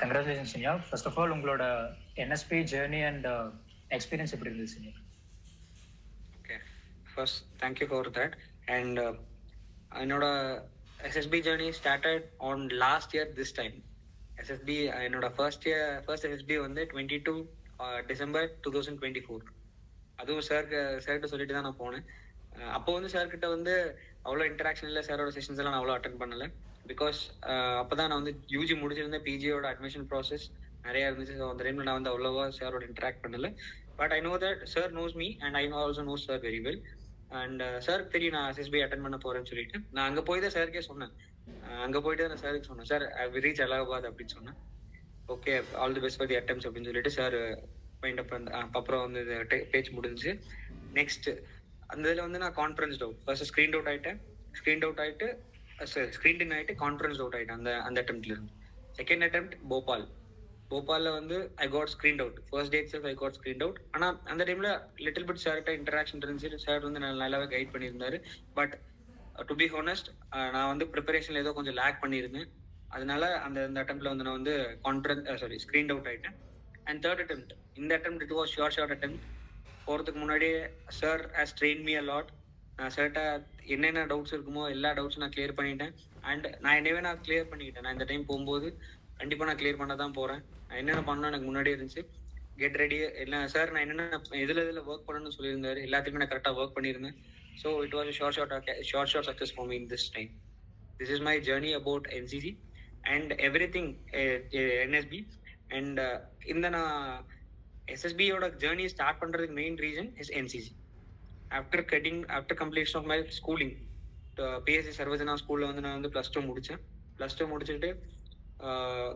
Congratulation சீனியா. First of all உங்களோட NSB journey and experience எப்படி இருந்தது சீனியா? Okay, first thank you for that. And என்னோட SSB journey started on last year this time. SSB என்னோட first SSB வந்து 22 December 2024. அதுவும் சார்கிட்ட சொல்லிட்டு தான் நான் போனேன். அப்போ வந்து சார்கிட்ட வந்து அவ்வளோ இன்டராக்ஷன் இல்லை, சாரோட செஷன்ஸ் எல்லாம் நான் அவ்வளோ அட்டன் பண்ணலை. பிகாஸ் அப்போதான் நான் வந்து யூஜி முடிச்சிருந்தேன், பிஜியோட அட்மிஷன் ப்ராசஸ் நிறையா இருந்துச்சு. ஸோ அந்த டைமில் நான் வந்து அவ்வளோவா சாரோட இன்டராக்ட் பண்ணலை. But I know that sir nose me and I know also nose sir very well. And சாருக்கு தெரியும் நான் எஸ்எஸ்பி அட்டன் பண்ண போகிறேன்னு சொல்லிட்டு நான் அங்கே போய் தான் சாருக்கே சொன்னேன். அங்கே போயிட்டு நான் சாருக்கு சொன்னேன், sir I will reach Allahabad அப்படின்னு சொன்னேன். Okay, all the best for the attempts அப்படின்னு சொல்லிட்டு சார் மைண்ட் அப் அப்புறம் வந்து பேச்சு முடிஞ்சு. நெக்ஸ்ட் அந்த இதில் வந்து நான் conference out, first screen out ஆகிட்டேன். ஸ்க்ரீன் இன் ஆகிட்டு கான்ஃபரன்ஸ் அவுட் ஆகிட்டேன் அந்த அட்டெம்ப்ட்ல இருந்து. செகண்ட் அட்டெம்ப்ட் போபாலில் வந்து I got screen out. First day itself I got screen out. ஆனால் அந்த டைமில் லிட்டில் பிட் சார்கிட்ட இன்டராக்ஷன் இருந்துச்சு. சார் வந்து நல்லாவே கைட் பண்ணியிருந்தாரு. பட் டு பி ஹானஸ்ட், நான் வந்து ப்ரிப்பரேஷனில் ஏதோ கொஞ்சம் லேக் பண்ணியிருந்தேன். அதனால அந்த அட்டெம்ப்ட்ல வந்து நான் வந்து ஸ்க்ரீன் அவுட் ஆகிட்டேன். அண்ட் தேர்ட் அட்டெம்ப்ட், இந்த attempt it was short attempt. போகிறதுக்கு முன்னாடியே sir has train me a lot. நான் சார்கிட்ட என்னென்ன டவுட்ஸ் இருக்குமோ எல்லா டவுட்ஸும் நான் கிளியர் பண்ணிட்டேன். அண்ட் நான் கிளியர் பண்ணிக்கிட்டேன். நான் இந்த டைம் போகும்போது கண்டிப்பாக நான் கிளியர் பண்ண தான் போகிறேன். நான் என்னென்ன பண்ணணும் எனக்கு முன்னாடியே இருந்துச்சு. கெட் ரெடி இல்லை சார், நான் என்னென்ன இதில் ஒர்க் பண்ணணும்னு சொல்லியிருந்தாரு, எல்லாத்துக்குமே நான் கரெக்டாக ஒர்க் பண்ணியிருந்தேன். So it was short success for me in this time. This is my journey about NCC and everything NSB. And இந்த நான் எஸ்எஸ்பியோட ஜேர்னி ஸ்டார்ட் பண்ணுறதுக்கு main reason is NCC. After completion of my schooling, PSC Sarvajana ஸ்கூலில் வந்து நான் வந்து +2 முடித்தேன். +2 முடிச்சுட்டு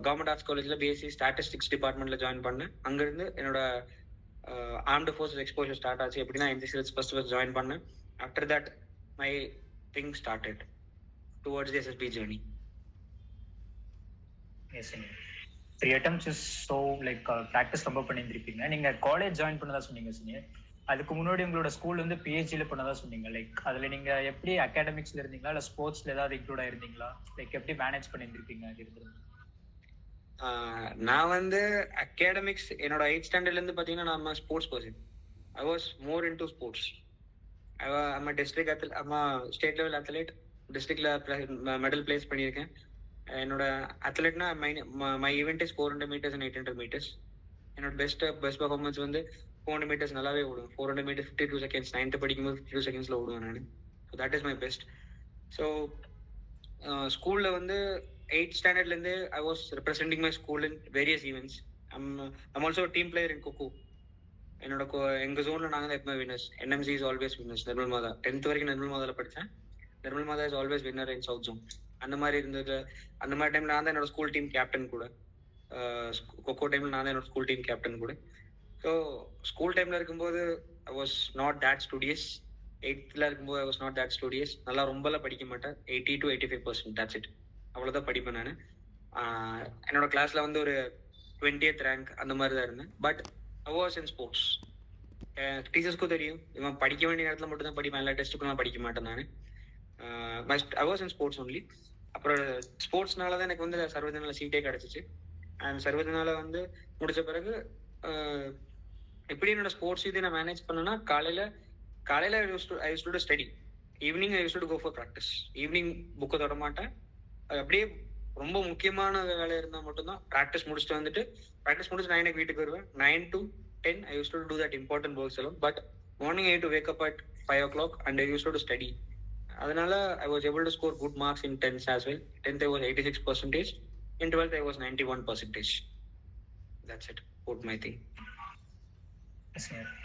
கவர்மெண்ட் ஆர்ட்ஸ் காலேஜில் பிஎஸ்சி ஸ்டாட்டிஸ்டிக்ஸ் டிபார்ட்மெண்ட்டில் ஜாயின் பண்ணேன். அங்கேருந்து என்னோட ஆர்ம்டு ஃபோர்ஸஸ் எக்ஸ்போஷர் ஸ்டார்ட் ஆச்சு. எப்படின்னா என்சிசியில் ஃபர்ஸ்ட் ஜாயின் பண்ணேன். After that my thing started towards the SSB journey. Yes சீனியா. 3 attempts is so like practice ரொம்ப பண்ணியிருந்திருப்பீங்க. நீங்கள் காலேஜ் ஜாயின் பண்ணதா சொன்னீங்க சீனியர். அதுக்கு முன்னாடி உங்களோட ஸ்கூல் வந்து பிஹெச்டியில் பண்ணதா சொன்னீங்க. லைக் அதில் நீங்கள் எப்படி அகாடமிக்ஸில் இருந்தீங்களா இல்லை ஸ்போர்ட்ஸில் ஏதாவது இன்க்ளூட் ஆயிருந்தீங்களா? லைக் எப்படி மேனேஜ் பண்ணியிருந்திருப்பீங்க அது இருந்து? நான் வந்து அகாடமிக்ஸ் என்னோட 8th ஸ்டாண்டர்ட்லேருந்து பார்த்தீங்கன்னா நான் sports person. I was more into sports. I'm district state level athlete. டிஸ்ட்ரிக்டில் மெடல் பிளேஸ் பண்ணியிருக்கேன். என்னோட அத்லெட்னா my event is 400 meters and 800 meters. என்னோட பெஸ்ட் பர்ஃபார்மன்ஸ் வந்து 400 meters நல்லாவே ஓடுவேன். 400 meters 52 seconds. 9th படிக்கும்போது 52 seconds ஓடுவேன் நான். So that is my best. So ஸ்கூலில் வந்து 8th ஸ்டாண்டர்ட்லேருந்து I was representing my school in various events. I'm also team player in kho kho. என்னோட எங்கள் ஜோனில் நாங்கள் தான் எப்பவுமே winners. NMC is always winners. Nirmal Mata 10th வரைக்கும் நிர்மல் மாதாவில் படித்தேன். Nirmal Mata is always winner in south zone. அந்த மாதிரி இருந்தது. அந்த மாதிரி டைமில் நான் தான் என்னோட ஸ்கூல் டீம் கேப்டன் கூட. கொக்கோ டைமில் நான் தான் என்னோட ஸ்கூல் டீம் கேப்டன் கூட. ஸோ ஸ்கூல் டைமில் இருக்கும்போது ஐ was not that studious. 8th இருக்கும்போது ஐ வாஸ் நாட் தேட் ஸ்டூடியஸ். நல்லா ரொம்பலாம் படிக்க மாட்டேன். 80 to 85% that's it. அவ்வளோதான் படிப்பேன் நான். என்னோட கிளாஸில் வந்து ஒரு 20th ரேங்க் அந்த மாதிரி தான் இருந்தேன். But I was in sports. டீச்சர்ஸ்க்கும் தெரியும் இவன் படிக்க வேண்டிய நேரத்தில் மட்டும் தான் படிப்பேன், எல்லா டெஸ்ட்டுக்கும் நான் படிக்க மாட்டேன் நான். I was in sports only. அப்புறம் ஸ்போர்ட்ஸ்னால தான் எனக்கு வந்து சர்வஜனால சீட்டே கிடச்சிச்சு. அண்ட் சர்வஜனால வந்து முடிச்ச பிறகு எப்படி என்னோட ஸ்போர்ட்ஸ் இது நான் மேனேஜ் பண்ணேன்னா, காலையில் I use to study. Evening I use to go for practice. Evening புக்கை தொட மாட்டேன். அப்படியே ரொம்ப முக்கியமான வேலை இருந்தால் மட்டும்தான் ப்ராக்டிஸ் முடிச்சுட்டு வந்துட்டு, ப்ராக்டிஸ் முடிச்சு 9க்கு வீட்டுக்கு வருவேன். 9 to 10 I use to do that important works எல்லாம். But morning I to wake up at 5 o'clock and I use to study. அதனால I was able to score good marks in 10th as well. 10th I was 86%. In 12th I was 91%. That's it. Put my thing.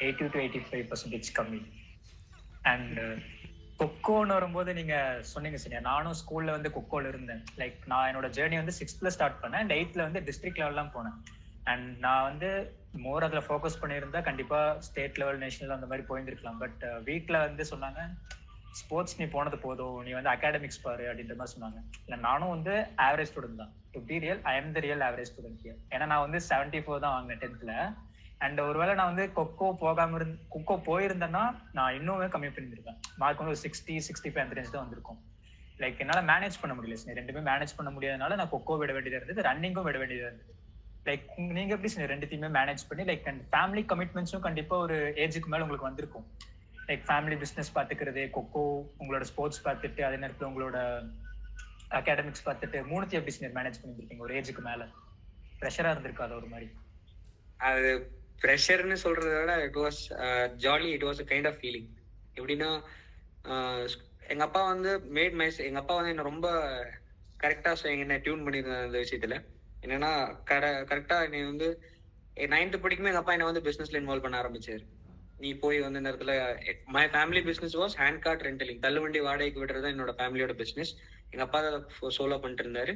80 to 85% கம்மி. And கொக்கோன்னு வரும்போது நீங்க சொன்னீங்க சரியா, நானும் ஸ்கூல்ல வந்து கொக்கோல இருந்தேன். லைக் நான் என்னோட ஜேர்னி வந்து 6th ஸ்டார்ட் பண்ணேன் அண்ட் 8th வந்து டிஸ்ட்ரிக்ட் லெவல்லாம் போனேன். அண்ட் நான் வந்து மோர் அதில் ஃபோக்கஸ் பண்ணியிருந்தா கண்டிப்பா ஸ்டேட் லெவல் நேஷனல் அந்த மாதிரி போயிருந்துருக்கலாம். பட் வீட்டில் வந்து சொன்னாங்க, ஸ்போர்ட்ஸ் நீ போனது போதும், நீ வந்து அகாடமிக்ஸ் பாரு அப்படின்ற மாதிரி சொன்னாங்க. இல்லை நானும் வந்து ஆவரேஜ் ஸ்டூடெண்ட் தான். To be real I am the real average student here. ஏன்னா நான் வந்து 74 தான் வாங்கினேன் 10th. அண்ட் ஒருவேளை நான் வந்து கொக்கோ போயிருந்தேன்னா நான் இன்னுமே கம்மி பண்ணியிருக்கேன். மார்க் வந்து 60-65 அந்த ரேஞ்ச் தான் வந்திருக்கும். லைக் என்னால மேனேஜ் பண்ண முடியல சீனியர். ரெண்டுமே மேனேஜ் பண்ண முடியாதனால நான் கொக்கோ விட வேண்டியதா இருந்தது, ரன்னிங்கும் விட வேண்டியதா இருந்தது. லைக் நீங்க எப்படி சீனியர் ரெண்டுத்தையுமே மேனேஜ் பண்ணி லைக் அண்ட் ஃபேமிலி கமிட்மெண்ட்ஸும் கண்டிப்பா ஒரு ஏஜுக்கு மேல உங்களுக்கு வந்திருக்கும். லைக் ஃபேமிலி பிசினஸ் பாத்துக்கிறது, கொக்கோ, உங்களோட ஸ்போர்ட்ஸ் பார்த்துட்டு, அதே நேரத்துல உங்களோட அகாடமிக்ஸ் பார்த்துட்டு, மூணுத்தையும் எப்படி சீனியர் மேனேஜ் பண்ணிருக்கீங்க ஒரு ஏஜுக்கு மேல? ப்ரெஷரா இருந்திருக்காது ஒரு மாதிரி? அது ப்ரெஷர்னு சொல்றதை விட it was jolly. It was a kind of feeling. எப்படின்னா எங்க அப்பா வந்து எங்க அப்பா வந்து என்ன ரொம்ப கரெக்டா என்ன டியூன் பண்ணியிருந்தாங்க அந்த விஷயத்துல. என்னன்னா கரெக்டா என்னை வந்து 9th படிக்குமே எங்க அப்பா என்ன வந்து பிசினஸ்ல இன்வால்வ் பண்ண ஆரம்பிச்சாரு. நீ போய் வந்து இந்த இடத்துல my family business was hand cart rentaling, தள்ளுவண்டி வாடகைக்கு விடுறது என்னோட ஃபேமிலியோட பிசினஸ். எங்க அப்பா சோலோ பண்ணிட்டு இருந்தாரு.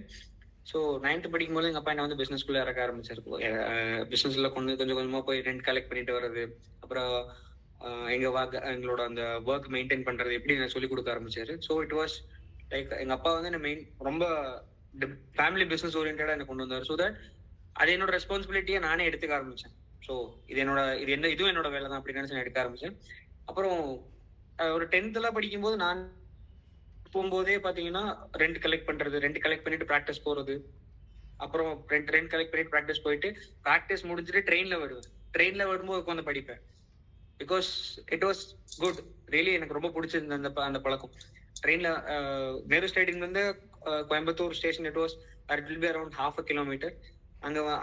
ஸோ 9th படிக்கும் போது எங்க அப்பா என்ன வந்து பிசினஸ்குள்ள இறக்க ஆரம்பிச்சாரு. பிசினஸ்ல கொஞ்சம் கொஞ்சமா போய் ரெண்ட் கலெக்ட் பண்ணிட்டு வர்றது, அப்புறம் எங்களோட அந்த ஒர்க் மெயின்டைன் பண்றது எப்படி நான் சொல்லி கொடுக்க ஆரம்பிச்சாரு. ஸோ இட் வாஸ் லைக் எங்க அப்பா வந்து என்ன ரொம்ப ஃபேமிலி பிசினஸ் ஓரியன்டா என்ன கொண்டு வந்தார். ஸோ தட் அது என்னோட ரெஸ்பான்சிபிலிட்டியை நானே எடுத்துக்க ஆரம்பிச்சேன். ஸோ இதுவும் என்னோட வேலை தான் அப்படின்னு நினைச்சு நான் எடுக்க ஆரம்பிச்சேன். அப்புறம் ஒரு 10th படிக்கும்போது நான் போகும்போதே பாத்தீங்கன்னா ரெண்ட் கலெக்ட் பண்ணிட்டு ப்ராக்டிஸ் போறது, அப்புறம் ரெண்ட் கலெக்ட் பண்ணிட்டு ப்ராக்டிஸ் போயிட்டு ப்ராக்டிஸ் முடிஞ்சுட்டு ட்ரெயின்ல வரும்போது உட்காந்து படிப்பேன். Because it was good really. எனக்கு ரொம்ப பிடிச்சிருந்த அந்த பழக்கம். ட்ரெயின்ல நேரு ஸ்டேடியம் வந்து Coimbatore station it will B around 1/2 kilometre.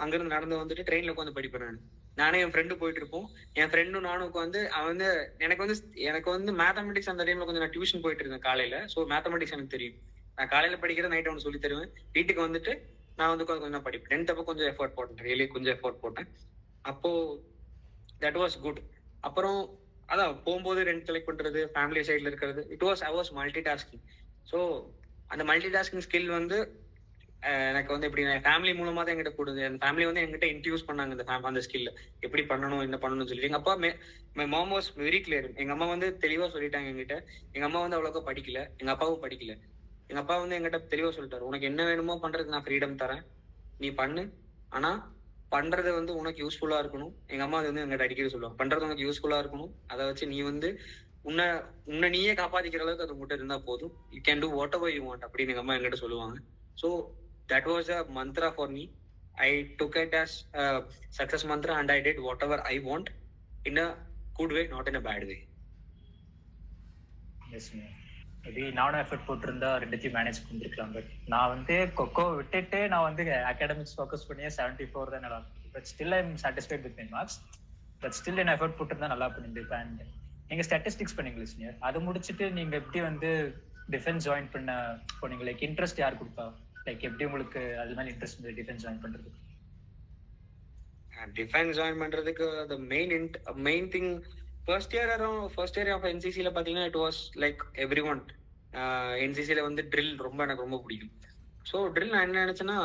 அங்கிருந்து நடந்து வந்துட்டு ட்ரெயின்ல உட்காந்து படிப்பேன். நானே என் ஃப்ரெண்டு போயிட்டு இருப்போம். என் ஃப்ரெண்டும் நானும் உட்காந்து அவன் வந்து எனக்கு வந்து மேத்தமெட்டிக்ஸ் அந்த டைம்ல கொஞ்சம் நான் டியூஷன் போயிட்டு இருந்தேன் காலையில. ஸோ மேத்தமெட்டிக்ஸ் எனக்கு தெரியும். நான் காலையில படிக்கிற நைட் அவனுக்கு சொல்லி தருவேன். வீட்டுக்கு வந்துட்டு நான் வந்து கொஞ்சம் படிப்பேன். 10th அப்போ கொஞ்சம் எஃபோர்ட் போட்டேன், ரியலி கொஞ்சம் எஃபோர்ட் போட்டேன். அப்போ தட் வாஸ் குட். அப்புறம் அதான் போகும்போது ரெண்ட் கலெக்ட் பண்றது, ஃபேமிலி சைட்ல இருக்கிறது, I was multi tasking. So அந்த மல்டி டாஸ்கிங் ஸ்கில் வந்து எனக்கு வந்து எப்படி ஃபேமிலி மூலமா தான் என்கிட்ட கொடுது. என் ஃபேமிலி வந்து என்கிட்ட இன்ட்ரடியூஸ் பண்ணாங்க அந்த ஸ்கில் எப்படி பண்ணணும், என்ன பண்ணணும்னு சொல்லி. எங்க அப்பா my mom was very clear. எங்க அம்மா வந்து தெளிவா சொல்லிட்டாங்க என்கிட்ட. எங்க அம்மா வந்து அவ்வளோக்கா படிக்கல, எங்க அப்பாவும் படிக்கல. எங்க அப்பா வந்து என்கிட்ட தெளிவா சொல்லிட்டாரு, உனக்கு என்ன வேணுமோ பண்றதுக்கு நான் ஃப்ரீடம் தரேன், நீ பண்ணு, ஆனா பண்றது வந்து உனக்கு யூஸ்ஃபுல்லா இருக்கணும். எங்க அம்மா அது வந்து எங்கிட்ட அடிக்கடி சொல்லுவாங்க, பண்றது உனக்கு யூஸ்ஃபுல்லா இருக்கணும், அதை வச்சு நீ வந்து உன்னை நீயே காப்பாத்திக்கிற அளவுக்கு அது உங்ககிட்ட இருந்தா போதும், you can two what ever you want அப்படின்னு எங்க அம்மா என்கிட்ட சொல்லுவாங்க. So that was a mantra for me. I took it as a success mantra and I did whatever I want in a good way, not in a bad way. Yes ma'am. Maybe நானும் effort போட்டிருந்தா ரெண்டுத்தையும் manage பண்ணிருக்கலாம். But நான் வந்து கொக்கோ விட்டுட்டு நான் வந்து academics focus பண்ணியே 74 தான் நல்லா. But still I am satisfied with my marks. But still என்ன எஃபர்ட் போட்டிருந்தா நல்லா பண்ணிருப்பேன். அண்ட் நீங்க ஸ்டாட்டிஸ்டிக்ஸ் பண்ணீங்களா சீனியர்? அதை முடிச்சுட்டு நீங்க எப்படி வந்து டிஃபென்ஸ் ஜாயின் பண்ண போனீங்க? லைக் இன்ட்ரெஸ்ட் யார் கொடுத்தா? லைக் எப்படி உங்களுக்கு அது மேல இன்ட்ரெஸ்ட் இருந்தது டிஃபென்ஸ் ஜாயின் பண்றதுக்கு? டிஃபென்ஸ் ஜாயின் பண்றதுக்கு the main thing first year of NCC ல பாத்தீங்கன்னா it was like everyone. NCC ல வந்து ட்ரில் எனக்கு ரொம்ப பிடிக்கும். ஸோ ட்ரில் நான் என்ன நினைச்சேன்னா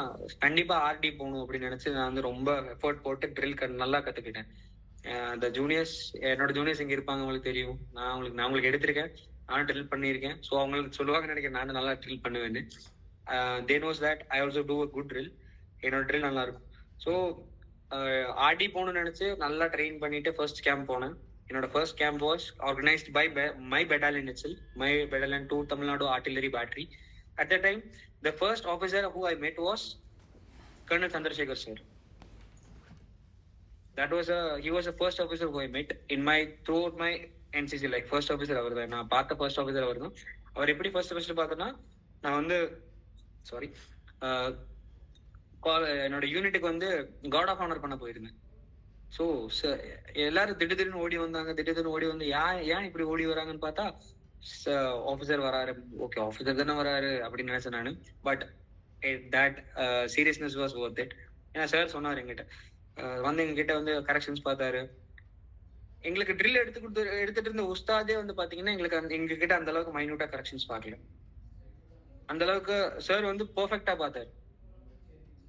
கண்டிப்பா RD போகணும் அப்படின்னு நினைச்சு நான் வந்து ரொம்ப எஃபோர்ட் போட்டு ட்ரில் நல்லா கத்துக்கிட்டேன். அந்த என்னோட ஜூனியர்ஸ் இங்க இருப்பாங்க, உங்களுக்கு தெரியும். நான் உங்களுக்கு எடுத்திருக்கேன், நானும் ட்ரில் பண்ணியிருக்கேன். ஸோ அவங்களுக்கு சொல்லுவாங்க நினைக்கிறேன் நானும் நல்லா ட்ரில் பண்ணுவேன்னு. they knows that I also do a good drill. என்னோட ட்ரில் நல்லா இருக்கும். ஸோ RD போகணும்னு நினைச்சு நல்லா ட்ரெயின் பண்ணிட்டு ஃபர்ஸ்ட் கேம்ப் போனேன். என்னோட first camp was organised by my battalion itself, my battalion 2 Tamil Nadu Artillery Battery. At that time the first officer who I met was Colonel Chandrasekhar sir. He was the first officer who I met in throughout my NCC. like first officer அவர் தான் நான் பார்த்த first officer அவர் தான். அவர் எப்படி first பார்த்தேன்னா, நான் வந்து என்னோட யூனிட்டுக்கு வந்து கார்ட் ஆஃப் ஆனர் பண்ண போயிருந்தேன். ஸோ எல்லாரும் திடீர்னு ஓடி வந்து ஏன் இப்படி ஓடி வராங்கன்னு பார்த்தா ஆஃபீஸர் வராரு. ஓகே ஆஃபீஸர் தானே வராரு அப்படின்னு நினைச்சேன் நான். But that seriousness was Worth it. ஏன்னா சார் சொன்னார் எங்கிட்ட வந்து எங்ககிட்ட வந்து கரெக்ஷன்ஸ் பார்த்தாரு. எங்களுக்கு ட்ரில் எடுத்துட்டு இருந்த உஸ்தாதே வந்து பாத்தீங்கன்னா எங்ககிட்ட அந்த அளவுக்கு மைன்யூட்டா கரெக்ஷன்ஸ் பார்க்கல. அந்த அளவுக்கு சார் வந்து பெர்ஃபெக்டா பார்த்தாரு.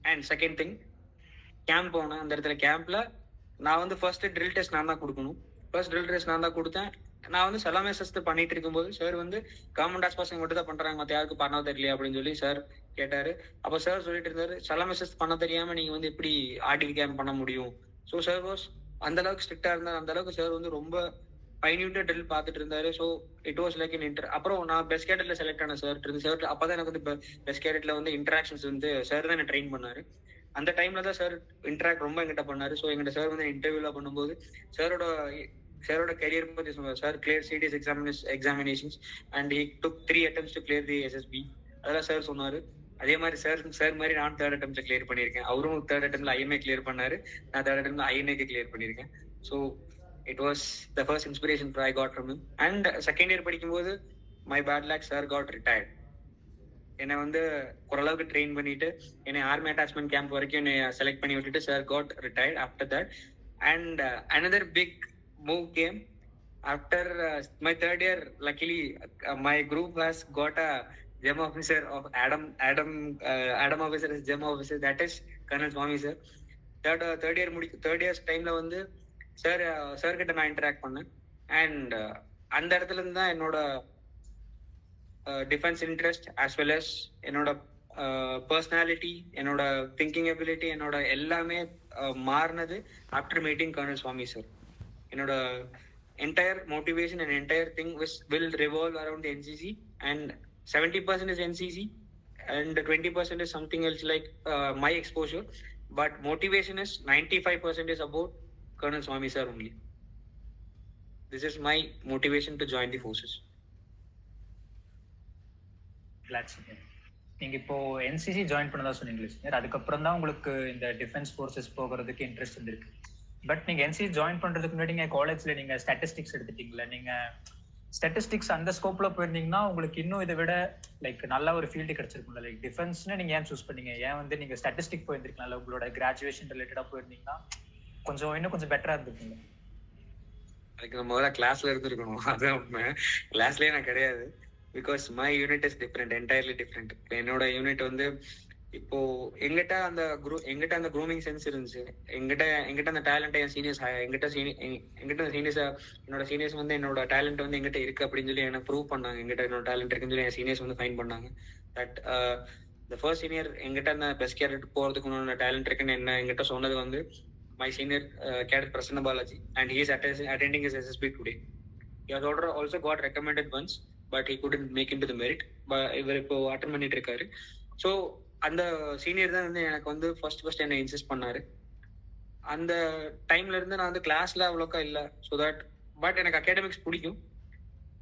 அண்ட் செகண்ட் திங், கேம்ப் போனேன். அந்த இடத்துல கேம்ப்ல நான் வந்து ஃபர்ஸ்ட் ட்ரில் டெஸ்ட் நான் தான் கொடுக்கணும். ஃபர்ஸ்ட் ட்ரில் டெஸ்ட் நான் தான் கொடுத்தேன். நான் வந்து சலாமே சஸ்து பண்ணிட்டு இருக்கும்போது சார் வந்து கவர்மெண்ட் ஆஸ் பசங்க மட்டும் தான் பண்றாங்க, மற்ற யாருக்கும் பண்ண தெரியல அப்படின்னு சொல்லி சார் கேட்டாரு. அப்போ சார் சொல்லிட்டு இருந்தாரு, சலாமே சஸ்து பண்ண தெரியாம நீங்க வந்து எப்படி ஆர்டி கேம்ப் பண்ண முடியும்? ஸோ சார் வாஸ் அந்த அளவுக்கு ஸ்ட்ரிக்டா இருந்தார். அந்த அளவுக்கு சார் வந்து ரொம்ப நியூட்டர் ட்ரில் பார்த்துட்டு இருந்தாரு. So it was like in அப்புறம் நான் பெஸ்ட் கேடட்ல செலக்ட் ஆனேன் சார். சார் அப்பதான் எனக்கு வந்து பெஸ்ட் கேடட்ல வந்து இன்டராக்ஷன்ஸ் வந்து சார் தான் என்ன ட்ரெயின் பண்ணாரு. அந்த டைம்ல தான் சார் இன்டராக்ட் ரொம்ப எங்கிட்ட பண்ணாரு. ஸோ எங்கிட்ட சார் வந்து இன்டர்வியூல பண்ணும்போது சாரோட கெரியர் பத்தி சொன்னார். Sir clear CDS examinations and he took 3 attempts to clear the SSB. அதெல்லாம் சார் சொன்னாரு. அதே மாதிரி சார் மாதிரி நான் தேர்ட் அட்டெம்ப்ட்ல கிளியர் பண்ணியிருக்கேன். அவரும் தேர்ட் அட்டெம்ப்ட்ல ஐஎம்ஏ கிளியர் பண்ணாரு. நான் தேர்ட் அட்டெம்ப்ட்ல ஐஎன்ஏக்கு கிளியர் பண்ணியிருக்கேன். So it was the first inspiration I got from him. And second year படிக்கும்போது my bad luck sir got retired. என்னை வந்து ஓரளவுக்கு ட்ரெயின் பண்ணிட்டு என்னை ஆர்மி அட்டாச்மெண்ட் கேம்ப் வரைக்கும் என்னை செலக்ட் பண்ணி விட்டுட்டு sir got retired after that. அண்ட் another big move came after my third year. Luckily my group has got a gem officer of Adam officer is gem officer, that is Colonel Swami sir. third year டைம்ல வந்து sir கிட்ட நான் interact பண்ணேன். And அந்த இடத்துல இருந்து தான் என்னோட defence interest as well as என்னோட பர்சனாலிட்டி, என்னோட திங்கிங் எபிலிட்டி, என்னோட எல்லாமே மாறினது ஆஃப்டர் மீட்டிங் கர்னல் சுவாமி சார். என்னோட entire motivation and entire thing will revolve around the NCC, and 70% is NCC and 20% is something else like my exposure, but motivation is 95% is about Colonel Swami sir only. This is my motivation to join the forces. நீங்க இப்போ NCC join பண்ணதா சொன்னீங்களே sir, அதுக்கப்புறம் தான் உங்களுக்கு இந்த defence forces போகிறதுக்கு interest இருந்திருக்கு. பட் நீங்க என்சிசி ஜாயின் பண்றதுக்கு முன்னாடி நீங்க காலேஜ்ல நீங்க ஸ்டாட்டிஸ்டிக்ஸ் எடுத்துட்டீங்களா? நீங்க ஸ்டாட்டிஸ்டிக்ஸ் அந்த ஸ்கோப்ல போயிருந்தீங்கன்னா உங்களுக்கு இன்னும் இதை விட லைக் நல்ல ஒரு ஃபீல்டு கிடைச்சிருக்கும்ல. லைக் டிஃபென்ஸ்னு நீங்க ஏன் சூஸ் பண்ணீங்க? ஏன் வந்து நீங்க ஸ்டாட்டிஸ்டிக் போயிருந்திருக்கீங்களா? உங்களோட கிராஜுவேஷன் ரிலேட்டடா போயிருந்தீங்கன்னா இன்னும் கொஞ்சம் பெட்டரா இருந்திருக்குங்க. அதுக்கு நம்ம முதல்ல கிளாஸ்ல இருந்திருக்கணும். அதுதான் உண்மை. கிளாஸ்லயே நான் கிடையாது. Because my unit is different, entirely different. என்னோட யூனிட் வந்து இப்போ எங்கிட்ட அந்த க்ரூமிங் சென்ஸ் இருந்துச்சு. எங்கிட்ட அந்த டேலண்ட் என் சீனியர்ஸ் என்னோட சீனியர்ஸ் வந்து என்னோட டேலண்ட் வந்து எங்கிட்ட இருக்கு அப்படின்னு சொல்லி எனக்கு ப்ரூவ் பண்ணாங்க. எங்கிட்ட என்னோட டேலண்ட் இருக்குன்னு சொல்லி என் சீனியர்ஸ் வந்து ஃபைன் பண்ணாங்க. தட் த ஃபர்ஸ்ட் சீனியர் எங்கிட்ட அந்த பெஸ்ட் கேடட் போறதுக்கு உன்னோட டேலண்ட் இருக்குன்னு என்ன எங்கிட்ட சொன்னது வந்து my senior cadet Prasanna Balaji, and he is attending his SSB today. He has also got recommended once, but he couldn't make into the merit. இவர் இப்போ அட்டெண்ட் பண்ணிட்டு இருக்காரு. ஸோ அந்த சீனியர் தான் வந்து எனக்கு வந்து ஃபர்ஸ்ட் என்னை இன்சிஸ்ட் பண்ணாரு. அந்த டைம்ல இருந்து நான் வந்து கிளாஸ்ல அவ்வளோக்கா இல்லை. ஸோ தட் பட் எனக்கு அகாடமிக்ஸ் பிடிக்கும்.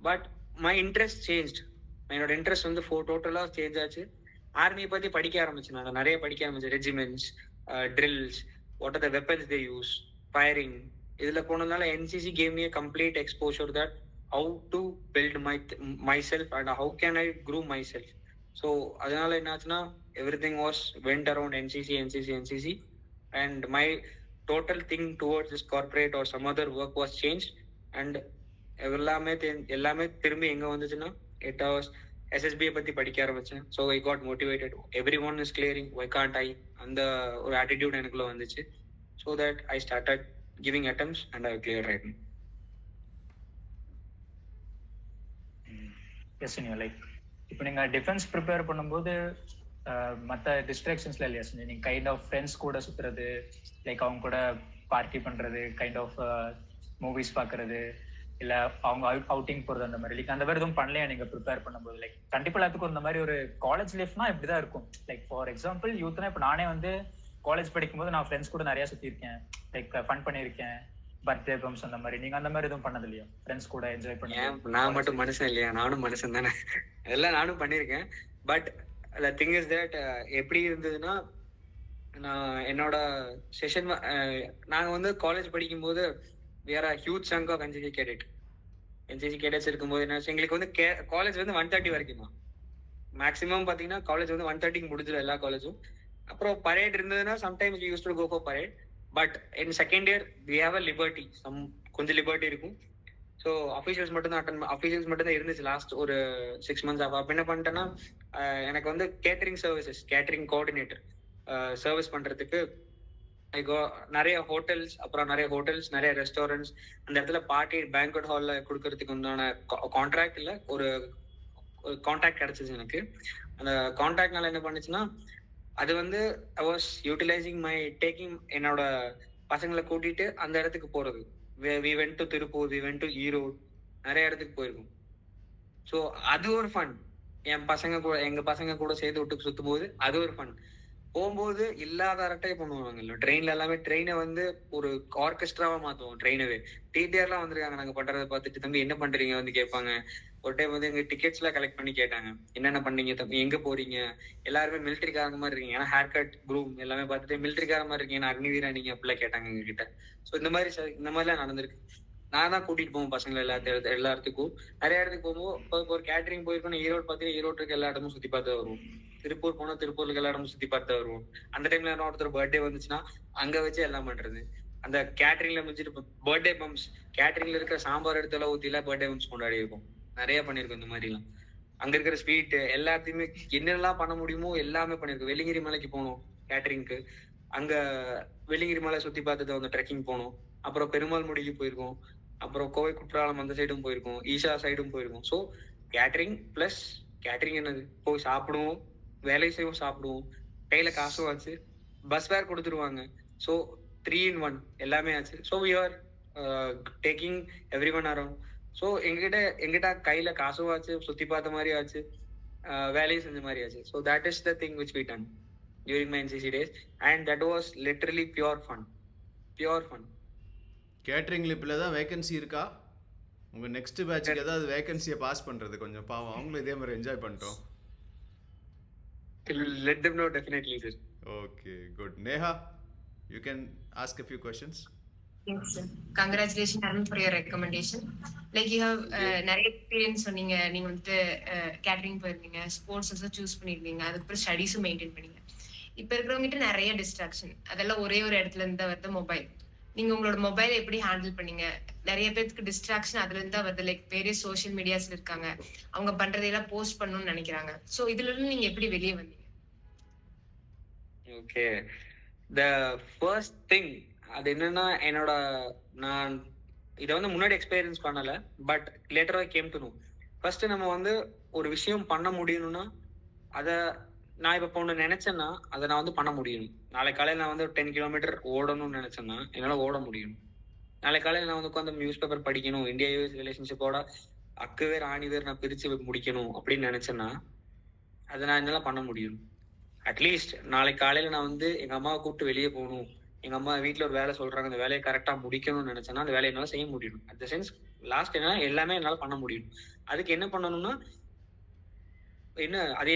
But my interest change. என்னோட இன்ட்ரெஸ்ட் வந்து டோட்டலாக சேஞ்ச் ஆச்சு. ஆர்மியை பற்றி படிக்க ஆரம்பிச்சேன். நான் நிறைய படிக்க ஆரம்பிச்சேன். Regiments, drills, what are the weapons they use, firing. இதில் போனதுனால NCC gave me a complete exposure that how to build myself and how can I grow myself. So அதனால என்னாச்சுன்னா everything went around NCC and my total thing towards this corporate or some other work was changed. And எல்லாமே திரும்பி எங்க வந்துச்சுன்னா it was SSB பத்தி படிக்க ஆரம்பிச்சேன். So I got motivated. Everyone is clearing, why can't I? அந்த ஒரு attitude எனக்குள்ள வந்துச்சு. So that I started giving attempts and I cleared right now. Yes like இப்போ நீங்க டிஃபென்ஸ் ப்ரிப்பேர் பண்ணும்போது மற்ற டிஸ்ட்ராக்ஷன்ஸ்ல இல்லையா சார்? நீங்க கைண்ட் ஆஃப் ஃப்ரெண்ட்ஸ் கூட சுத்துறது, லைக் அவங்க கூட பார்ட்டி பண்றது, கைண்ட் ஆஃப் மூவிஸ் பாக்குறது, இல்ல அவங்க அவுட்டிங் போறது, அந்த மாதிரி லைக் அந்த மாதிரி எதுவும் பண்ணலையா நீங்க ப்ரிப்பேர் பண்ணும்போது? லைக் கண்டிப்பா எல்லாத்துக்கும் இந்த மாதிரி ஒரு காலேஜ் லைஃப்னா இப்படிதான் இருக்கும். லைக் ஃபார் எக்ஸாம்பிள் யூத்னா இப்போ நானே வந்து காலேஜ் படிக்கும்போது நான் ஃப்ரெண்ட்ஸ் கூட நிறைய சுத்திருக்கேன், லைக் ஃபன் பண்ணியிருக்கேன், பர்த்டே பம்ஸ் அந்த மாதிரி. நீங்க அந்த மாதிரி எதுவும் பண்ணது இல்லையா? ஃப்ரெண்ட்ஸ் கூட என்ஜாய் பண்ணி? நான் மட்டும் மனுஷன் இல்லையா? நானும் மனுஷன் தானே. அதெல்லாம் நானும் பண்ணியிருக்கேன். But the thing is that எப்படி இருந்ததுன்னா, நான் என்னோட செஷன் நாங்கள் வந்து காலேஜ் படிக்கும்போது வேற huge chunk of NCC cadets இருக்கும்போது என்ன எங்களுக்கு வந்து காலேஜ் வந்து 1:30 வரைக்கும் தான் மேக்ஸிமம். பார்த்தீங்கன்னா காலேஜ் வந்து 1:30 முடிஞ்சிடும் எல்லா காலேஜும். அப்புறம் பரேட் இருந்ததுன்னா sometimes use to go for parade. But in second year we have a liberty, கொஞ்சம் லிபர்ட்டி இருக்கும். ஸோ அஃபீஷியல்ஸ் மட்டும் தான் இருந்துச்சு லாஸ்ட் ஒரு 6 months. அப்போ என்ன பண்ணிட்டேன்னா, எனக்கு வந்து கேட்டரிங் கோஆர்டினேட்டர் சர்வீஸ் பண்றதுக்கு நிறைய ஹோட்டல்ஸ், நிறைய ரெஸ்டாரண்ட்ஸ், அந்த இடத்துல பார்ட்டி பேங்க்வெட் ஹால்ல கொடுக்கறதுக்கு உண்டான கான்ட்ராக்ட் இல்ல ஒரு கான்ட்ராக்ட் கிடைச்சிச்சு எனக்கு. அந்த கான்ட்ராக்ட்னால என்ன பண்ணுச்சுன்னா, அது வந்து I was utilizing my taking என்னோட பசங்களை கூட்டிட்டு அந்த இடத்துக்கு போறது. We went to Tiruppur, we went to Erode, நிறைய இடத்துக்கு போயிருக்கோம். ஸோ அது ஒரு ஃபன். எங்க பசங்க கூட சேர்த்து விட்டு சுத்தும் போது அது ஒரு ஃபன். போகும்போது இல்லாத அரட்டை பண்ணுவாங்கல்ல ட்ரெயின்ல எல்லாமே. ட்ரெயினை வந்து ஒரு ஆர்கெஸ்ட்ராவா மாத்துவோம் ட்ரெயினவே. டிடிஆர்லாம் வந்திருக்காங்க நாங்க பண்றதை பார்த்துட்டு, தம்பி என்ன பண்றீங்க வந்து கேட்பாங்க. ஒரு டைம் வந்து எங்க டிக்கெட்ஸ் எல்லாம் கலெக்ட் பண்ணி கேட்டாங்க, என்னென்ன பண்ணீங்க தம்பி, எங்க போறீங்க, எல்லாருமே மிலிட்டரிக்காரங்க மாதிரி இருக்கீங்க, ஏன்னா ஹேர் கட் க்ரூம் எல்லாமே பார்த்துட்டு மிலிட்டரிக்கார மாதிரி இருக்கீங்க, ஏன்னா அக்னிவீரா நீங்க அப்படிலாம் கேட்டாங்க எங்க கிட்ட. ஸோ இந்த மாதிரிலாம் நடந்திருக்கு. நான் தான் கூட்டிட்டு போவோம் பசங்களை எல்லா இடத்துக்கும். நிறைய இடத்துக்கு போகும்போது இப்போ ஒரு கேட்டரிங் போயிருக்கோம், ஈரோடு பார்த்தீங்கன்னா ஈரோடு இருக்க எல்லா இடமும் சுத்தி பார்த்து வருவோம். திருப்பூர் போனா திருப்பூர்ல எல்லா இடமும் சுத்தி பார்த்து வருவோம். அந்த டைம்ல என்ன ஒருத்தர் பர்த்டே வந்துச்சுன்னா அங்க வச்சு எல்லாம் பண்றது. அந்த கேட்டரிங்ல முடிச்சுட்டு பர்த்டே பம்ப்ஸ், கேட்டரிங்ல இருக்கிற சாம்பார் எடுத்து எல்லாம் ஊத்தி எல்லாம் பர்த்டே பம்ப்ஸ் கொண்டாடி இருக்கும். நிறைய பண்ணிருக்கோம் இந்த மாதிரி எல்லாம். அங்க இருக்கிற ஸ்வீட் எல்லாத்தையுமே என்னெல்லாம் பண்ண முடியுமோ எல்லாமே பண்ணிருக்கோம். வெள்ளிங்கிரி மலைக்கு போனோம் கேட்டரிங்க்கு. அங்க வெள்ளிங்கிரி மலை சுத்தி பார்த்துட்டு வந்து ட்ரெக்கிங் போனோம். அப்புறம் பெருமாள் முடிக்கு போயிருக்கோம். அப்புறம் கோவை குற்றாலம் அந்த சைடும் போயிருக்கோம், ஈஷா சைடும் போயிருக்கோம். ஸோ கேட்டரிங் பிளஸ் கேட்டரிங் என்னது, போய் சாப்பிடுவோம், வேலை செய்வோம், சாப்பிடுவோம், கையில காசும் ஆச்சு, பஸ் ஃபேர் கொடுத்துருவாங்க. ஸோ 3 in 1 எல்லாமே ஆச்சு. So we are taking everyone around. So எங்கிட்ட கையில காசும் ஆச்சு, சுத்தி பார்த்த மாதிரி ஆச்சு, வேலையும் செஞ்ச மாதிரி ஆச்சு. So that is the thing which we done during my NCC days, and that was literally pure fun. Catering லிப்பில் தான் வேகன்சி இருக்கா? உங்கள் நெக்ஸ்ட் பேட்சுக்கு ஏதாவது வேகன்சியை பாஸ் பண்ணுறது கொஞ்சம் பாவம், அவங்களும் இதே மாதிரி என்ஜாய் பண்ணிட்டோம். Let them know definitely, sir. Okay, good. Neha, you can ask a few questions. Thanks, sir. Congratulations, Arun, for your recommendation. Like you have நிறைய எக்ஸ்பீரியன்ஸ் சொன்னீங்க, நீங்க வந்து கேட்டரிங் போயிருந்தீங்க, ஸ்போர்ட்ஸ் வந்து சூஸ் பண்ணிருந்தீங்க, அதுக்கப்புறம் ஸ்டடீஸும் மெயின்டைன் பண்ணீங்க. இப்ப இருக்கிறவங்ககிட்ட நிறைய டிஸ்ட்ராக்ஷன், அதெல்லாம் ஒரே ஒரு இடத்துல இருந்து தான் வருது, மொபைல். நீங்க உங்களோட மொபைலை எப்படி ஹேண்டில் பண்ணீங்க? நிறைய பேருக்கு டிஸ்ட்ராக்ஷன் அதுல இருந்து தான் வருது. லைக் வேற சோஷியல் மீடியாஸ்ல இருக்காங்க, அவங்க பண்றதையெல்லாம் போஸ்ட் பண்ணணும்னு நினைக்கிறாங்க. சோ இதுல இருந்து நீங்க எப்படி வெளியே வந்தீங்க? ஓகே, த ஃபர்ஸ்ட் திங் அது என்னன்னா, நான் இதை வந்து முன்னாடி எக்ஸ்பீரியன்ஸ் பண்ணல, பட் லேட்டரா கேம் டு நோ. ஃபர்ஸ்ட் நம்ம வந்து ஒரு விஷயம் பண்ண முடியணும்னா அதை நான் இப்போ ஒன்று நினைச்சேன்னா அதை நான் வந்து பண்ண முடியும். நாளை காலையில் நான் வந்து 10 கிலோமீட்டர் ஓடணும்னு நினைச்சேன்னா என்னால் ஓட முடியும். நாளை காலையில் நான் வந்து உட்காந்து நியூஸ் பேப்பர் படிக்கணும், இந்தியா யூஎஸ் ரிலேஷன்ஷிப்போட அக்குவேர் ஆணிவேர் நான் பிரித்து முடிக்கணும் அப்படின்னு நினைச்சேன்னா அதை நான் என்னால் பண்ண முடியும். அட்லீஸ்ட் நாளை காலையில் நான் வந்து எங்கள் அம்மாவை கூப்பிட்டு வெளியே போகணும், எங்கள் அம்மா வீட்டில் ஒரு வேலை சொல்கிறாங்க, அந்த வேலையை கரெக்டாக முடிக்கணும்னு நினச்சேன்னா அந்த வேலையை என்னால் செய்ய முடியும். அட் த சென்ஸ் லாஸ்ட் என்ன எல்லாமே என்னால் பண்ண முடியும். அதுக்கு என்ன பண்ணணும்னா என்ன அது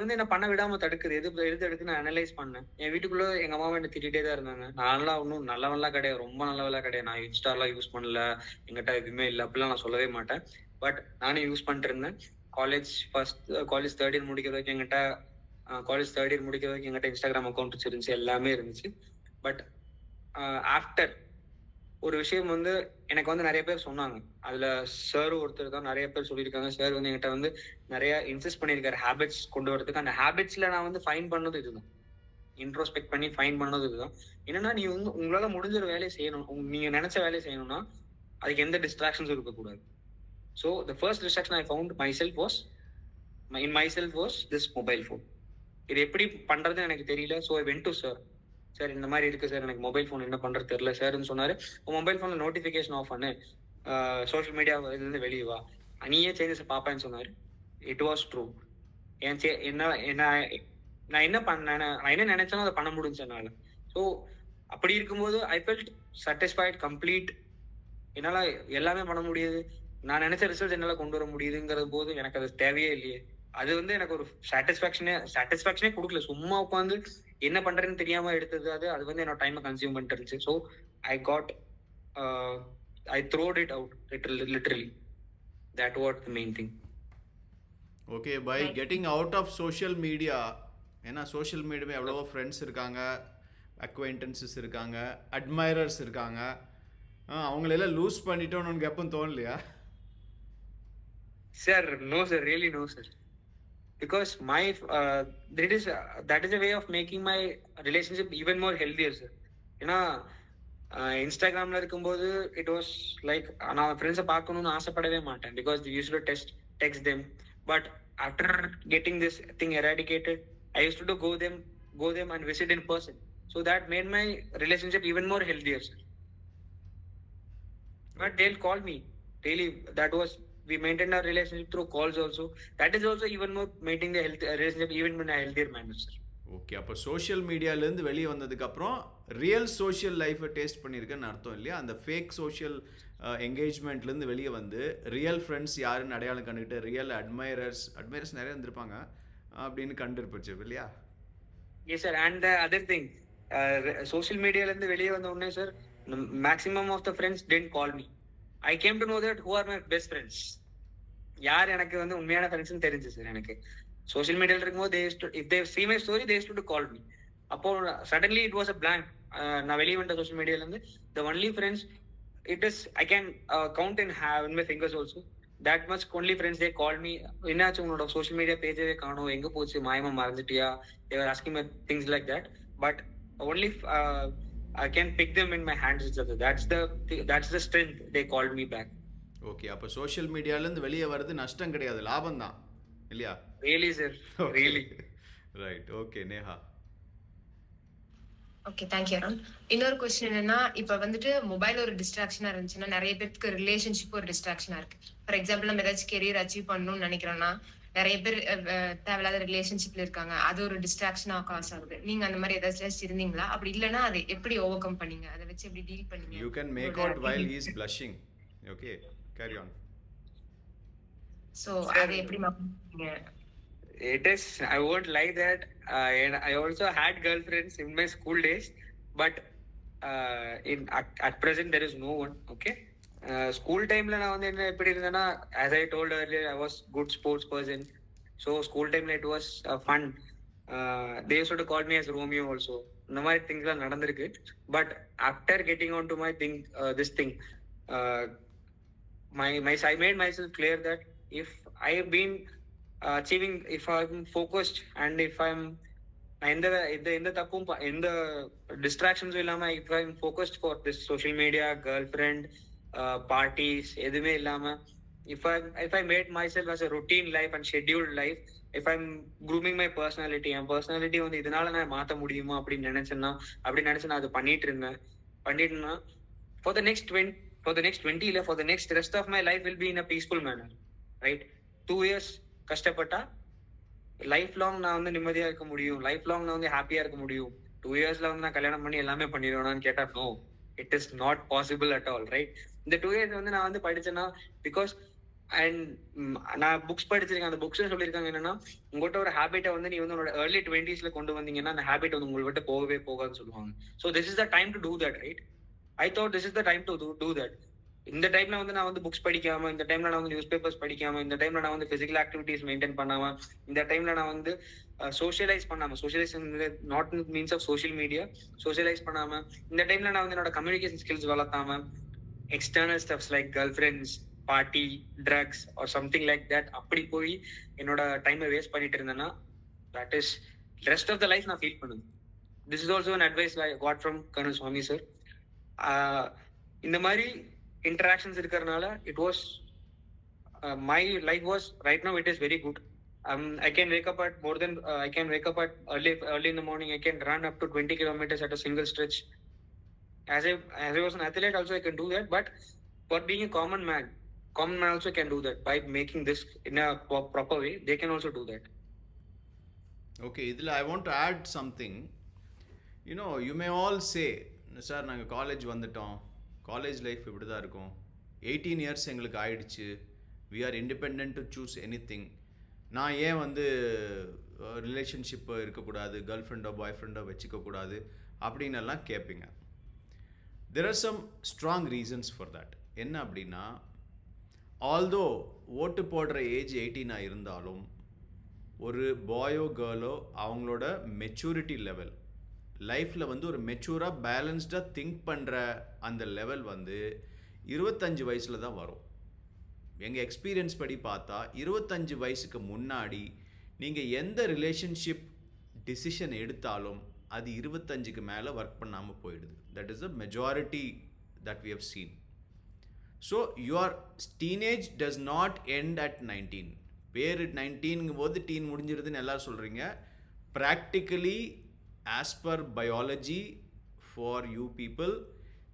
வந்து என்ன பண்ண விடாம தடுக்குது, எது எடுத்து நான் அனலைஸ் பண்ணேன். என் வீட்டுக்குள்ள எங்க அம்மாவும் என்ன திட்டிகிட்டே தான் இருந்தாங்க. நான்லாம் ஒன்றும் நல்லவன்லாம் கிடையாது, ரொம்ப நல்லவெல்லாம் கிடையாது. நான் இன்ஸ்டாலாம் யூஸ் பண்ணல, எங்கிட்ட எதுவுமே இல்லை அப்படிலாம் நான் சொல்லவே மாட்டேன். பட் நானே யூஸ் பண்ணிட்டு இருந்தேன். காலேஜ் தேர்ட் இயர் முடிக்கிற வரைக்கும் எங்கிட்ட இன்ஸ்டாகிராம் அக்கௌண்ட் இருந்துச்சு, எல்லாமே இருந்துச்சு. பட் ஆஃப்டர் ஒரு விஷயம் வந்து எனக்கு வந்து நிறைய பேர் சொன்னாங்க, அதுல சார் ஒருத்தர் தான் நிறைய பேர் சொல்லியிருக்காங்க. சார் வந்து என்கிட்ட வந்து நிறைய இன்சிஸ்ட் பண்ணியிருக்காரு ஹேபிட்ஸ் கொண்டு வரதுக்கு. அந்த ஹேபிட்ஸ்ல நான் வந்து ஃபைன் பண்ணது இதுதான், இன்ட்ரோஸ்பெக்ட் பண்ணி ஃபைன் பண்ணது இதுதான். என்னன்னா, நீ வந்து உங்களால முடிஞ்ச ஒரு வேலையை செய்யணும், நீங்க நினைச்ச வேலையை செய்யணும்னா அதுக்கு எந்த டிஸ்ட்ராக்ஷன்ஸும் இருக்கக்கூடாது. So the first distraction I found myself was this mobile phone. இது எப்படி பண்றதுன்னு எனக்கு தெரியல. So I went to sir இந்த மாதிரி இருக்கு சார், எனக்கு மொபைல் ஃபோன் என்ன பண்றது தெரியல சார்ன்னு சொன்னாரு. மொபைல் ஃபோன்ல நோட்டிஃபிகேஷன் ஆஃப் பண்ணு, சோஷியல் மீடியா இருந்து வெளியே வா, நீயே சேஞ்சஸ் பார்ப்பேன்னு சொன்னாரு. It was true. நான் என்ன நினைச்சேனோ அதை பண்ண முடிஞ்சு என்னால. ஸோ அப்படி இருக்கும்போது ஐ ஃபெல்ட் சாட்டிஸ்ஃபைட், கம்ப்ளீட். என்னால எல்லாமே பண்ண முடியுது, நான் நினைச்ச ரிசல்ட் என்னால கொண்டு வர முடியுதுங்கிற போது எனக்கு அது தேவையே இல்லையே. அது வந்து எனக்கு ஒரு சாட்டிஸ்ஃபேக்ஷனே கொடுக்கல. சும்மா உட்காந்து என்ன பண்றேன்னு தெரியாம எடுத்தது அது வந்து என்னோட டைமை கன்சியூம் பண்ணிட்டு இருந்துச்சு. So I throwed it out literally. That what the main thing. Okay, by getting out of social media. ஏன்னா சோஷியல் மீடியாவில் எவ்வளவோ ஃப்ரெண்ட்ஸ் இருக்காங்க, அக்வைண்டன்சஸ் இருக்காங்க, அட்மைரர்ஸ் இருக்காங்க. அவங்களெல்லாம் லூஸ் பண்ணிட்டோன்னு உனக்கு எப்பவும் தோணலையா? Sir no sir, really no sir. Because that is a way of making my relationship even more healthier, sir. ஏன்னா இன்ஸ்டாகிராம்ல இருக்கும்போது இட் வாஸ் லைக் நான் ஃப்ரெண்ட்ஸை பார்க்கணும்னு ஆசைப்படவே மாட்டேன். Because you used to text them. But after getting this thing eradicated, I used to go them and visit in person. So that made my relationship even more healthier, sir. But they'll call me daily. That was, we maintained our relationship through calls also. That is also even more maintaining the health relationship even in a healthier manner, sir. Okay, அப்போ social மீடியாலேருந்து வெளியே வந்ததுக்கப்புறம் real social லைஃப்பை taste பண்ணியிருக்கேன்னு அர்த்தம் இல்லையா? அந்த fake social என்கேஜ்மெண்ட்லேருந்து வெளியே வந்து ரியல் ஃப்ரெண்ட்ஸ் யாருன்னு அடையாளம் கண்டுக்கிட்டு ரியல் அட்மைரர்ஸ் நிறைய இருந்திருப்பாங்க அப்படின்னு கண்டுருப்போச்சு இல்லையா? Yes, sir. And the other thing, social media இருந்து வெளியே வந்த உடனே sir, maximum of the friends didn't call me. I came to know that who are my best friends. யார் எனக்கு வந்து உண்மையான ஃப்ரெண்ட்ஸ்னு தெரிஞ்சு சார் எனக்கு. சோஷியல் மீடியாவில் இருக்கும்போது if they see my story, they used to call me. அப்போ suddenly it was a blank. நான் வெளியே வந்த social மீடியாலேருந்து the only friends, it is, I can count in my fingers also. That much only friends they called me. என்னாச்சு உன்னோட social media பேஜவே காணோம், எங்க போச்சு, மாயமா மறந்துட்டியா? They were asking me things like that. But only I can pick them in my hands. That's the strength they called me back. Okay, அப்போ social மீடியாலேருந்து வெளியே வர்றது நஷ்டம் கிடையாது, லாபம் தான் இல்லையா? Really, sir. Really. Right. Okay Neha. Okay, thank you Arun. இன்னொரு question என்னன்னா, இப்ப வந்துட்டு மொபைல் ஒரு டிஸ்ட்ராக்ஷனா இருந்துச்சுன்னா நிறைய பேருக்கு ரிலேஷன்ஷிப் ஒரு டிஸ்ட்ராக்ஷனா இருக்கு. ஃபார் எக்ஸாம்பிள், நம்ம ஏதாச்சும் கெரியர் அச்சீவ் பண்ணணும்னு நினைக்கிறோம்னா நிறைய பேர் தேவையில்லாத ரிலேஷன்ஷிப்ல இருக்காங்க, அது ஒரு டிஸ்ட்ராக்ஷனா காஸ் ஆகுது. நீங்க அந்த மாதிரி ஏதாச்சும் இருந்தீங்களா? அப்படி இல்லைன்னா அதை எப்படி ஓவர் கம் பண்ணீங்க? அதை வச்சு எப்படி டீல் பண்ணீங்க? You can make out while he is blushing. Okay, carry on. So அதை எப்படி மாத்தீங்க? It is, I won't lie that and I also had girlfriends in my school days, but at present there is no one. Okay, school time la na வந்து என்ன எப்படி இருந்தேன்னா, as I told earlier, I was good sports person. So school time la it was fun. They used to call me as Romeo also. இந்த மாதிரி things எல்லாம் நடந்திருக்கு. But after getting on to my thing, this thing, I made myself clear that if I have been achieving, if I'm focused and if I'm in the தப்பும் in the distractions இல்லாம, if I'm focused for this social media, girlfriend, parties எதுவுமே இல்லாம, if I made myself as a routine life and scheduled life, if I'm grooming my personality, N personality வந்து இதனால நான் மாத்த முடியுமா அப்படின்னு நினைச்சேன்னா அது பண்ணிட்டு இருந்தேன். for the next 20 இல்ல for the next rest of my life will be in a peaceful manner, right? 2 years கஷ்டப்பட்டா லைஃப் லாங் நான் வந்து நிம்மதியா இருக்க முடியும், லைஃப் லாங் நான் வந்து ஹாப்பியா இருக்க முடியும். 2 yearsல வந்து நான் கல்யாணம் பண்ணி எல்லாமே பண்ணிடுவேனான்னு கேட்டா no, it is not possible at all, right? இந்த 2 years வந்து நான் வந்து படிச்சேன்னா பிகாஸ் அண்ட் நான் புக்ஸ் படிச்சிருக்கேன். அந்த புக்ஸ்ல சொல்லியிருக்காங்க என்னன்னா, உங்கள்கிட்ட ஒரு ஹேபிட்டை வந்து நீ வந்து உன்னோட early 20s கொண்டு வந்தீங்கன்னா அந்த ஹேபிட் வந்து உங்களை விட்டு போகவே போகாதுன்னு சொல்லுவாங்க. So this is the time to do that, right? I thought this is the time to do that. இந்த டைம்ல வந்து நான் வந்து புக்ஸ் படிக்காம, இந்த டைம்ல நான் வந்து நியூஸ் பேப்பர்ஸ் படிக்காம, இந்த டைம்ல நான் வந்து பிசிக்கல் ஆக்டிவிட்டிஸ் மெயின்டைன் பண்ணாம, இந்த டைம்ல நான் வந்து சோஷியலைஸ் பண்ணாம, socialise not means of social media, socialise பண்ணாம, இந்த டைம்ல நான் வந்து என்னோட கம்யூனிகேஷன் ஸ்கில்ஸ் வளர்த்தாம, external stuffs like girl friends, party, drugs or something like that அப்படி போய் என்னோட டைமை வேஸ்ட் பண்ணிட்டு இருந்தேன்னா, that is rest of the life நான் ஃபீல் பண்ணுவேன். This is also an advice I got from Colonel Swami sir. இந்த மாதிரி interactions இருக்கிறதுனால it was my life was right now it is very good. I can wake up at early in the morning. I can run up to 20 kilometers at a single stretch. As I was an athlete also I can do that, but for being a common man also can do that. By making this in a proper way, they can also do that. Okay, idhila I want to add something. You know, you may all say, sir நாங்கள் college வந்துட்டோம், college life இப்படி தான் இருக்கும், 18 years எங்களுக்கு ஆயிடுச்சு, we are independent to choose anything, நான் ஏன் வந்து ரிலேஷன்ஷிப்பு இருக்கக்கூடாது, கேர்ள் ஃப்ரெண்டோ பாய் ஃப்ரெண்டோ வச்சுக்கக்கூடாது அப்படின்னு எல்லாம் கேட்பீங்க. There are some strong reasons for that. என்ன அப்படின்னா, ஆல்தோ ஓட்டு போடுற ஏஜ் 18 இருந்தாலும் ஒரு பாயோ கேர்ளோ அவங்களோட மெச்சூரிட்டி லெவல், லைஃப்பில் வந்து ஒரு மெச்சூராக பேலன்ஸ்டாக திங்க் பண்ணுற அந்த லெவல் வந்து 25 வயசில் தான் வரும். எங்கள் எக்ஸ்பீரியன்ஸ் படி பார்த்தா 25 வயசுக்கு முன்னாடி நீங்கள் எந்த ரிலேஷன்ஷிப் டிசிஷன் எடுத்தாலும் அது 25க்கு மேலே ஒர்க் பண்ணாமல் போயிடுது. That is a majority that we have seen. So your teenage does not end at 19. பேர் 19ங்கும் போது டீன் முடிஞ்சிருதுன்னு எல்லோரும் சொல்கிறீங்க. Practically as per biology for you people,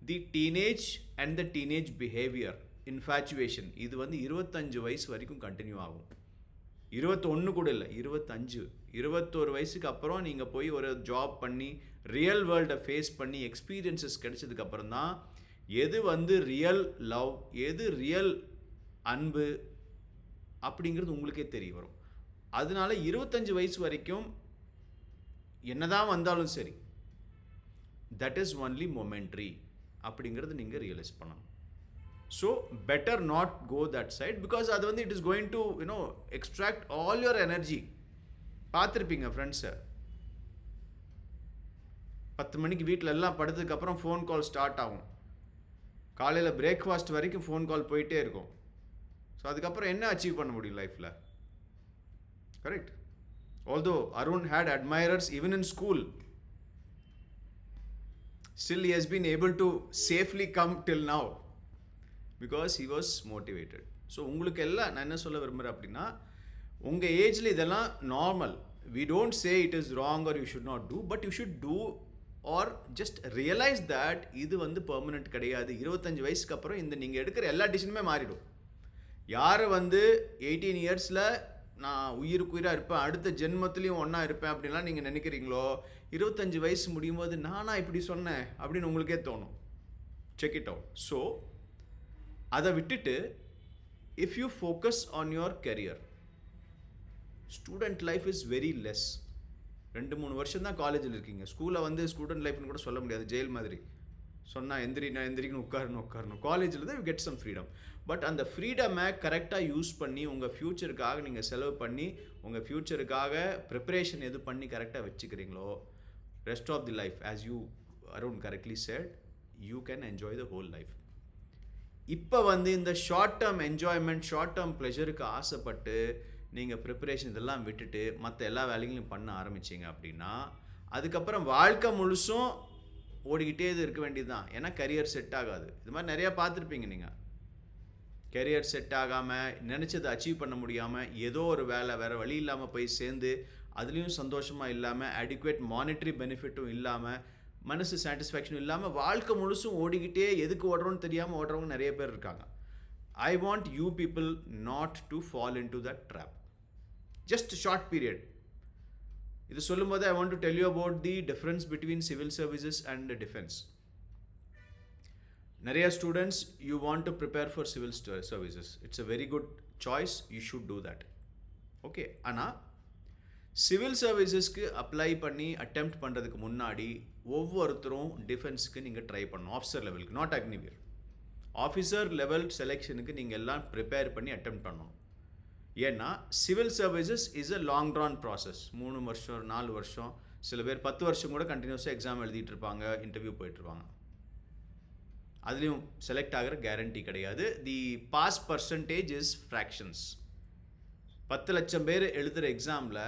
the teenage and the teenage behaviour infatuation இது வந்து 25 வயசு வரைக்கும் கண்டினியூ ஆகும். 21 கூட இல்லை, 25 21 வயசுக்கு அப்புறம் நீங்கள் போய் ஒரு ஜாப் பண்ணி ரியல் வேர்ல்டை ஃபேஸ் பண்ணி எக்ஸ்பீரியன்சஸ் கிடைச்சதுக்கப்புறம் தான் எது வந்து ரியல் லவ், எது ரியல் அன்பு அப்படிங்கிறது உங்களுக்கே தெரிய வரும். அதனால 25 வயசு வரைக்கும் என்னதான் வந்தாலும் சரி, தட் இஸ் ஒன்லி மொமெண்ட்ரி அப்படிங்கிறது நீங்கள் ரியலைஸ் பண்ணணும். So better not go that side, because அது வந்து it is going to extract all your energy. பார்த்துருப்பீங்க ஃப்ரெண்ட்ஸை, 10 மணிக்கு வீட்டில் எல்லாம் படுத்ததுக்கப்புறம் ஃபோன் கால் ஸ்டார்ட் ஆகும், காலையில் பிரேக்ஃபாஸ்ட் வரைக்கும் ஃபோன் கால் போயிட்டே இருக்கும். ஸோ அதுக்கப்புறம் என்ன அச்சீவ் பண்ண முடியும் லைஃப்பில்? Correct. Although Arun had admirers even in school, still he has been able to safely come till now because he was motivated. So உங்களுக்கு எல்லாம் நான் என்ன சொல்ல விரும்புகிறேன் அப்படின்னா, உங்கள் ஏஜில் இதெல்லாம் normal. we don't say it is wrong or you should not do, but you should do or just realize that இது வந்து பெர்மனெண்ட் கிடையாது. 25 வயசுக்கு அப்புறம் இந்த நீங்கள் எடுக்கிற எல்லா டிசிஷனுமே மாறிடும். யார் வந்து 18 இயர்ஸில் நான் உயிருக்குயிராக இருப்பேன், அடுத்த ஜென்மத்துலேயும் ஒன்றா இருப்பேன் அப்படின்லாம் நீங்கள் நினைக்கிறீங்களோ, 25 வயசு முடியும் போது நானா இப்படி சொன்னேன் அப்படின்னு உங்களுக்கே தோணும். Check it out. ஸோ அதை விட்டுட்டு if you focus on your career, student life is very less. 2-3 வருஷம் தான் காலேஜில் இருக்கீங்க. ஸ்கூலில் வந்து ஸ்டூடெண்ட் லைஃப்னு கூட சொல்ல முடியாது, ஜெயில் மாதிரி. சொன்னால் எந்திரிக்கணும் உட்காரணும். காலேஜில் தான் you get some freedom. But அந்த ஃப்ரீடமை கரெக்டாக யூஸ் பண்ணி உங்கள் ஃப்யூச்சருக்காக நீங்கள் செலவு பண்ணி உங்கள் ஃப்யூச்சருக்காக ப்ரிப்பரேஷன் எது பண்ணி கரெக்டாக வச்சுக்கிறீங்களோ, rest of the life as you are in correctly set, you can enjoy the whole life. இப்போ வந்து இந்த short term enjoyment, short term ப்ளெஷருக்கு ஆசைப்பட்டு நீங்கள் ப்ரிப்பரேஷன் இதெல்லாம் விட்டுட்டு மற்ற எல்லா வேலைகளையும் பண்ண ஆரம்பிச்சிங்க அப்படின்னா, அதுக்கப்புறம் வாழ்க்கை முழுசும் ஓடிக்கிட்டே இது இருக்க வேண்டியது தான். ஏன்னா கரியர் செட் ஆகாது. இது மாதிரி நிறையா பார்த்துருப்பீங்க நீங்கள். கரியர் செட் ஆகாமல், நினச்சதை அச்சீவ் பண்ண முடியாமல், ஏதோ ஒரு வேலை வேறு வழி இல்லாமல் போய் சேர்ந்து அதுலேயும் சந்தோஷமாக இல்லாமல், அடிக்குவேட் மானிட்டரி பெனிஃபிட்டும் இல்லாமல், மனசு சாட்டிஸ்ஃபேக்ஷனும் இல்லாமல் வாழ்க்கை முழுசும் ஓடிக்கிட்டே எதுக்கு ஓடுறோன்னு தெரியாமல் ஓடுறவங்க நிறைய பேர் இருக்காங்க. I want you people not to fall into that trap. Just short period. இது சொல்லும்போது I want to tell you about the difference between civil services and defence. நிறைய students you want to prepare for civil services. It's a very good choice, you should do that. Okay, ஆனால் civil சர்வீசஸ்க்கு apply பண்ணி attempt பண்ணுறதுக்கு முன்னாடி ஒவ்வொருத்தரும் டிஃபென்ஸுக்கு நீங்கள் try பண்ணணும். ஆஃபீஸர் லெவலுக்கு, நாட் அக்னிவீர். ஆஃபீஸர் லெவல் செலெக்ஷனுக்கு நீங்கள் எல்லாம் ப்ரிப்பேர் பண்ணி அட்டெம்ப்ட் பண்ணணும். ஏன்னா civil services is a long drawn process. 3 வருஷம் 4 வருஷம், சில பேர் 10 வருஷம் கூட கண்டினியூஸாக எக்ஸாம் எழுதிட்டு இருப்பாங்க, இன்டர்வியூ போயிட்டுருப்பாங்க. அதுலேயும் செலக்ட் ஆகிற கேரண்டி கிடையாது. தி பாஸ் பர்சன்டேஜ் இஸ் ஃப்ராக்ஷன்ஸ். 10 லட்சம் பேர் எழுதுகிற எக்ஸாமில்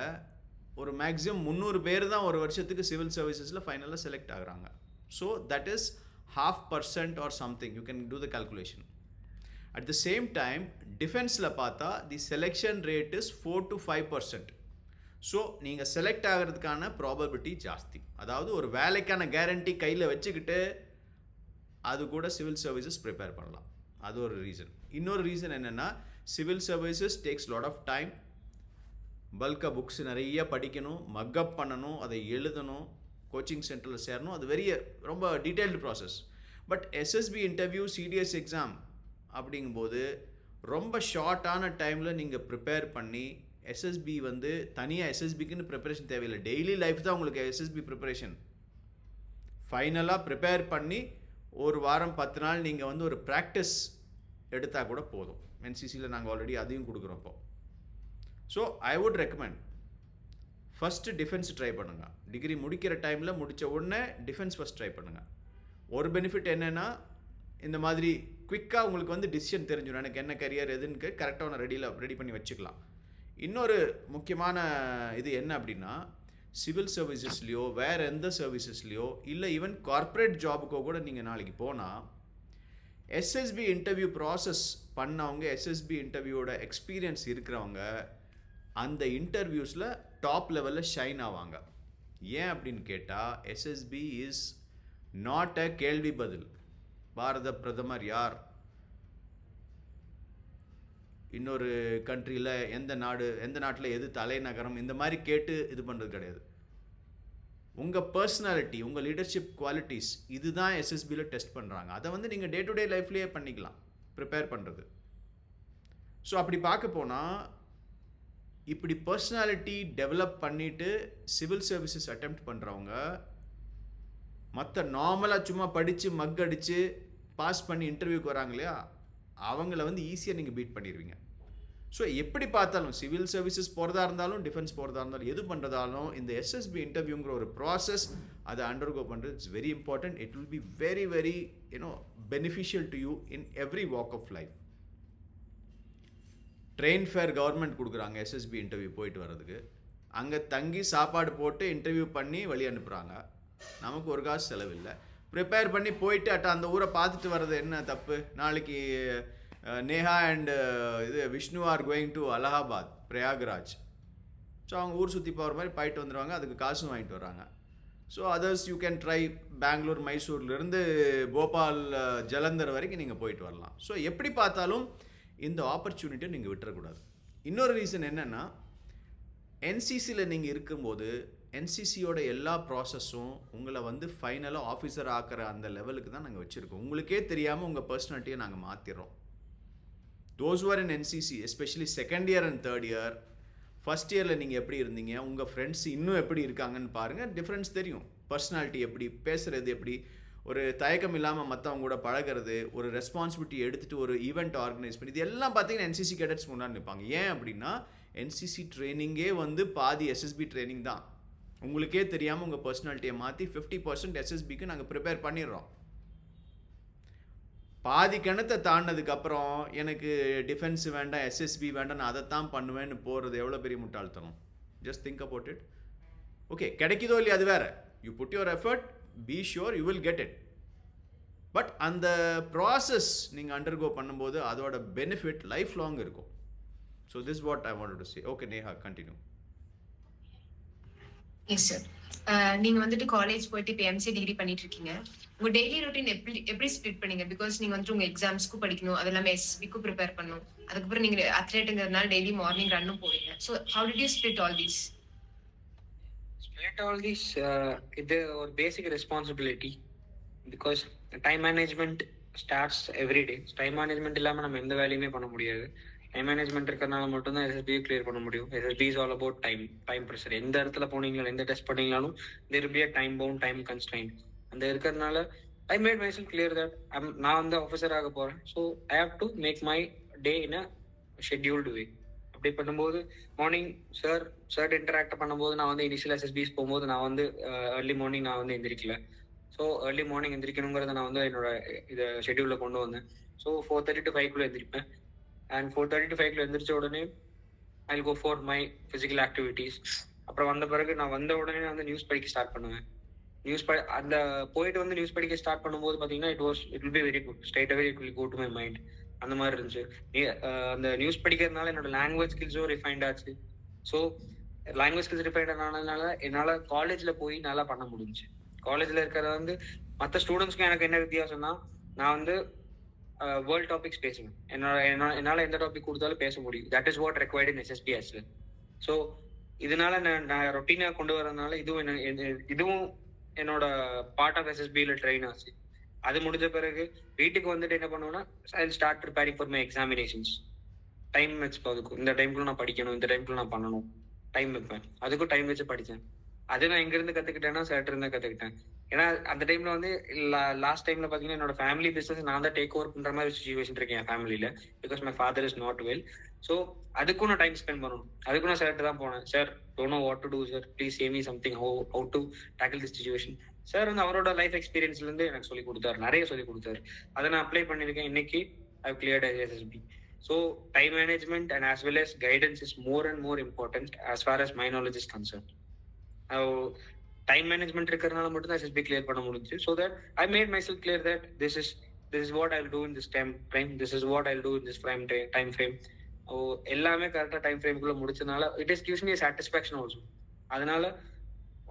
ஒரு மேக்ஸிமம் 300 பேர் தான் ஒரு வருஷத்துக்கு சிவில் சர்வீசஸில் ஃபைனலாக செலக்ட் ஆகுறாங்க. So that is 0.5% or something. You can do the calculation. At the same time, டிஃபென்ஸில் பார்த்தா தி selection rate is 4 to 5%. So நீங்கள் செலக்ட் ஆகிறதுக்கான ப்ராபபிலிட்டி ஜாஸ்தி. அதாவது ஒரு வேலைக்கான கேரண்டி கையில் வச்சுக்கிட்டு அது கூட சிவில் சர்வீசஸ் ப்ரிப்பேர் பண்ணலாம். அது ஒரு ரீசன். இன்னொரு ரீசன் என்னென்னா, civil services takes lot of time. பல்காக புக்ஸ் நிறைய படிக்கணும், மக்கப் பண்ணணும், அதை எழுதணும், கோச்சிங் சென்டரில் சேரணும். அது ரொம்ப detailed process. But SSB interview, CTS exam அப்படிங்கும்போது ரொம்ப ஷார்ட்டான டைமில் நீங்கள் ப்ரிப்பேர் பண்ணி, எஸ்எஸ்பி வந்து தனியாக எஸ்எஸ்பிக்குன்னு ப்ரிப்பரேஷன் தேவையில்லை. டெய்லி லைஃப் தான் உங்களுக்கு எஸ்எஸ்பி ப்ரிப்பரேஷன். ஃபைனலாக ப்ரிப்பேர் பண்ணி ஒரு வாரம் 10 நாள் நீங்கள் வந்து ஒரு ப்ராக்டிஸ் எடுத்தால் கூட போதும். என்சிசியில் நாங்கள் ஆல்ரெடி அதையும் கொடுக்குறோம் இப்போ. So I would recommend first defence try பண்ணுங்கள். டிகிரி முடிக்கிற டைமில் முடித்த உடனே டிஃபென்ஸ் ஃபஸ்ட் ட்ரை பண்ணுங்கள். ஒரு பெனிஃபிட் என்னென்னா, இந்த மாதிரி குவிக்காக உங்களுக்கு வந்து டிசிஷன் தெரிஞ்சிடும், எனக்கு என்ன கரியர் எதுன்னு கரெக்டாக ரெடி பண்ணி வச்சுக்கலாம். இன்னொரு முக்கியமான இது என்ன அப்படின்னா, சிவில் சர்வீசஸ்லையோ வேறு எந்த சர்வீசஸ்லையோ இல்லை ஈவன் கார்ப்பரேட் ஜாபுக்கோ கூட நீங்கள் நாளைக்கு போனால், எஸ்எஸ்பி இன்டர்வியூ ப்ராசஸ் பண்ணவங்க, எஸ்எஸ்பி இன்டர்வியூவோட எக்ஸ்பீரியன்ஸ் இருக்கிறவங்க அந்த இன்டர்வியூஸில் டாப் லெவலில் ஷைன் ஆவாங்க. ஏன் அப்படின்னு கேட்டால், எஸ்எஸ்பி இஸ் நாட் அ கேள்வி பதில். பாரத பிரதமர் யார், இன்னொரு கண்ட்ரியில் எந்த நாட்டில் எது தலைநகரம், இந்த மாதிரி கேட்டு இது பண்ணுறது கிடையாது. உங்கள் பர்சனாலிட்டி, உங்கள் லீடர்ஷிப் குவாலிட்டிஸ், இதுதான் எஸ்எஸ்பியில் டெஸ்ட் பண்ணுறாங்க. அதை வந்து நீங்கள் டே டு டே லைஃப்லேயே பண்ணிக்கலாம், ப்ரிப்பேர் பண்ணுறது. ஸோ அப்படி பார்க்க போனால் இப்படி பர்சனாலிட்டி டெவலப் பண்ணிவிட்டு சிவில் சர்வீசஸ் அட்டெம்ப்ட் பண்ணுறவங்க மற்ற நார்மலாக சும்மா படித்து மக் அடித்து பாஸ் பண்ணி இன்டர்வியூக்கு வராங்க இல்லையா, அவங்கள வந்து ஈஸியாக நீங்கள் பீட் பண்ணிடுவீங்க. ஸோ எப்படி பார்த்தாலும் சிவில் சர்வீசஸ் போகிறதா இருந்தாலும் டிஃபென்ஸ் போகிறதா இருந்தாலும் எது பண்ணுறதாலும் இந்த எஸ்எஸ்பி இன்டர்வியூங்கிற ஒரு ப்ராசஸ் அதை அண்டர்கோ பண்ணுறது it's very important. It will be very very beneficial to you in every walk of life. Train fare government கொடுக்குறாங்க எஸ்எஸ்பி இன்டர்வியூ போயிட்டு வர்றதுக்கு. அங்கே தங்கி சாப்பாடு போட்டு இன்டர்வியூ பண்ணி வழி அனுப்புகிறாங்க. நமக்கு ஒரு காசு செலவில்லை. ப்ரிப்பேர் பண்ணி போயிட்டு அந்த ஊரை பார்த்துட்டு வர்றது என்ன தப்பு? நாளைக்கு Neha and Vishnu are going to Allahabad, Prayagraj. So அவங்க ஊர் சுற்றி போகிற மாதிரி போயிட்டு வந்துடுவாங்க, அதுக்கு காசும் வாங்கிட்டு வராங்க. So others you can try Bangalore, மைசூர்லேருந்து போபால், ஜலந்தர் வரைக்கும் நீங்கள் போயிட்டு வரலாம். ஸோ எப்படி பார்த்தாலும் இந்த ஆப்பர்ச்சுனிட்டியை நீங்கள் விட்டுறக்கூடாது. இன்னொரு ரீசன் என்னென்னா, என்சிசியில் நீங்கள் இருக்கும்போது என்சிசியோட எல்லா ப்ராசஸும் உங்களை வந்து ஃபைனலாக ஆஃபீஸர் ஆக்கிற அந்த லெவலுக்கு தான் நாங்கள் வச்சுருக்கோம். உங்களுக்கே தெரியாமல் உங்கள் பர்சனாலிட்டியை நாங்கள் மாற்றிடுறோம். Those are in NCC, especially second year and third year. First இயரில் நீங்கள் எப்படி இருந்தீங்க, உங்கள் ஃப்ரெண்ட்ஸ் இன்னும் எப்படி இருக்காங்கன்னு பாருங்கள், டிஃப்ரென்ஸ் தெரியும். பர்சனாலிட்டி எப்படி, பேசுகிறது எப்படி, ஒரு தயக்கம் இல்லாமல் மற்றவங்க கூட பழகிறது, ஒரு ரெஸ்பான்சிபிலிட்டி எடுத்துகிட்டு ஒரு ஈவெண்ட் ஆர்கனைஸ் பண்ணி, இது எல்லாம் பார்த்தீங்கன்னா என்சிசி கேடட்ஸ் முன்னாடி நிற்பாங்க. ஏன் அப்படின்னா என்சிசி ட்ரைனிங்கே வந்து பாதி எஸ்எஸ்பி ட்ரைனிங் தான். உங்களுக்கே தெரியாமல் உங்கள் பர்சனாலிட்டியை மாற்றி 50% எஸ்எஸ்பிக்கு நாங்கள் ப்ரிப்பேர் பண்ணிடுறோம். பாதி கிணத்தை தாண்டினதுக்கப்புறம் எனக்கு டிஃபென்ஸ் வேண்டாம், எஸ்எஸ்பி வேண்டாம், நான் அதைத்தான் பண்ணுவேன்னு போகிறது எவ்வளோ பெரிய முட்டாள்தனம். Just think about it. Okay, கிடைக்குதோ இல்லையா அது வேறு. You put your effort, be sure you will get it. But அந்த ப்ராசஸ் நீங்கள் அண்டர்கோ பண்ணும்போது அதோட பெனிஃபிட் லைஃப் லாங் இருக்கும். So this what I wanted to say. Okay Neha, continue. Yes sir. நீங்க வந்துட்டு காலேஜ் போயிட்டு இப்போ எம்சி டிகிரி பண்ணிட்டு இருக்கீங்க. உங்க டெய்லி ரொட்டீன் எப்படி ஸ்ப்ளிட் பண்ணீங்க? பிகாஸ் நீங்க வந்துட்டு உங்க எக்ஸாம்ஸ்க்கும் படிக்கணும், அது இல்லாமல் எஸ்எஸ்பிக்கும் ப்ரிப்பேர் பண்ணணும், அதுக்கப்புறம் நீங்க அத்லெட்டுங்கிறதுனால டெய்லி மார்னிங் ரன்னும் போவீங்க. So how did you split all these? இது ஒரு basic responsibility. Because time management starts every day. Time management இல்லாமல் நம்ம எந்த வேலையுமே பண்ண முடியாது. டைம் மேனேஜ்மெண்ட் இருக்கிறனால மட்டும்தான் எஸ்எஸ்பியை கிளியர் பண்ண முடியும். SSB is all about time pressure. எந்த இடத்துல போனீங்களும், எந்த டெஸ்ட் பண்ணீங்களாலும் there will be a time bound, time constraint. அந்த இருக்கிறதுனால I made myself clear that நான் வந்து ஆஃபீஸர் ஆக போகிறேன். So I have to make my day in a scheduled way. அப்படி பண்ணும்போது மார்னிங் சார் இன்டராக்ட் பண்ணும்போது நான் வந்து இனிஷியல் எஸ்எஸ்பிஸ் போகும்போது நான் வந்து ஏர்லி மார்னிங் நான் வந்து எந்திரிக்கல. ஸோ ஏர்லி மார்னிங் எந்திரிக்கணுங்கிறத நான் வந்து என்னோட இதை ஷெட்யூலில் கொண்டு வந்தேன். ஸோ 4:30 to 5 எந்திரிப்பேன். அண்ட் 4:30 to 5 எந்திரிச்ச உடனே I will go for my physical activities. அப்புறம் வந்த பிறகு நான் வந்த உடனே நான் வந்து நியூஸ் படிக்க ஸ்டார்ட் பண்ணுவேன். அந்த போயிட்டு வந்து நியூஸ் படிக்க ஸ்டார்ட் பண்ணும்போது பார்த்தீங்கன்னா it will be very good. Straight away it will go to my mind. அந்த மாதிரி இருந்துச்சு. அந்த நியூஸ் படிக்கிறதுனால என்னோட லாங்குவேஜ் ஸ்கில்ஸும் ரிஃபைண்ட் ஆச்சு. ஸோ லாங்குவேஜ் ஸ்கில்ஸ் ரிஃபைண்ட் ஆனதுனால என்னால் காலேஜில் போய் நல்லா பண்ண முடிஞ்சுச்சு. காலேஜில் இருக்கிறத வந்து மற்ற ஸ்டூடெண்ட்ஸ்க்கும் எனக்கு என்ன வித்தியாசம்னா, நான் வந்து வேர்ல்ட் டாபிக்ஸ் பேசுவேன். என்னால் எந்த டாபிக் கொடுத்தாலும் பேச முடியும். That is what required in SSB as well. So இதனால நான் ரொட்டீனாக கொண்டு வரதுனால இதுவும் என்னோட பார்ட் ஆஃப் எஸ்எஸ்பியில் ட்ரெயின் ஆச்சு. அது முடிஞ்ச பிறகு வீட்டுக்கு வந்துட்டு என்ன பண்ணுவேன்னா, I will start preparing for my examinations. Time வச்சு அதுக்கும் இந்த டைம்க்குள்ள நான் படிக்கணும், இந்த டைம்க்குள்ள நான் பண்ணணும், டைம் வைப்பேன். அதுக்கும் டைம் வச்சு படித்தேன். அது நான் எங்கேருந்து கற்றுக்கிட்டேன்னா சார்ட்ட இருந்து கற்றுக்கிட்டேன். ஏன்னா அந்த டைம்ல வந்து லாஸ்ட் டைம்ல பார்த்தீங்கன்னா என்னோட ஃபேமிலி பிஸ்னஸ் நான் தான் டேக் ஓவர் பண்ணுற மாதிரி சுச்சுவேஷன் இருக்கேன் என் ஃபேமிலியில். Because my father is not well. So அதுக்கும் நான் டைம் ஸ்பெண்ட் பண்ணணும். அதுக்கும் நான் சார்ட்ட தான் போனேன். Sir don't know what to do sir, please save me something, how to tackle this situation. Sir வந்து அவரோட லைஃப் எக்ஸ்பீரியன்ஸ்லேருந்து எனக்கு சொல்லி கொடுத்தாரு, நிறைய சொல்லி கொடுத்தாரு. அதை நான் அப்ளை பண்ணியிருக்கேன். இன்னைக்கு I cleared SSB. So time management and as well as guidance is more and more important as far as my knowledge is concerned. Time management இருக்கிறதுனால மட்டும் தான் SSB clear பண்ண முடிஞ்சு. So that I made myself clear that this is what I'll do in this time frame, this is what I'll do in this time frame. எல்லாமே கரெக்டாக time ஃப்ரேம்குள்ளே முடிச்சதுனால it is gives me a satisfaction also. அதனால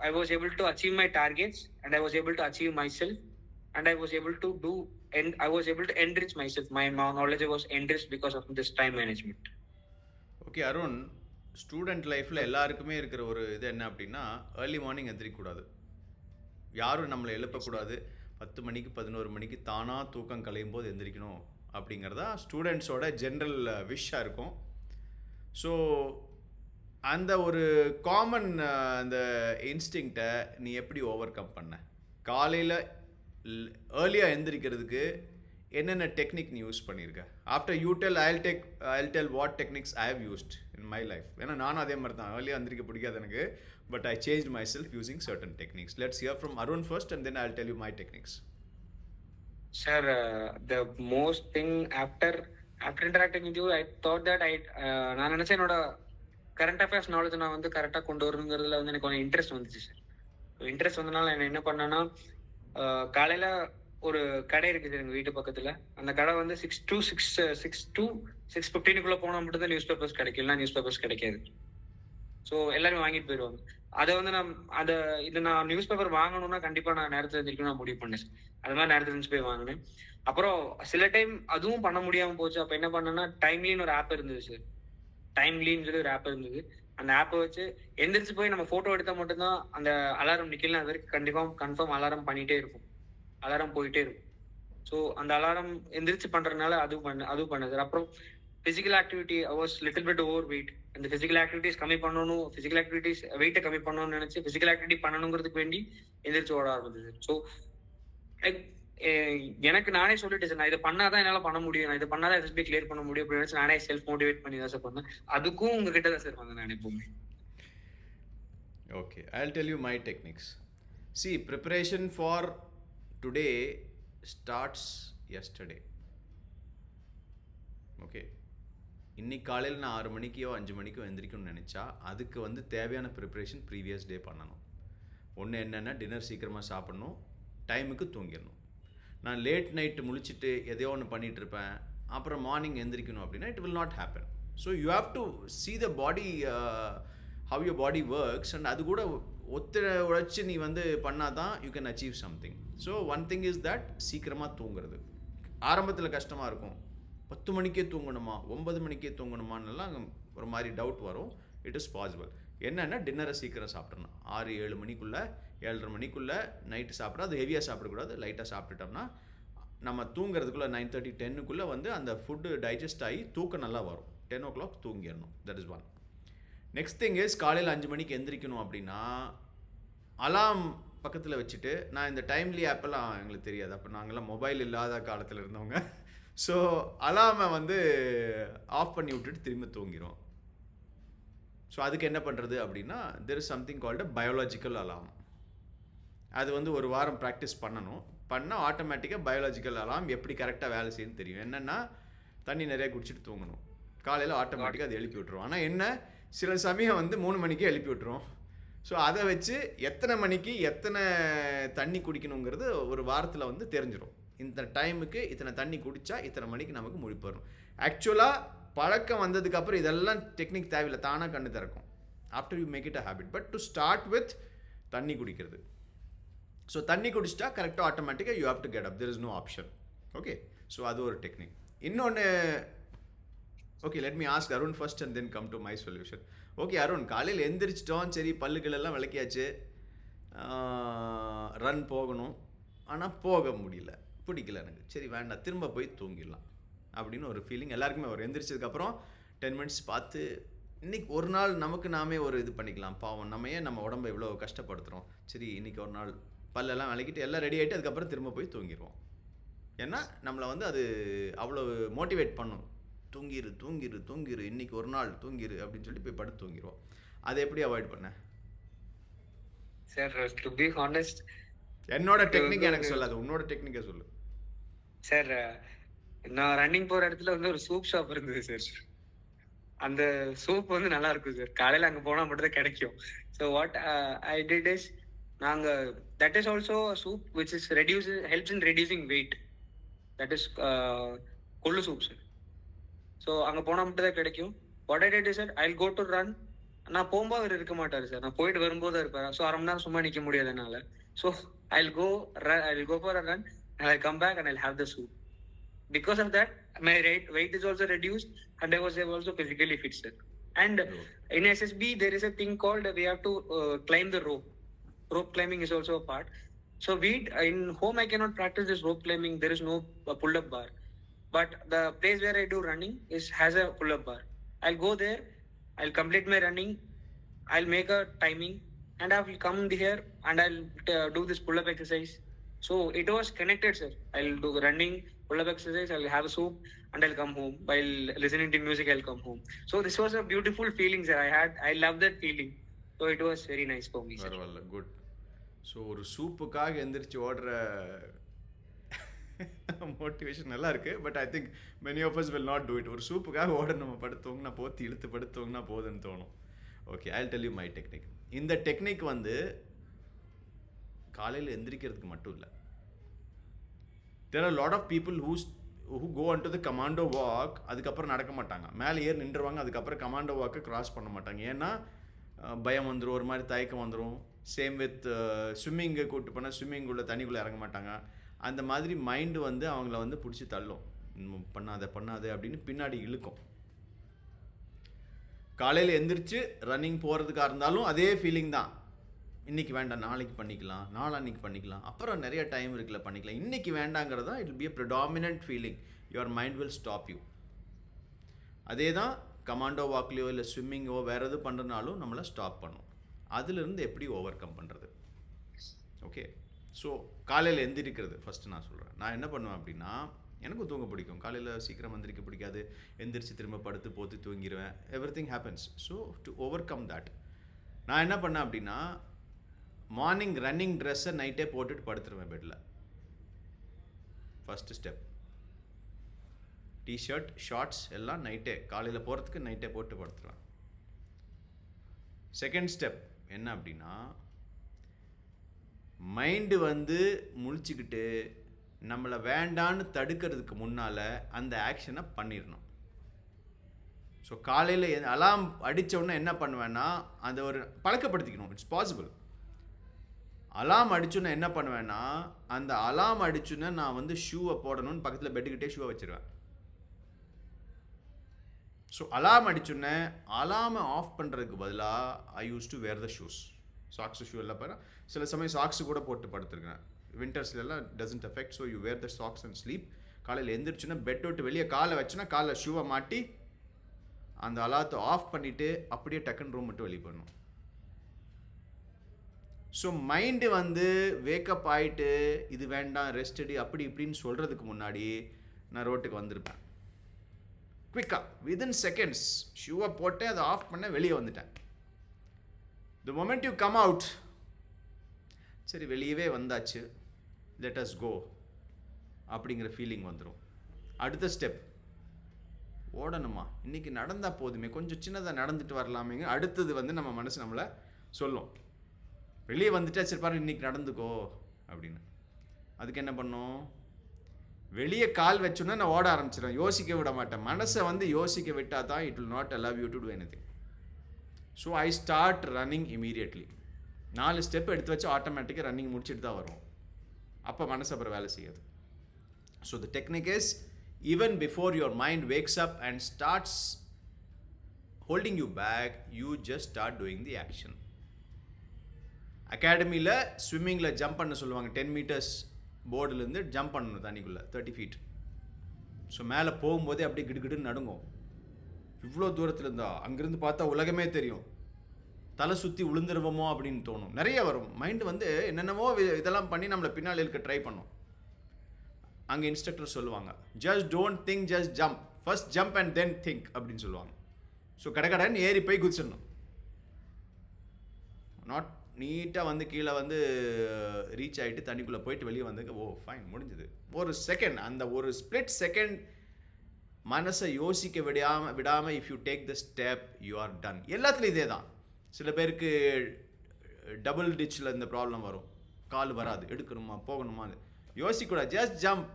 I was able to achieve my targets and I was able to achieve myself and I was able to do, and I was able to enrich myself. My knowledge was enriched because of this time management. Okay Arun, student லைஃப்பில் எல்லாருக்குமே இருக்கிற ஒரு இது என்ன அப்படின்னா, early morning எந்திரிக்கக்கூடாது, யாரும் நம்மளை எழுப்பக்கூடாது, 10 மணிக்கு 11 மணிக்கு தானாக தூக்கம் கலையும் போது எந்திரிக்கணும் அப்படிங்கிறதா ஸ்டூடெண்ட்ஸோட ஜென்ரல் விஷாக இருக்கும். ஸோ அந்த ஒரு காமன் அந்த இன்ஸ்டிங்க்டை நீ எப்படி ஓவர் கம் பண்ண? காலையில் ஏர்லியாக எந்திரிக்கிறதுக்கு என்னென்ன டெக்னிக் நீ யூஸ் பண்ணியிருக்க? After you tell I'll tell what techniques I have used in my life. ஏன்னா நானும் அதே மாதிரி தான், ஏர்லியாக எந்திரிக்க பிடிக்காது எனக்கு, but I change myself using certain techniques. Let's hear from Arun first and then I'll tell you my techniques. Sir, the most thing after interacting with you, I thought that நான் நினைச்சேன் என்னோட கரண்ட் அஃபேர்ஸ் நாலேஜ் நான் வந்து கரெக்டாக கொண்டு வரணுங்கிறதுல வந்து எனக்கு கொஞ்சம் இன்ட்ரெஸ்ட் வந்துச்சு சார். இன்ட்ரெஸ்ட் வந்தனால நான் என்ன பண்ணேன்னா, காலையில் ஒரு கடை இருக்குது சார் எங்கள் வீட்டு பக்கத்தில். அந்த கடை வந்து 6 to 6:15 போனால் மட்டும்தான் நியூஸ் பேப்பர்ஸ் கிடைக்கும், இல்லை நியூஸ் பேப்பர்ஸ் கிடைக்காது. ஸோ எல்லாருமே வாங்கிட்டு போயிடுவாங்க. அதை வந்து நான் நியூஸ் பேப்பர் வாங்கணும்னா கண்டிப்பாக நான் நேரத்தில் எழுந்திரிக்கணும் நான் முடிவு பண்ணேன் சார். அது மாதிரி நேரத்தில் எழுந்து போய் வாங்கினேன். அப்புறம் சில டைம் அதுவும் பண்ண முடியாமல் போச்சு. அப்போ என்ன பண்ணேன்னா, டைம்லின்னு ஒரு ஆப் இருந்தது சார். டைம்லின்னு சொல்லி ஒரு ஆப் இருந்தது. அந்த ஆப்பை வச்சு எந்திரிச்சு போய் நம்ம ஃபோட்டோ எடுத்தால் மட்டும்தான் அந்த அலாரம் நிற்கலாம். அது வரைக்கும் கன்ஃபார்ம் அலாரம் பண்ணிகிட்டே இருக்கும், அலாரம் போயிட்டே இருக்கும். ஸோ அந்த அலாரம் எந்திரிச்சு பண்ணுறதுனால அதுவும் பண்ணது. அப்புறம் physical activity, I was little bit over weight. அந்த ஃபிசிக்கல் ஆக்டிவிட்டிஸ் கம்மி பண்ணணும், ஃபிசிக்கல் ஆக்டிவிட்டிஸ் வெயிட்டை கம்மி பண்ணணும்னு நினச்சி ஃபிசிக்கல் ஆக்டிவிட்டி பண்ணணுங்கிறதுக்கு வேண்டி எந்திரிச்சு ஓட ஆரம்பிச்சது. ஸோ லைக் எனக்கு நானே சொல்லிட்டு சார், நான் இதை பண்ணாதான் என்னால் பண்ண முடியும், நான் இதை பண்ணாதான் எஸ்எஸ்பி கிளியர் பண்ண முடியும் அப்படின்னு நினச்சி நானே செல்ஃப் மோட்டிவேட் பண்ணி தான் சார் பண்ணேன். அதுக்கும் உங்ககிட்ட தான் சார் வந்தேன் நான் எப்பவுமே. Okay, I'll tell you my techniques. See, preparation for today starts yesterday. Okay. இன்னைக்கு காலையில் நான் 6 மணிக்கோ 5 மணிக்கோ எந்திரிக்கணும்னு நினச்சா அதுக்கு வந்து தேவையான ப்ரிப்பரேஷன் ப்ரீவியஸ் டே பண்ணணும். ஒன்று என்னென்னா, டின்னர் சீக்கிரமாக சாப்பிட்ணும், டைமுக்கு தூங்கிடணும். நான் லேட் நைட்டு முழிச்சிட்டு எதையோ ஒன்று பண்ணிகிட்டு இருப்பேன், அப்புறம் மார்னிங் எந்திரிக்கணும் அப்படின்னா it will not happen. So you have to see the body, how your body works, and அது கூட உழைச்சி நீ வந்து பண்ணால் தான் you can achieve something. So one thing is that, சீக்கிரமாக தூங்குறது. ஆரம்பத்தில் கஷ்டமாக இருக்கும், 10 மணிக்கே தூங்கணுமா 9 மணிக்கே தூங்கணுமான்னுலாம் ஒரு மாதிரி டவுட் வரும். It is possible. என்னென்னா, டின்னரை சீக்கிரம் சாப்பிட்றணும். 6-7 மணிக்குள்ளே 7:30 மணிக்குள்ளே நைட்டு சாப்பிட்றோம். அது ஹெவியாக சாப்பிடக்கூடாது, லைட்டாக சாப்பிட்டுட்டோம்னா நம்ம தூங்குறதுக்குள்ளே 9:30 10க்குள்ளே வந்து அந்த ஃபுட்டு டைஜஸ்ட் ஆகி தூக்கம் நல்லா வரும். 10 o'clock தூங்கிடணும். That is one. Next thing is, காலையில் 5 மணிக்கு எந்திரிக்கணும் அப்படின்னா அலாம் பக்கத்தில் வச்சுட்டு, நான் இந்த டைம்லி ஆப்பெல்லாம் எங்களுக்கு தெரியாது, அப்போ நாங்கள்லாம் மொபைல் இல்லாத காலத்தில் இருந்தவங்க. ஸோ அலாமை வந்து ஆஃப் பண்ணி விட்டுட்டு திரும்ப தூங்கிடும். ஸோ அதுக்கு என்ன பண்ணுறது அப்படின்னா, there is something called biological alarm. அது வந்து ஒரு வாரம் ப்ராக்டிஸ் பண்ணால் ஆட்டோமேட்டிக்காக பயாலஜிக்கல் அலாம் எப்படி கரெக்டாக வேலை செய்யணும்னு தெரியும். என்னென்னா, தண்ணி நிறைய குடிச்சிட்டு தூங்கணும், காலையில் ஆட்டோமேட்டிக்காக அது எழுப்பி விட்டுரும். ஆனால் என்ன, சில சமயம் வந்து 3 மணிக்கே எழுப்பி விட்டுரும். ஸோ அதை வச்சு எத்தனை மணிக்கு எத்தனை தண்ணி குடிக்கணுங்கிறது ஒரு வாரத்தில் வந்து தெரிஞ்சிடும். இந்த டைமுக்கு இத்தனை தண்ணி குடித்தா இத்தனை மணிக்கு நமக்கு முழிப்பு வரும். ஆக்சுவலாக பழக்கம் வந்ததுக்கப்புறம் இதெல்லாம் டெக்னிக் தேவையில்லை, தானாக கண்ணு திறக்கும். After you make it a habit. But to start with தண்ணி குடிக்கிறது. ஸோ தண்ணி குடிச்சிட்டா கரெக்டாக ஆட்டோமேட்டிக்காக you have to get up, there is no option. Okay, so அது ஒரு டெக்னிக். இன்னொன்று, okay, let me ask Arun first and then come to my solution. Okay Arun, காலையில் எந்திரிச்சிட்டோம், சரி பல்லுகளெல்லாம் விளக்கியாச்சு, ரன் போகணும், ஆனால் போக முடியல, பிடிக்கல எனக்கு, சரி வேண்டாம் திரும்ப போய் தூங்கிடலாம் அப்படின்னு ஒரு ஃபீலிங் எல்லாருக்குமே வரும். எந்திரிச்சதுக்கப்புறம் 10 மினிட்ஸ் பார்த்து இன்றைக்கி ஒரு நாள் நமக்கு நாமே ஒரு இது பண்ணிக்கலாம், பாவம் நம்ம ஏன் நம்ம உடம்பை இவ்வளோ கஷ்டப்படுத்துகிறோம், சரி இன்றைக்கி ஒரு நாள் பல்லெல்லாம் விளக்கிட்டு எல்லாம் ரெடி ஆகிட்டு அதுக்கப்புறம் திரும்ப போய் தூங்கிடுவோம். ஏன்னா நம்மளை வந்து அது அவ்வளோ மோட்டிவேட் பண்ணும், தூங்கிரு தூங்கிரு தூங்கிரு இன்றைக்கி ஒரு நாள் தூங்கிரு அப்படின்னு சொல்லி போய் படுத்து தூங்கிடுவோம். அதை எப்படி அவாய்ட் பண்ண? சார், டு பி ஹானஸ்ட், என்னோட டெக்னிக் எனக்கு சொல்லாது, உன்னோட டெக்னிக்கை சொல்லு. சார், நான் ரன்னிங் போகிற இடத்துல வந்து ஒரு சூப் ஷாப் இருந்தது சார். அந்த சூப் வந்து நல்லா இருக்கும் சார், காலையில் அங்கே போனால் மட்டும் தான் கிடைக்கும். So what I did is, நாங்கள் that is also soup which is helps in reducing weight. That is kollu soup sir. So அங்கே போனால் மட்டும் தான் கிடைக்கும். What I did is sir, I will go to run. நான் போகும்போது அவர் இருக்க மாட்டார் சார், நான் போயிட்டு வரும்போது இருப்பார். ஸோ 1/2 மணி நேரம் சும்மா நிற்க முடியாது என்னால். So I will go for a run. and I'll come back and I'll have the soup. Because of that, my weight is also reduced, and I was also physically fit, sir. And in SSB, there is a thing called we have to climb the rope. Rope climbing is also a part. So in home, I cannot practice this rope climbing. There is no pull-up bar. But the place where I do running has a pull-up bar. I'll go there. I'll complete my running. I'll make a timing, and I will come here and I'll do this pull-up exercise. So it was connected, sir. I'll do running, pull-up exercise. I'll have a soup, and I'll come home. While listening to music, I'll come home. So this was a beautiful feeling, sir. I love that feeling. So it was very nice for me, sir. பரவாயில்ல, good. So ஒரு சூப்புக்காக எந்திரிச்சு ஓடுற motivation நல்லா இருக்கு. But I think many of us will not do it. ஒரு சூப்புக்காக ஓட நம்ம படுத்தோங்கன்னா போத்தி இழுத்து படுத்தோங்கன்னா போதுன்னு தோணும். Okay, I tell you my technique. இந்த டெக்னிக் வந்து காலையில் எந்திரிக்கிறதுக்கு மட்டும் இல்லை. There are lot of people who go onto the commando walk, அதுக்கப்புறம் நடக்க மாட்டாங்க, மேலே ஏறி நின்றுவாங்க, அதுக்கப்புறம் கமாண்டோ வாக்கை கிராஸ் பண்ண மாட்டாங்க. ஏன்னா பயம் வந்துடும், ஒரு மாதிரி தயக்கம் வந்துடும். சேம் வித் ஸ்விம்மிங்கை கூப்பிட்டு போனால் ஸ்விம்மிங் உள்ள தண்ணிக்குள்ளே இறங்க மாட்டாங்க. அந்த மாதிரி மைண்டு வந்து அவங்கள வந்து பிடிச்சி தள்ளும், பண்ணாத அப்படின்னு பின்னாடி இழுக்கும். காலையில் எந்திரிச்சு ரன்னிங் போகிறதுக்காக இருந்தாலும் அதே ஃபீலிங் தான். இன்றைக்கி வேண்டாம், நாளைக்கு பண்ணிக்கலாம், நாளான்னைக்கு பண்ணிக்கலாம், அப்புறம் நிறைய டைம் இருக்குல்ல பண்ணிக்கலாம். இன்றைக்கி வேண்டாங்கிறது தான் it will be a predominant feeling. Your mind will stop you. அதே தான் கமாண்டோ வாக்லேயோ இல்லை ஸ்விம்மிங்கோ வேறு எது பண்ணுறதுனாலும் நம்மளை ஸ்டாப் பண்ணும். அதிலிருந்து எப்படி ஓவர் கம் பண்ணுறது? ஓகே, ஸோ காலையில் எந்திரிக்கிறது ஃபஸ்ட்டு நான் சொல்கிறேன். நான் என்ன பண்ணுவேன் அப்படின்னா, எனக்கும் தூங்க பிடிக்கும், காலையில் சீக்கிரம் எந்திரிக்க பிடிக்காது. எந்திரிச்சு திரும்ப படுத்து போத்து தூங்கிடுவேன். Every thing happens. So to over come that நான் என்ன பண்ணேன் அப்படின்னா, மார்னிங் ரன்னிங் ட்ரெஸ்ஸை நைட்டே போட்டுட்டு படுத்துருவேன் பெட்டில். First step. டிஷர்ட் ஷார்ட்ஸ் எல்லாம் நைட்டே, காலையில் போகிறதுக்கு நைட்டே போட்டு படுத்துருவேன். செகண்ட் ஸ்டெப் என்ன அப்படின்னா, மைண்டு வந்து முழிச்சுக்கிட்டு நம்மளை வேண்டான்னு தடுக்கிறதுக்கு முன்னால் அந்த ஆக்ஷனை பண்ணிடணும். ஸோ காலையில் அலாம் அடித்தோடனே என்ன பண்ணுவேன்னா, அதை ஒரு பழக்கப்படுத்திக்கணும். It's possible. அலாம் அடிச்சோன்னே என்ன பண்ணுவேன்னா, அந்த அலாம் அடிச்சோன்னே நான் வந்து ஷூவை போடணும்னு பக்கத்தில் பெட்டுக்கிட்டே ஷூவை வச்சுருவேன். ஸோ அலாம் அடிச்சோன்னே அலாமை ஆஃப் பண்ணுறதுக்கு பதிலாக I use to wear the shoes. Socks shoe எல்லாம் பாரு, சில சமயம் சாக்ஸு கூட போட்டு படுத்துருக்கேன். வின்டர்ஸ்லாம் doesn't effect. So you wear the socks and sleep. காலையில் எந்திரிச்சுன்னா பெட் விட்டு வெளியே காலை வச்சுன்னா காலில் ஷூவை மாட்டி அந்த அலாத்தை ஆஃப் பண்ணிவிட்டு அப்படியே டக்குன்னு ரூம் மட்டும் வெளியே பண்ணணும். ஸோ மைண்டு வந்து வேக்கப் ஆகிட்டு இது வேண்டாம் ரெஸ்டடி அப்படி இப்படின்னு சொல்கிறதுக்கு முன்னாடி நான் ரோட்டுக்கு வந்திருப்பேன். குவிக்காக வித்தின் செகண்ட்ஸ் ஷூவை போட்டேன், அதை ஆஃப் பண்ண வெளியே வந்துட்டேன். The moment you come out, சரி வெளியவே வந்தாச்சு, லெட் அஸ் கோ அப்படிங்கிற ஃபீலிங் வந்துடும். அடுத்த ஸ்டெப், ஓடணுமா, இன்றைக்கி நடந்தால் போதுமே, கொஞ்சம் சின்னதாக நடந்துட்டு வரலாமேங்க. அடுத்தது வந்து நம்ம மனசு நம்மளை சொல்லும், வெளியே வந்துட்டா சரி பாரு இன்றைக்கி நடந்துக்கோ அப்படின்னு. அதுக்கு என்ன பண்ணும், வெளியே கால் வச்சோன்னா நான் ஓட ஆரம்பிச்சிடும், யோசிக்க விட மாட்டேன். மனசை வந்து யோசிக்க விட்டால் தான் it will not allow you to two anything. So I start running immediately. 4 step எடுத்து வச்சு ஆட்டோமேட்டிக்காக ரன்னிங் முடிச்சுட்டு தான் வரும். அப்போ மனசு அப்புறம் வேலை செய்யாது. So the technique is, even before your mind wakes up and starts holding you back, you just start doing the action. அகாடமியில் ஸ்விம்மிங்கில் ஜம்ப் பண்ண சொல்லுவாங்க. 10 meters போர்டுலேருந்து ஜம்ப் பண்ணணும் தண்ணிக்குள்ளே 30 feet. ஸோ மேலே போகும்போதே அப்படியே கிடுகிடுன்னு நடுங்கும். இவ்வளோ தூரத்தில் இருந்தா அங்கேருந்து பார்த்தா உலகமே தெரியும், தலை சுற்றி விழுந்துருவோமோ அப்படின்னு தோணும். நிறைய வரும். மைண்டு வந்து என்னென்னவோ இதெல்லாம் பண்ணி நம்மளை பின்னால் இருக்க ட்ரை பண்ணும். அங்கே இன்ஸ்ட்ரக்டர் சொல்லுவாங்க, just don't think, just jump, first jump and then think அப்படின்னு சொல்லுவாங்க. ஸோ கடகடன்னு ஏறி போய் குதிச்சிடணும். நாட் நீட்டாக வந்து கீழே வந்து ரீச் ஆகிட்டு தண்ணிக்குள்ளே போயிட்டு வெளியே வந்து ஓ ஃபைன் முடிஞ்சுது. ஒரு செகண்ட், அந்த ஒரு ஸ்பிளிட் செகண்ட் மனசை யோசிக்க விடாமல் if you take the step you are done. எல்லாத்துலேயும் இதே தான். சில பேருக்கு டபுள் டிச்சில் இந்த ப்ராப்ளம் வரும், கால் வராது, எடுக்கணுமா போகணுமா யோசிக்கூடாது, just jump.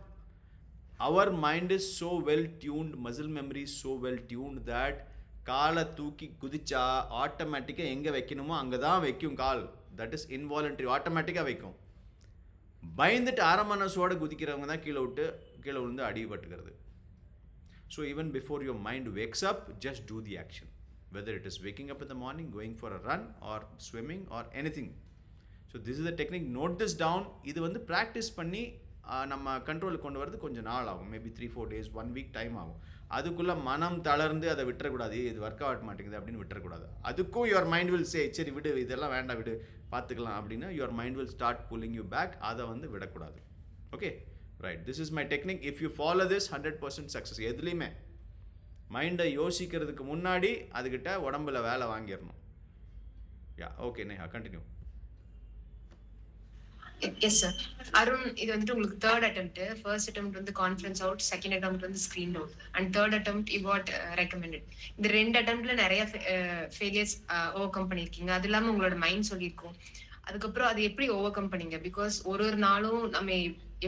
Our mind is so well tuned, muscle memory is so well tuned that காலை தூக்கி குதிச்சா ஆட்டோமேட்டிக்காக எங்கே வைக்கணுமோ அங்கே தான் வைக்கும் கால். தட் இஸ் இன்வாலண்ட்ரி, ஆட்டோமேட்டிக்காக வைக்கும். பயந்துட்டு அரை மனசோட குதிக்கிறவங்க தான் கீழே விழுந்து அடிபட்டுக்கிறது. So even before your mind wakes up, just do the action, whether it is waking up in the morning, going for a run or swimming or anything. So this is the technique, note this down. இது வந்து practice பண்ணி நம்ம கண்ட்ரோலுக்கு கொண்டு வரது கொஞ்சம் நாள் ஆகும், மேபி 3-4 days, 1 week டைம் ஆகும். அதுக்குள்ளே மனம் தளர்ந்து அதை விட்டுறக்கூடாது, இது ஒர்க் ஆக மாட்டேங்குது அப்படின்னு விட்டுறக்கூடாது. அதுக்கும் யுவர் மைண்ட் வில் சே சரி விடு, இதெல்லாம் வேண்டாம் விடு, பார்த்துக்கலாம் அப்படின்னு your mind will start pulling you back. அதை வந்து விடக்கூடாது. Okay right, this is my technique. If you follow this 100% success. எதுலேயுமே மைண்டை யோசிக்கிறதுக்கு முன்னாடி அதுக்கிட்ட உடம்புல வேலை வாங்கிடணும். Yeah okay Neha continue. Yes sir. Arun, இது வந்துட்டு உங்களுக்கு தேர்ட் அட்டெம்ப்ட். ஃபர்ஸ்ட் அட்டெம்ப்ட் வந்து கான்ஃபரன்ஸ் அவுட், செகண்ட் அட்டெம்ப்ட் வந்து screen out, and third attempt you got recommended. இந்த 2 அட்டெம்ப்ட்ல நிறைய ஃபெயிலியர்ஸ் ஓவர் கம் பண்ணிருக்கீங்க. அது இல்லாம உங்களோட மைண்ட் சொல்லியிருக்கோம். அதுக்கப்புறம் அது எப்படி ஓவர் கம் பண்ணீங்க? பிகாஸ் ஒரு நாளும் நம்ம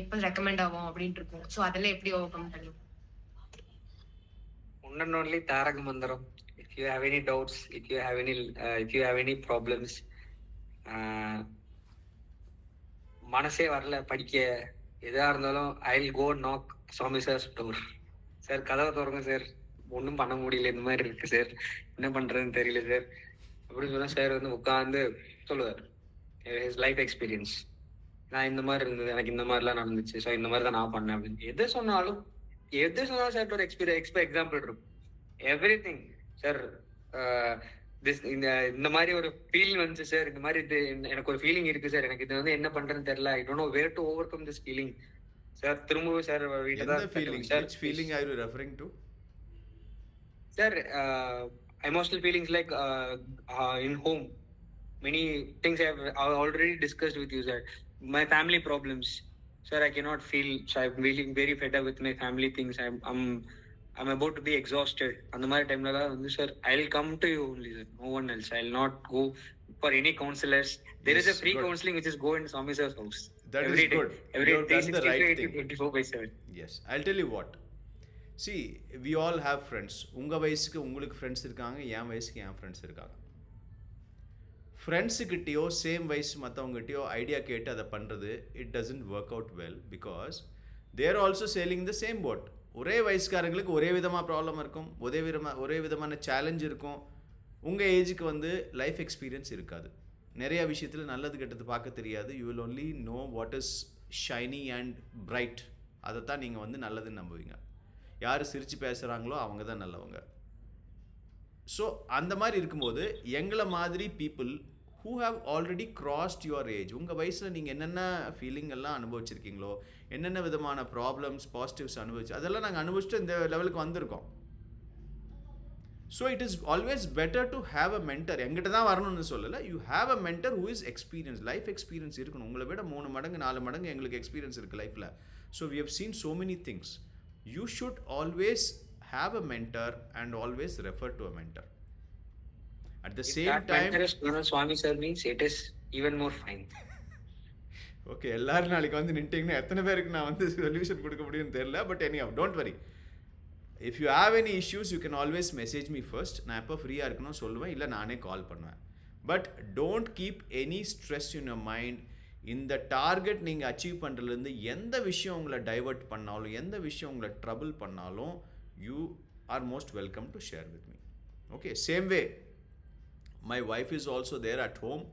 எப்ப ரெக்கமெண்ட் ஆகும் அப்படின்ட்டு இருக்கும். ஸோ அதெல்லாம் எப்படி ஓவர் கம் பண்ணீங்க? One and only Tarak Mandaram. If you have any doubts, if you have any problems, மனசே வரல படிக்க, எதா இருந்தாலும் I will go knock Swami sir door. Sir கதவை திறங்க சார், ஒன்றும் பண்ண முடியல, இந்த மாதிரி இருக்கு சார், என்ன பண்றதுன்னு தெரியல சார் அப்படின்னு சொன்னா சார் வந்து உட்காந்து சொல்லுவார் ஹிஸ் லைஃப் எக்ஸ்பீரியன்ஸ். நான் இந்த மாதிரி இருந்தது, எனக்கு இந்த மாதிரிலாம் நடந்துச்சு, ஸோ இந்த மாதிரி தான் நான் பண்ணேன் அப்படின்னு எது சொன்னாலும் சார் ஒரு எக்ஸாம்பிள் இருக்கும். எவ்ரி திங் சார், இந்த மாதிரி ஒரு ஃபீலிங் வந்துச்சு சார், இந்த மாதிரி இது எனக்கு ஒரு ஃபீலிங் இருக்கு சார், எனக்கு இது வந்து என்ன பண்றதுன்னு தெரியல, I don't know where to overcome this feeling sir. திரும்பவும் சார் வீட்டுல தான் feeling are you referring to sir? Emotional feelings like in home, many things I have already discussed with you sir. My family problems sir, I cannot feel, so I'm feeling very fed up with my family things. I'm about to be exhausted. அந்த மாதிரி டைம்ல தான் வந்து sir I will come to you only sir, no one else. I will not go for any counselors. There is a free counseling which is go in Swami sir's house. That every is day, good. every You have day, done the right thing. 24/7. Yes, I'll tell you what. See, we all have friends. உங்க வயசுக்கு உங்களுக்கு friends இருக்காங்க, என் வயசுக்கு என் friends இருக்காங்க. ஃப்ரெண்ட்ஸுக்கிட்டேயோ same வயசு மற்றவங்ககிட்டயோ idea கேட்டு அதை பண்ணுறது it doesn't work out well, because they're also sailing the same boat. ஒரே வயசுக்காரங்களுக்கு ஒரே விதமாக ப்ராப்ளம் இருக்கும், ஒரே விதமான சேலஞ்ச் இருக்கும். உங்கள் ஏஜுக்கு வந்து லைஃப் எக்ஸ்பீரியன்ஸ் இருக்காது, நிறைய விஷயத்தில் நல்லது கெட்டது பார்க்க தெரியாது. You will only know what is shiny and bright. அதை தான் நீங்கள் வந்து நல்லதுன்னு நம்புவீங்க. யார் சிரித்து பேசுகிறாங்களோ அவங்க தான் நல்லவங்க. ஸோ அந்த மாதிரி இருக்கும்போது எங்களை மாதிரி people who have already crossed your age, உங்கள் வயசில் நீங்கள் என்னென்ன ஃபீலிங் எல்லாம் அனுபவிச்சிருக்கீங்களோ, என்னென்ன விதமான ப்ராப்ளம்ஸ் பாசிட்டிவ்ஸ் அனுபவிச்சு அதெல்லாம் நாங்கள் அனுபவிச்சுட்டு இந்த லெவலுக்கு வந்திருக்கோம். So it is always better to have a mentor. எங்கிட்ட தான் வரணும்னு சொல்லலை, you have a mentor who is experience. Life experience இருக்கணும். உங்களை விட 3 மடங்கு 4 மடங்கு எங்களுக்கு எக்ஸ்பீரியன்ஸ் இருக்குது லைஃப்பில். So we have seen so many things. You should always have a mentor and always refer to a mentor. At the same time, mentor is Swami sir means it is even more fine. Okay, எல்லாரும் நாளைக்கு வந்து நின்ட்டீங்கன்னா எத்தனை பேருக்கு நான் வந்து solution கொடுக்க முடியும்னு தெரியல. But anyhow, don't worry. If you have any issues, you can always message me first. நான் எப்போ ஃப்ரீயாக இருக்கணும் சொல்லுவேன், இல்லை நானே கால் பண்ணுவேன். But don't keep any stress in your mind. இந்த டார்கெட் நீங்கள் அச்சீவ் பண்ணுறதுலேருந்து எந்த விஷயம் உங்களை டைவர்ட் பண்ணாலும், எந்த விஷயம் உங்களை ட்ரபிள் பண்ணாலும், you are most welcome to share with me. Okay, same way my wife is also there at home.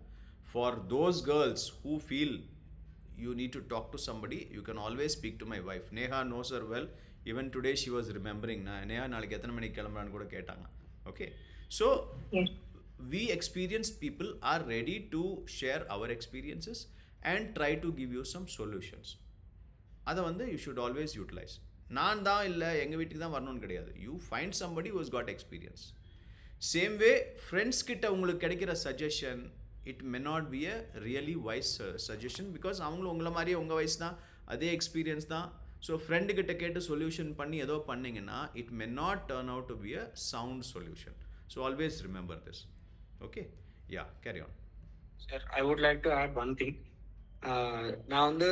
For those girls who feel you need to talk to somebody, you can always speak to my wife. Neha knows her well. Even today she was remembering, Neha நாளைக்கு எத்தனை மணிக்கு கிளம்புறான்னு கூட கேட்டாங்க. Okay, so Yes. we experienced people are ready to share our experiences and try to give you some solutions. அதை வந்து you should always utilize. நான் தான் இல்லை எங்கள் வீட்டுக்கு தான் வரணும்னு கிடையாது. You find somebody who has got experience. Same way friends கிட்ட உங்களுக்கு கிடைக்கிற suggestion it may not be a really wise suggestion, because அவங்களும் உங்களை மாதிரியே உங்கள் வயசு தான், அதே எக்ஸ்பீரியன்ஸ் தான். ஸோ ஃப்ரெண்டுக்கிட்ட கேட்டு சொல்யூஷன் பண்ணி ஏதோ பண்ணிங்கன்னா it may not turn out to be a sound solution. So always remember this. Okay, yeah carry on. Sir, I would like to add one thing. நான் வந்து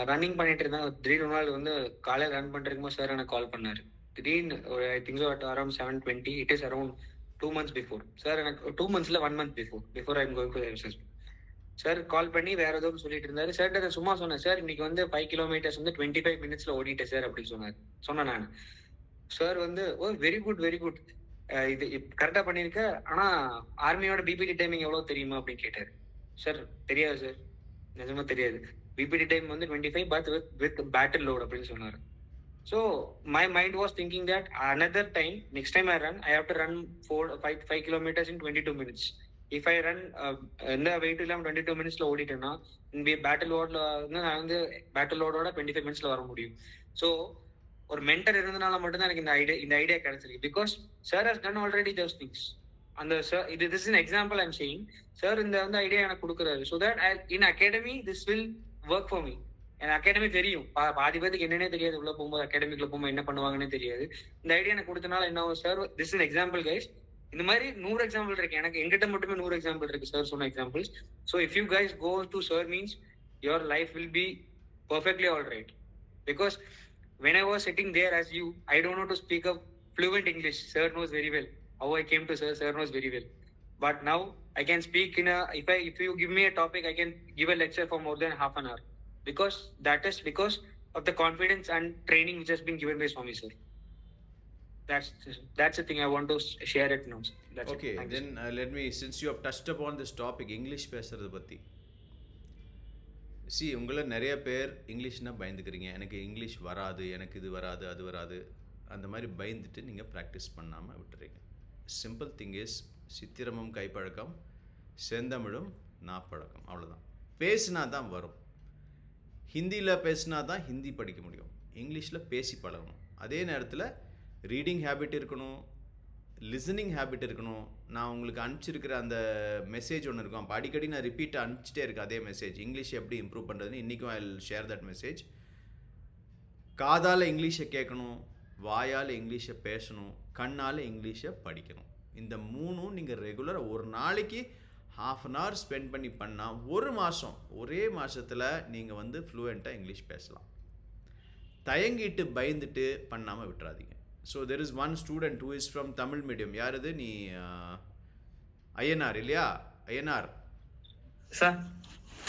ரன்னிங் பண்ணிட்டு இருந்தேன். திடீர்னு நாள் வந்து காலையில் ரன் பண்ணிருக்கும்போது சார் எனக்கு கால் பண்ணாரு. திடீர்னு I think so at around 7:20. It is around 2 months before. Sir எனக்கு 2 months 1 month before I am going to SSB. Sir call பண்ணி வேற ஏதோ சொல்லிட்டு இருந்தாரு. சார்ட்ட சும்மா சொன்னேன், சார் இன்னைக்கு வந்து 5 கிலோமீட்டர்ஸ் வந்து 25 மினிட்ஸ்ல ஓடிட்டேன் சார் அப்படின்னு சொன்னேன் நான். சார் வந்து ஓ வெரி குட் வெரி குட், இது கரெக்டா பண்ணிருக்க, ஆனா ஆர்மியோட பிபிடி டைமிங் எவ்வளவு தெரியுமா அப்படின்னு கேட்டாரு. சார் தெரியாது சார், நிஜமா தெரியாது. பிபிடி டைம் வந்து 25 பட் வித் பேட்டில் லோட் அப்படின்னு சொன்னாரு. So my mind was thinking that another time, next time I run, I have to run 5 kilometers in 22 minutes. If I run இந்த வெயிட் இல்லாம 22 மினிட்ஸ்ல ஓடிட்டேன்னா இந்த பேட்டில் லோட்ல நான் வந்து பேட்டில் லோடோட 25 மினிட்ஸ்ல வர முடியும். ஸோ ஒரு மென்டர் இருந்தனால மட்டும்தான் எனக்கு இந்த ஐடியா கிடைச்சிருக்கு. Because sir has done already those things. அந்த சார் இது this in example I'm saying. Sir இந்த வந்து ஐடியா எனக்கு கொடுக்குறாரு. So that in academy this will work for me. எனக்கு அகாடமி தெரியும், பாதி பேருக்கு என்னன்னே தெரியாது, உள்ள போகும்போது அகாடமிக்குள்ள போகும்போது என்ன பண்ணுவாங்கன்னு தெரியாது. இந்த ஐடியா எனக்கு கொடுத்தனால என்ன ஆகும், sir this in example guys. இந்த மாதிரி 100 எக்ஸாம்பிள் இருக்கு, எனக்கு எங்கிட்ட மட்டுமே 100 எக்ஸாம்பிள் இருக்கு சார் சொன்ன examples. So if you guys go to sir means your life will be perfectly all right. Because when I was sitting there as you, I don't know to speak a fluent English. Sir knows very well. How I came to sir knows very well. But now I can speak in a, if you give me a topic, I can give a lecture for more than half an hour. Because that is because of the confidence and training which has been given by Swami sir. That's the thing I want to share it now. That's Okay, it. then let me, since you have touched upon this topic, English பேசுறது பற்றி. C உங்களை நிறைய பேர் இங்கிலீஷ்னா பயந்துக்கிறீங்க, எனக்கு English வராது, எனக்கு இது வராது அது வராது, அந்த மாதிரி பயந்துட்டு நீங்கள் ப்ராக்டிஸ் பண்ணாமல் விட்டுறீங்க. சிம்பிள் திங் இஸ் சித்திரமும் கைப்பழக்கம் செந்தமிழும் நாப்பழக்கம், அவ்வளோதான். பேசினா தான் வரும். ஹிந்தியில் பேசினா தான் ஹிந்தி படிக்க முடியும், இங்கிலீஷில் பேசி பழகணும். அதே நேரத்தில் ரீடிங் ஹேபிட் இருக்கணும், லிசனிங் ஹேபிட் இருக்கணும். நான் உங்களுக்கு அனுப்பிச்சிருக்கிற அந்த மெசேஜ் ஒன்று இருக்கும், அப்போ அடிக்கடி நான் ரிப்பீட் அனுப்பிச்சிட்டே இருக்கேன் அதே மெசேஜ், இங்கிலீஷ் எப்படி இம்ப்ரூவ் பண்ணுறதுன்னு. இன்றைக்கும் I will share that message. காதால் இங்கிலீஷை கேட்கணும், வாயால் இங்கிலீஷை பேசணும், கண்ணால் இங்கிலீஷை படிக்கணும். இந்த மூணும் நீங்கள் ரெகுலராக ஒரு நாளைக்கு ½ அன் ஹவர் ஸ்பெண்ட் பண்ணி பண்ணால் ஒரு மாதம், ஒரே மாதத்தில் நீங்கள் வந்து ஃப்ளூயண்ட்டாக இங்கிலீஷ் பேசலாம். தயங்கிட்டு பயந்துட்டு பண்ணாமல் விட்டுறாதீங்க. So there is one student who is from Tamil medium. யார் இது? நீ ஐயனார் இல்லையா? ஐயனார் சார்,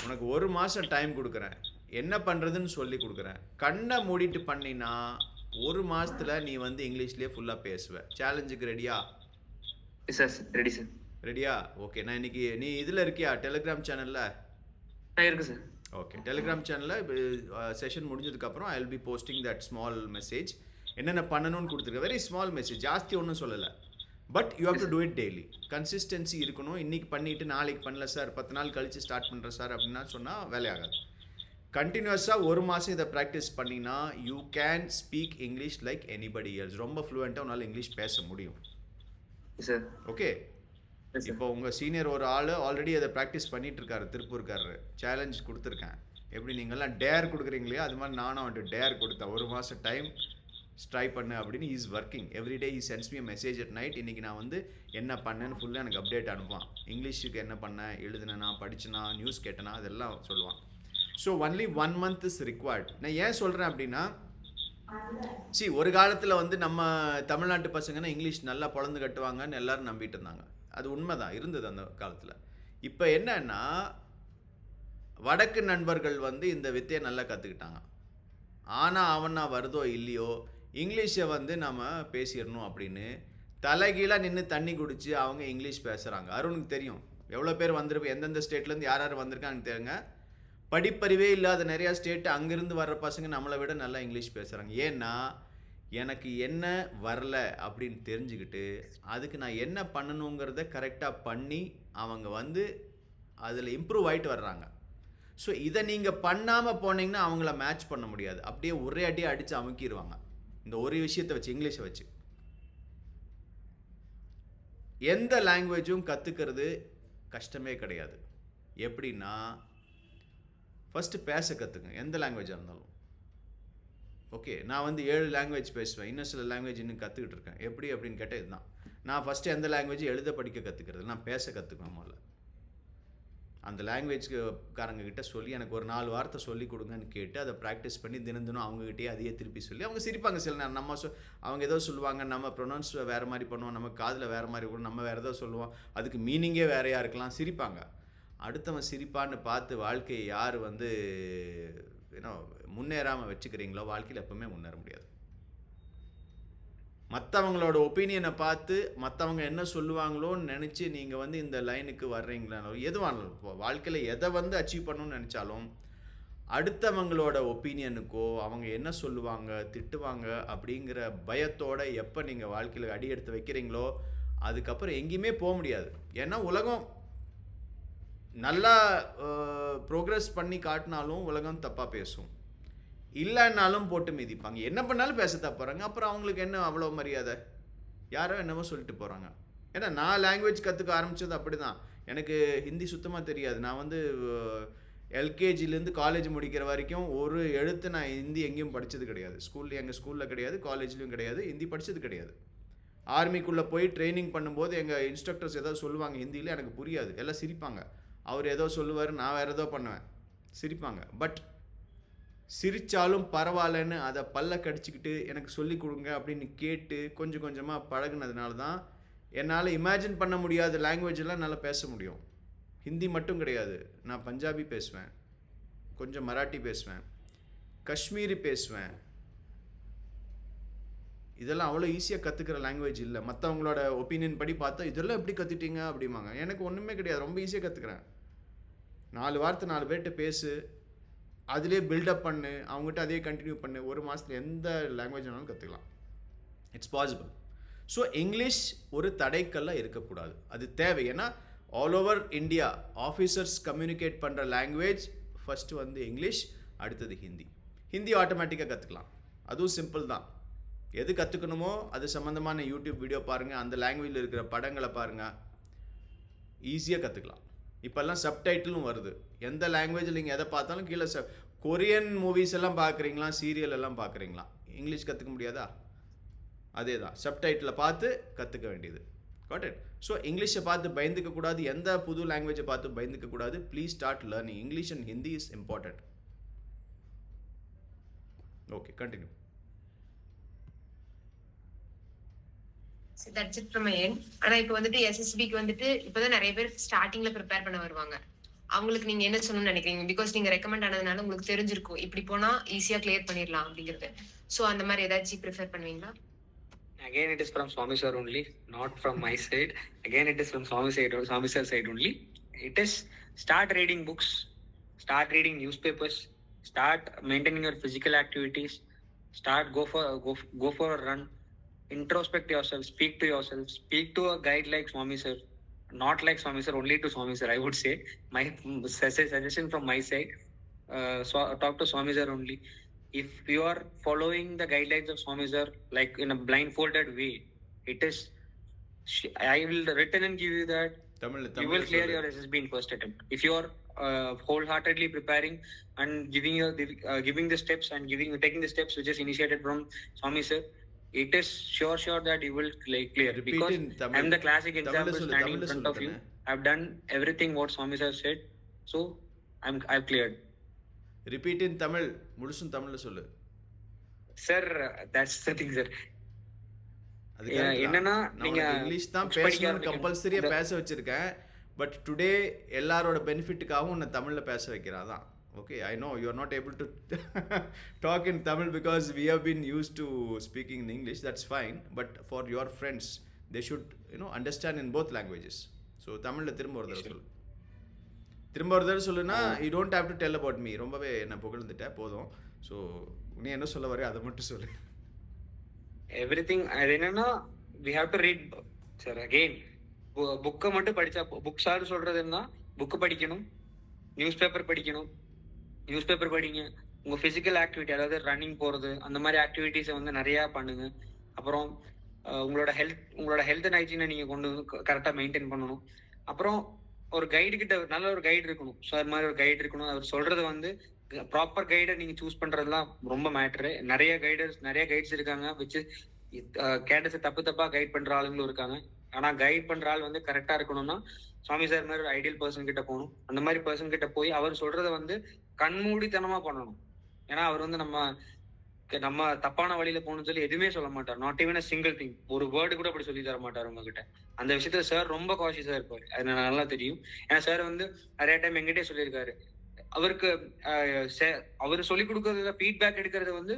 உனக்கு ஒரு மாதம் டைம் கொடுக்குறேன், என்ன பண்ணுறதுன்னு சொல்லி கொடுக்குறேன். கண்ணை மூடிட்டு பண்ணினா ஒரு மாதத்தில் நீ வந்து இங்கிலீஷ்லேயே ஃபுல்லாக பேசுவ. சேலஞ்சுக்கு ரெடியா? Sir ready sir. ரெடியா? ஓகே. நான் இன்னைக்கு நீ இதில் இருக்கியா டெலிகிராம் சேனலில்? இருக்கு சார். ஓகே, டெலிகிராம் சேனலில் செஷன் முடிஞ்சதுக்கப்புறம் I will be posting that small message. என்னென்ன பண்ணணும்னு கொடுத்துருக்கேன். வெரி ஸ்மால் மெசேஜ், ஜாஸ்தி ஒன்றும் சொல்லலை. But you have to do it daily. Consistency இருக்கணும். இன்றைக்கி பண்ணிவிட்டு நாளைக்கு பண்ணல சார், 10 நாள் கழித்து ஸ்டார்ட் பண்ணுறேன் சார் அப்படின்னா சொன்னால் வேலையாகாது. கண்டினியூஸாக ஒரு மாதம் இதை ப்ராக்டிஸ் பண்ணினா you can speak English like anybody else. ரொம்ப ஃப்ளூயண்ட்டாக உன்னால் இங்கிலீஷ் பேச முடியும். Sir okay. இப்போ உங்கள் சீனியர் ஒரு ஆள் ஆல்ரெடி அதை ப்ராக்டிஸ் பண்ணிகிட்டு இருக்காரு, திருப்பூர்காரரு. சேலஞ்ச் கொடுத்துருக்கேன். எப்படி நீங்கள்லாம் டேர் கொடுக்குறீங்களே அது மாதிரி நானும் அவன்ட்டு டேர் கொடுத்தேன். ஒரு மாதம் டைம் ட்ரை பண்ணு அப்படின்னு. Is working everyday. He cents me message at night. இன்றைக்கி நான் வந்து என்ன பண்ணேன்னு ஃபுல்லாக எனக்கு அப்டேட் அனுப்புவான். இங்கிலீஷுக்கு என்ன பண்ணேன், எழுதுனா, படிச்சனா, நியூஸ் கேட்டனா, அதெல்லாம் சொல்லுவான். So only 1 month is required. நான் ஏன் சொல்கிறேன் அப்படின்னா, ஒரு காலத்தில் வந்து நம்ம தமிழ்நாட்டு பசங்கன்னா இங்கிலீஷ் நல்லா பொழந்து கட்டுவாங்கன்னு எல்லோரும் நம்பிட்டு இருந்தாங்க. அது உண்மைதான், இருந்தது அந்த காலத்தில். இப்போ என்னன்னா, வடக்கு நண்பர்கள் வந்து இந்த வித்தையை நல்லா கற்றுக்கிட்டாங்க. ஆனால் அவனா வருதோ இல்லையோ இங்கிலீஷை வந்து நம்ம பேசிடணும் அப்படின்னு தலைகீழாக நின்று தண்ணி குடித்து அவங்க இங்கிலீஷ் பேசுகிறாங்க. அருணுக்கு தெரியும் எவ்வளோ பேர் வந்திருப்போம், எந்தெந்த ஸ்டேட்லேருந்து யார் யார் வந்திருக்காங்க தெரியுங்க. படிப்பறிவே இல்லாத நிறையா ஸ்டேட்டு அங்கேருந்து வர்ற பசங்க நம்மளை விட நல்லா இங்கிலீஷ் பேசுகிறாங்க. ஏன்னா எனக்கு என்ன வரல அப்படின்னு தெரிஞ்சுக்கிட்டு அதுக்கு நான் என்ன பண்ணணுங்கிறத கரெக்டாக பண்ணி அவங்க வந்து அதில் இம்ப்ரூவ் ஆகிட்டு வர்றாங்க. ஸோ இதை நீங்கள் பண்ணாமல் போனீங்கன்னா அவங்கள மேட்ச் பண்ண முடியாது. அப்படியே ஒரே அடியாக அடித்து அமுக்கிடுவாங்க இந்த ஒரு விஷயத்தை வச்சு, இங்கிலீஷை வச்சு. எந்த லாங்குவேஜும் கற்றுக்கிறது கஷ்டமே கிடையாது. எப்படின்னா ஃபஸ்ட்டு பேச கற்றுக்குங்க, எந்த லாங்குவேஜாக இருந்தாலும். ஓகே, நான் வந்து 7 லாங்குவேஜ் பேசுவேன், இன்னும் சில லாங்குவேஜ் இன்னும் கற்றுக்கிட்டு இருக்கேன். எப்படி அப்படின்னு கேட்டால் இதுதான். நான் ஃபஸ்ட்டு எந்த லாங்குவேஜ் எழுத படிக்க கற்றுக்கிறது, நான் பேச கற்றுக்குவேன். முதல்ல அந்த லாங்குவேஜ்காரங்கக்கிட்ட சொல்லி எனக்கு ஒரு 4 வார்த்தை சொல்லி கொடுங்கன்னு கேட்டு அதை ப்ராக்டிஸ் பண்ணி தினம் அவங்ககிட்டயே அதையே திருப்பி சொல்லி அவங்க சிரிப்பாங்க. சில நேரம் நம்ம அவங்க ஏதோ சொல்லுவாங்க, நம்ம ப்ரொனவுன்ஸ் வேறு மாதிரி பண்ணுவோம், நம்ம காதில் வேறு மாதிரி இருக்கும், நம்ம வேறு ஏதோ சொல்லுவோம், அதுக்கு மீனிங்கே வேறையாக இருக்கலாம், சிரிப்பாங்க. அடுத்தவன் சிரிப்பான்னு பார்த்து வாழ்க்கையை யார் வந்து ஏன்னா முன்னேறாமல் வச்சுக்கிறீங்களோ வாழ்க்கையில் எப்பவுமே முன்னேற முடியாது. மற்றவங்களோட ஒப்பீனியனை பார்த்து மற்றவங்க என்ன சொல்லுவாங்களோன்னு நினச்சி நீங்கள் வந்து இந்த லைனுக்கு வர்றீங்களோ எதுவானாலும் வாழ்க்கையில் எதை வந்து அச்சீவ் பண்ணணும்னு நினச்சாலும் அடுத்தவங்களோட ஒப்பீனியனுக்கோ அவங்க என்ன சொல்லுவாங்க திட்டுவாங்க அப்படிங்கிற பயத்தோட எப்போ நீங்கள் வாழ்க்கையில் அடி எடுத்து வைக்கிறீங்களோ அதுக்கப்புறம் எங்கேயுமே போக முடியாது. ஏன்னா உலகம் நல்லா ப்ரோக்ரஸ் பண்ணி காட்டினாலும் உலகம் தப்பாக பேசும், இல்லைன்னாலும் போட்டு மிதிப்பாங்க. என்ன பண்ணாலும் பேச தப்புறாங்க. அப்புறம் அவங்களுக்கு என்ன அவ்வளோ மரியாதை? யாரோ என்னமோ சொல்லிட்டு போகிறாங்க. ஏன்னா நான் லாங்குவேஜ் கற்றுக்க ஆரம்பித்தது அப்படி தான். எனக்கு ஹிந்தி சுத்தமாக தெரியாது. நான் வந்து எல்கேஜிலேருந்து காலேஜ் முடிக்கிற வரைக்கும் ஒரு எழுத்து நான் ஹிந்தி எங்கேயும் படித்தது கிடையாது. எங்கள் ஸ்கூலில் கிடையாது, காலேஜ்லேயும் கிடையாது, ஹிந்தி படித்தது கிடையாது. ஆர்மிக்குள்ளே போய் ட்ரைனிங் பண்ணும்போது எங்கள் இன்ஸ்ட்ரக்டர்ஸ் ஏதோ சொல்லுவாங்க ஹிந்தியில், எனக்கு புரியாது, எல்லாம் சிரிப்பாங்க. அவர் ஏதோ சொல்லுவார், நான் வேறு ஏதோ பண்ணுவேன், சிரிப்பாங்க. பட் சிரித்தாலும் பரவாயில்லன்னு அதை பல்ல கடிச்சிக்கிட்டு எனக்கு சொல்லிக் கொடுங்க அப்படின்னு கேட்டு கொஞ்சம் கொஞ்சமாக பழகுனதுனால தான் என்னால் இமேஜின் பண்ண முடியாத லாங்குவேஜெல்லாம் என்னால் பேச முடியும். ஹிந்தி மட்டும் கிடையாது, நான் பஞ்சாபி பேசுவேன், கொஞ்சம் மராட்டி பேசுவேன், காஷ்மீரி பேசுவேன். இதெல்லாம் அவ்வளோ ஈஸியாக கற்றுக்கிற லாங்குவேஜ் இல்லை. மற்றவங்களோட ஒப்பீனியன் படி பார்த்தா இதெல்லாம் எப்படி கற்றுட்டீங்க அப்படிம்பாங்க. எனக்கு ஒன்றுமே கிடையாது, ரொம்ப ஈஸியாக கற்றுக்குறேன். 4 வார்த்தை 4 பேர்கிட்ட பேசு, அதிலே பில்டப் பண்ணு, அவங்ககிட்ட அதே கண்டினியூ பண்ணு, 1 மாதத்தில் எந்த லாங்குவேஜ் வேணாலும் கற்றுக்கலாம். It's possible. ஸோ இங்கிலீஷ் ஒரு தடைக்கல்லாக இருக்கக்கூடாது, அது தேவை. ஏன்னா all over India officers communicate பண்ணுற லாங்குவேஜ் ஃபஸ்ட்டு வந்து இங்கிலீஷ், அடுத்தது ஹிந்தி. ஹிந்தி ஆட்டோமேட்டிக்காக கற்றுக்கலாம், அதுவும் சிம்பிள் தான். எது கற்றுக்கணுமோ அது சம்மந்தமான யூடியூப் வீடியோ பாருங்கள், அந்த லாங்குவேஜில் இருக்கிற படங்களை பாருங்கள், ஈஸியாக கற்றுக்கலாம். இப்போல்லாம் சப்டைட்டிலும் வருது. எந்த லாங்குவேஜில் நீங்கள் எதை பார்த்தாலும் கீழே கொரியன் மூவிஸ் எல்லாம் பார்க்குறீங்களா, சீரியல் எல்லாம் பார்க்குறீங்களா, இங்கிலீஷ் கற்றுக்க முடியாதா? அதே தான், சப்டைட்டில் பார்த்து கற்றுக்க வேண்டியது. Got it? ஸோ இங்கிலீஷை பார்த்து பயந்துக்கக்கூடாது, எந்த புது லாங்குவேஜை பார்த்து பயந்துக்கக்கூடாது. Please start learning English and Hindi is important. Okay, continue. That's it from my end. ஆனா இப்போ வந்துட்டு எஸ்எஸ்பிக்கு வந்துட்டு இப்போதான் நிறைய பேர் ஸ்டார்டிங்ல ப்ரிப்பேர் பண்ண வருவாங்க. அவங்களுக்கு நீங்க என்ன சொல்லணும்னு நினைக்கிறீங்க? பிகாஸ் நீங்க ரெக்கமெண்ட் ஆனதுனால உங்களுக்கு தெரிஞ்சிருக்கும் இப்படி போனா ஈஸியா கிளியர் பண்ணிடலாம் அப்படிங்கிறது. ஸோ அந்த மாதிரி ஏதாச்சும் ப்ரிஃபர் பண்ணுவீங்களா? Again, it is from Swami sir only, not from my side. Again, it is from Swami sir side only. It is start reading books, start reading newspapers, start maintaining your physical activities, go for a run, introspect yourself, speak to yourself, speak to a guide like Swami sir, not like Swami sir, only to Swami sir. I would say my suggestion from my side, talk to Swami sir only. If you are following the guidelines of Swami sir like in a blindfolded way, it is I will written and give you that you will clear your SSB in first attempt. If you are wholeheartedly preparing and giving the steps and taking the steps which is initiated from Swami sir, it is sure that you will clear. Because I am the classic example standing in front of you. I've done everything what Swami sir said, so I've cleared. Repeat in Tamil, முழுசும் தமிழில் சொல்லு sir. That's the thing sir. என்னன்னா நீங்க English தான் பேசணும் கம்பல்சரியா பேச வச்சிருக்கேன். பட் டுடே எல்லாரோட பெனிஃபிட்டுக்காகவும் உன்னை தமிழில் பேச வைக்கிறேன் தான். Okay, I know you are not able to talk in Tamil because we have been used to speaking in English. That's fine. But for your friends, they should understand in both languages. So தமிழ்ல திரும்ப ஒரு தடவை சொல்லுனா you don't have to tell about me. ரொம்பவே என்ன புகழ்ந்துட்டேன் போதும். So நீ என்ன சொல்ல வரையோ அதை மட்டும் சொல்லு. எவ்ரிதிங் அது என்னன்னா we have to read sir again. புக்கை மட்டும் படிச்சா புக் சார் சொல்றது என்ன, புக்கு படிக்கணும், நியூஸ் பேப்பர் படிங்க, உங்க பிசிக்கல் ஆக்டிவிட்டி அதாவது ரன்னிங் போறது அந்த மாதிரி ஆக்டிவிட்டிஸை வந்து நிறைய பண்ணுங்க. அப்புறம் உங்களோட ஹெல்த் அண்ட் ஹைஜீனை நீங்க கொண்டு கரெக்டா மெயின்டைன் பண்ணணும். அப்புறம் ஒரு கைடு கிட்ட நல்ல ஒரு கைடு இருக்கணும், சார் மாதிரி ஒரு கைடு இருக்கணும். அவர் சொல்றது வந்து ப்ராப்பர் கைடை நீங்க சூஸ் பண்றதுலாம் ரொம்ப மேட்ரு. நிறைய கைட்ஸ் இருக்காங்க வச்சு கேட்டஸை தப்பா கைட் பண்ற ஆளுங்களும் இருக்காங்க. ஆனா கைட் பண்ற ஆள் வந்து கரெக்டா இருக்கணும்னா சுவாமி சார் மாதிரி ஒரு ஐடியல் பர்சன் கிட்ட போகணும். அந்த மாதிரி பர்சன் கிட்ட போய் அவர் சொல்றதை வந்து கண்மூடித்தனமா பண்ணணும். ஏன்னா அவர் வந்து நம்ம நம்ம தப்பான வழியில போகணும்னு சொல்லி எதுவுமே சொல்ல மாட்டார். Not even a single thing. ஒரு வேர்டு கூட அப்படி சொல்லி தர மாட்டார் உங்ககிட்ட. அந்த விஷயத்துல சார் ரொம்ப காஷியஸா இருப்பாரு. அது எனக்கு நல்லா தெரியும். ஏன்னா சார் வந்து நிறைய டைம் எங்கிட்டே சொல்லியிருக்காரு. அவருக்கு அவர் சொல்லிக் கொடுக்கறதுல ஃபீட்பேக் எடுக்கிறது வந்து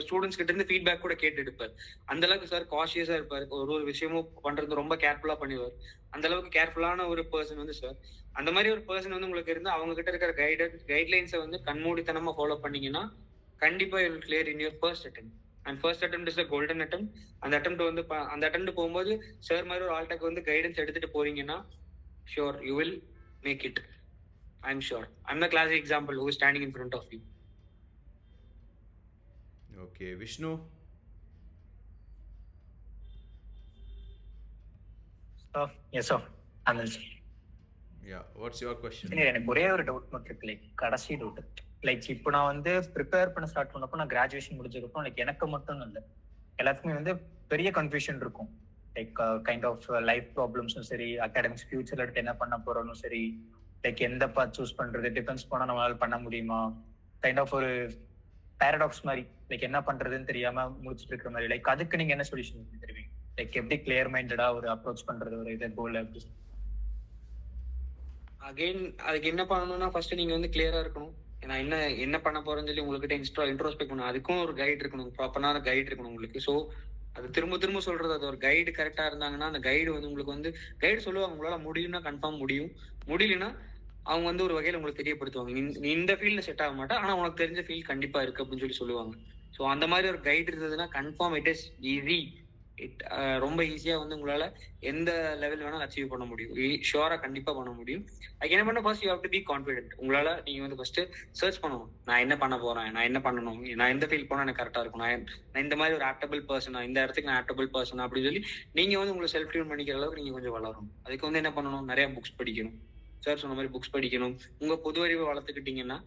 ஸ்டூடெண்ட்ஸ் கிட்ட இருந்து ஃபீட்பேக் கூட கேட்டு எடுப்பார். அந்த அளவுக்கு சார் காஷியஸா இருப்பாரு. ஒரு விஷயமும் பண்றது ரொம்ப கேர்ஃபுல்லா பண்ணுவார். அந்த அளவுக்கு கேர்ஃபுல்லான ஒரு பர்சன் வந்து சார். அந்த மாதிரி ஒரு பர்சன் வந்து உங்களுக்கு இருந்து அவங்க கிட்ட இருக்கிற கைட்லைன்ஸை வந்து கண்மூடித்தனமா ஃபாலோ பண்ணீங்கன்னா கண்டிப்பா you will clear in your first attempt. And first attempt is the golden attempt. அந்த அட்டெம்ப்ட் வந்து அந்த அட்டெம்ப்ட் போகும்போது சார் மாதிரி ஒரு ஆல்டாக்கு வந்து கைடன்ஸ் எடுத்துட்டு போறீங்கன்னா sure you will make it. I'm sure. I'm the classic example who is standing in front of you. Okay, Vishnu. Yes sir. Anil sir. Yeah, what's your question? எனக்கு ஒரே ஒரு doubt மட்டும் இருக்கு, லைக் கடைசி doubt. Like இப்போ நான் வந்து prepare பண்ண ஸ்டார்ட் பண்ணப்போ, நான் கிராஜுவேஷன் முடிஞ்சதுக்கப்புறம் லைக் எனக்கு மட்டும் இல்லை, எல்லாத்துக்குமே வந்து பெரிய கன்ஃபியூஷன் இருக்கும். லைக் கைண்ட் ஆஃப் லைஃப் ப்ராப்ளம்ஸும் சரி, அகாடமிக்ஸ் ஃபியூச்சர்ல எடுத்து என்ன பண்ண போறோம்னு சரி, லைக் எந்த பாத் சூஸ் பண்றது, டிஃபென்ஸ் போனா நம்மளால பண்ண முடியுமா, கைண்ட் ஆஃப் ஒரு பேரடாக்ஸ் மாதிரி, லைக் என்ன பண்றதுன்னு தெரியாம முடிச்சுட்டு இருக்கிற மாதிரி. லைக் அதுக்கு நீங்க என்ன சொல்யூஷன் தருவீங்க? லைக் எப்படி கிளியர் மைண்டடா ஒரு அப்ரோச் பண்றது, ஒரு இதை கோல் எப்படி? அகைன் அதுக்கு என்ன பண்ணணும்னா ஃபர்ஸ்ட் நீங்க வந்து கிளியரா இருக்கணும். நான் என்ன பண்ண போறேன்னு சொல்லி உங்ககிட்ட இன்ட்ரோஸ்பெக்ட் பண்ணணும். அதுக்கும் ஒரு கைடு இருக்கணும், ப்ராப்பரான கைடு இருக்கணும் உங்களுக்கு. ஸோ அது திரும்ப திரும்ப சொல்றது, அது ஒரு கைடு கரெக்டா இருந்தாங்கன்னா அந்த கைடு வந்து உங்களுக்கு வந்து கைடு சொல்லுவாங்க. உங்களால முடியும்னா கன்ஃபார்ம் முடியும், முடியலன்னா அவங்க வந்து ஒரு வகையில உங்களுக்கு தெரியப்படுத்துவாங்க. நீ இந்த ஃபீல்ட்ல செட் ஆக மாட்டா, ஆனா உனக்கு தெரிஞ்ச ஃபீல்ட் கண்டிப்பா இருக்கு அப்படின்னு சொல்லி சொல்லுவாங்க. ஸோ அந்த மாதிரி ஒரு கைடு இருந்ததுன்னா கன்ஃபார்ம் இட் இஸ் ஈஸி. ரொம்ப ஈஸியா வந்து உங்களால எந்த லெவல் வேணாலும் அச்சீவ் பண்ண முடியும். ஷுவரா கண்டிப்பா பண்ண முடியும். அதுக்கு என்ன பண்ண, first you have to be confident. உங்களால நீங்க வந்து ஃபர்ஸ்ட் சர்ச் பண்ணணும், நான் என்ன பண்ண போறேன், நான் என்ன பண்ணணும், நான் எந்த ஃபீல்ட் போனா எனக்கு கரெக்டா இருக்கும், நான் இந்த மாதிரி ஒரு ஆப்டபிள் பர்சனா, இந்த இடத்துக்கு நான் ஆப்டபிள் பர்சனா அப்படின்னு சொல்லி நீங்க வந்து உங்களை செல்ஃப் டியூன் பண்ணிக்கிற அளவுக்கு நீங்க கொஞ்சம் வளரணும். அதுக்கு வந்து என்ன பண்ணணும், நிறைய புக்ஸ் படிக்கணும். சார் சொன்ன மாதிரி புக்ஸ் படிக்கணும். உங்க பொது அறிவை வளர்த்துக்கிட்டீங்கன்னா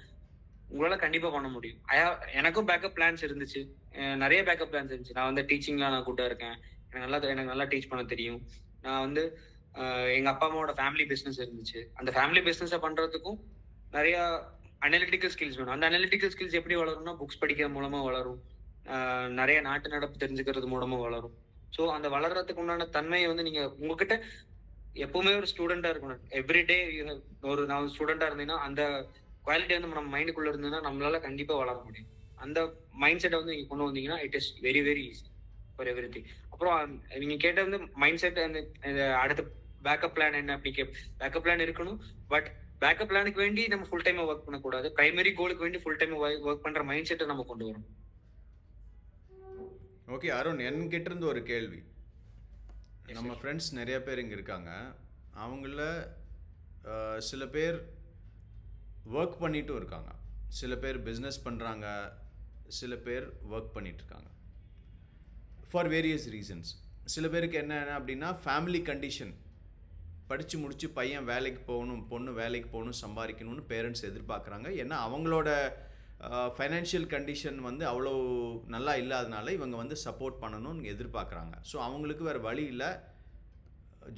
உங்களால கண்டிப்பா பண்ண முடியும். எனக்கும் பேக்கப் பிளான்ஸ் இருந்துச்சு, நிறைய பேக்கப் பிளான்ஸ் இருந்துச்சு. நான் வந்து டீச்சிங்லாம் நான் கூட்டா இருக்கேன், எனக்கு நல்லா டீச் பண்ண தெரியும். நான் வந்து எங்க அப்பா அம்மாவோட ஃபேமிலி பிசினஸ் இருந்துச்சு. அந்த ஃபேமிலி பிசினஸ் பண்றதுக்கும் நிறைய அனலிட்டிக்கல் ஸ்கில்ஸ் வேணும். அந்த அனலிட்டிக்கல் ஸ்கில்ஸ் எப்படி வளரும்னா புக்ஸ் படிக்கிறது மூலமா வளரும், நிறைய நாட்டு நடப்பு தெரிஞ்சுக்கிறது மூலமா வளரும். ஸோ அந்த வளர்றதுக்கு உண்டான தன்மையை வந்து நீங்க உங்ககிட்ட எப்பவுமே ஒரு ஸ்டூடெண்டா இருக்கணும். எவ்ரிடே நான் ஸ்டூடெண்டா இருந்தீங்கன்னா அந்த குவாலிட்டி வந்து நம்ம மைண்டுக்குள்ள இருந்ததுன்னா நம்மளால கண்டிப்பா வளர முடியும். அந்த மைண்ட் செட்டை வந்து நீங்க கொண்டு வந்தீங்கன்னா it is very very easy for everything. அப்புறம் நீங்க கேட்ட வந்து மைண்ட் செட், அந்த அடுத்த பேக்கப் பிளான் என்ன அப்படி பேக்கப் பிளான் இருக்கணும். பட் பேக்கப் பிளானுக்கு வேண்டி நம்ம ஃபுல் டைமா ஒர்க் பண்ணக்கூடாது. பிரைமரி கோலுக்கு வேண்டி ஃபுல் டைம் ஒர்க் பண்ற மைண்ட் செட்டை நம்ம கொண்டு வரணும். ஓகே அருண், என்கிட்ட இருந்து ஒரு கேள்வி. நம்ம ஃப்ரெண்ட்ஸ் நிறைய பேர் இங்கே இருக்காங்க. அவங்கள சில பேர் ஒர்க் பண்ணிட்டும் இருக்காங்க, சில பேர் பிஸ்னஸ் பண்ணுறாங்க, சில பேர் ஒர்க் பண்ணிகிட்ருக்காங்க ஃபார் வேரியஸ் ரீசன்ஸ். சில பேருக்கு என்ன அப்படின்னா ஃபேமிலி கண்டிஷன், படித்து முடித்து பையன் வேலைக்கு போகணும், பொண்ணு வேலைக்கு போகணும், சம்பாதிக்கணும்னு பேரண்ட்ஸ் எதிர்பார்க்குறாங்க. ஏன்னா அவங்களோட ஃபைனான்ஷியல் கண்டிஷன் வந்து அவ்வளோ நல்லா இல்லாதனால இவங்க வந்து சப்போர்ட் பண்ணணும்னு எதிர்பார்க்குறாங்க. ஸோ அவங்களுக்கு வேறு வழி இல்லை,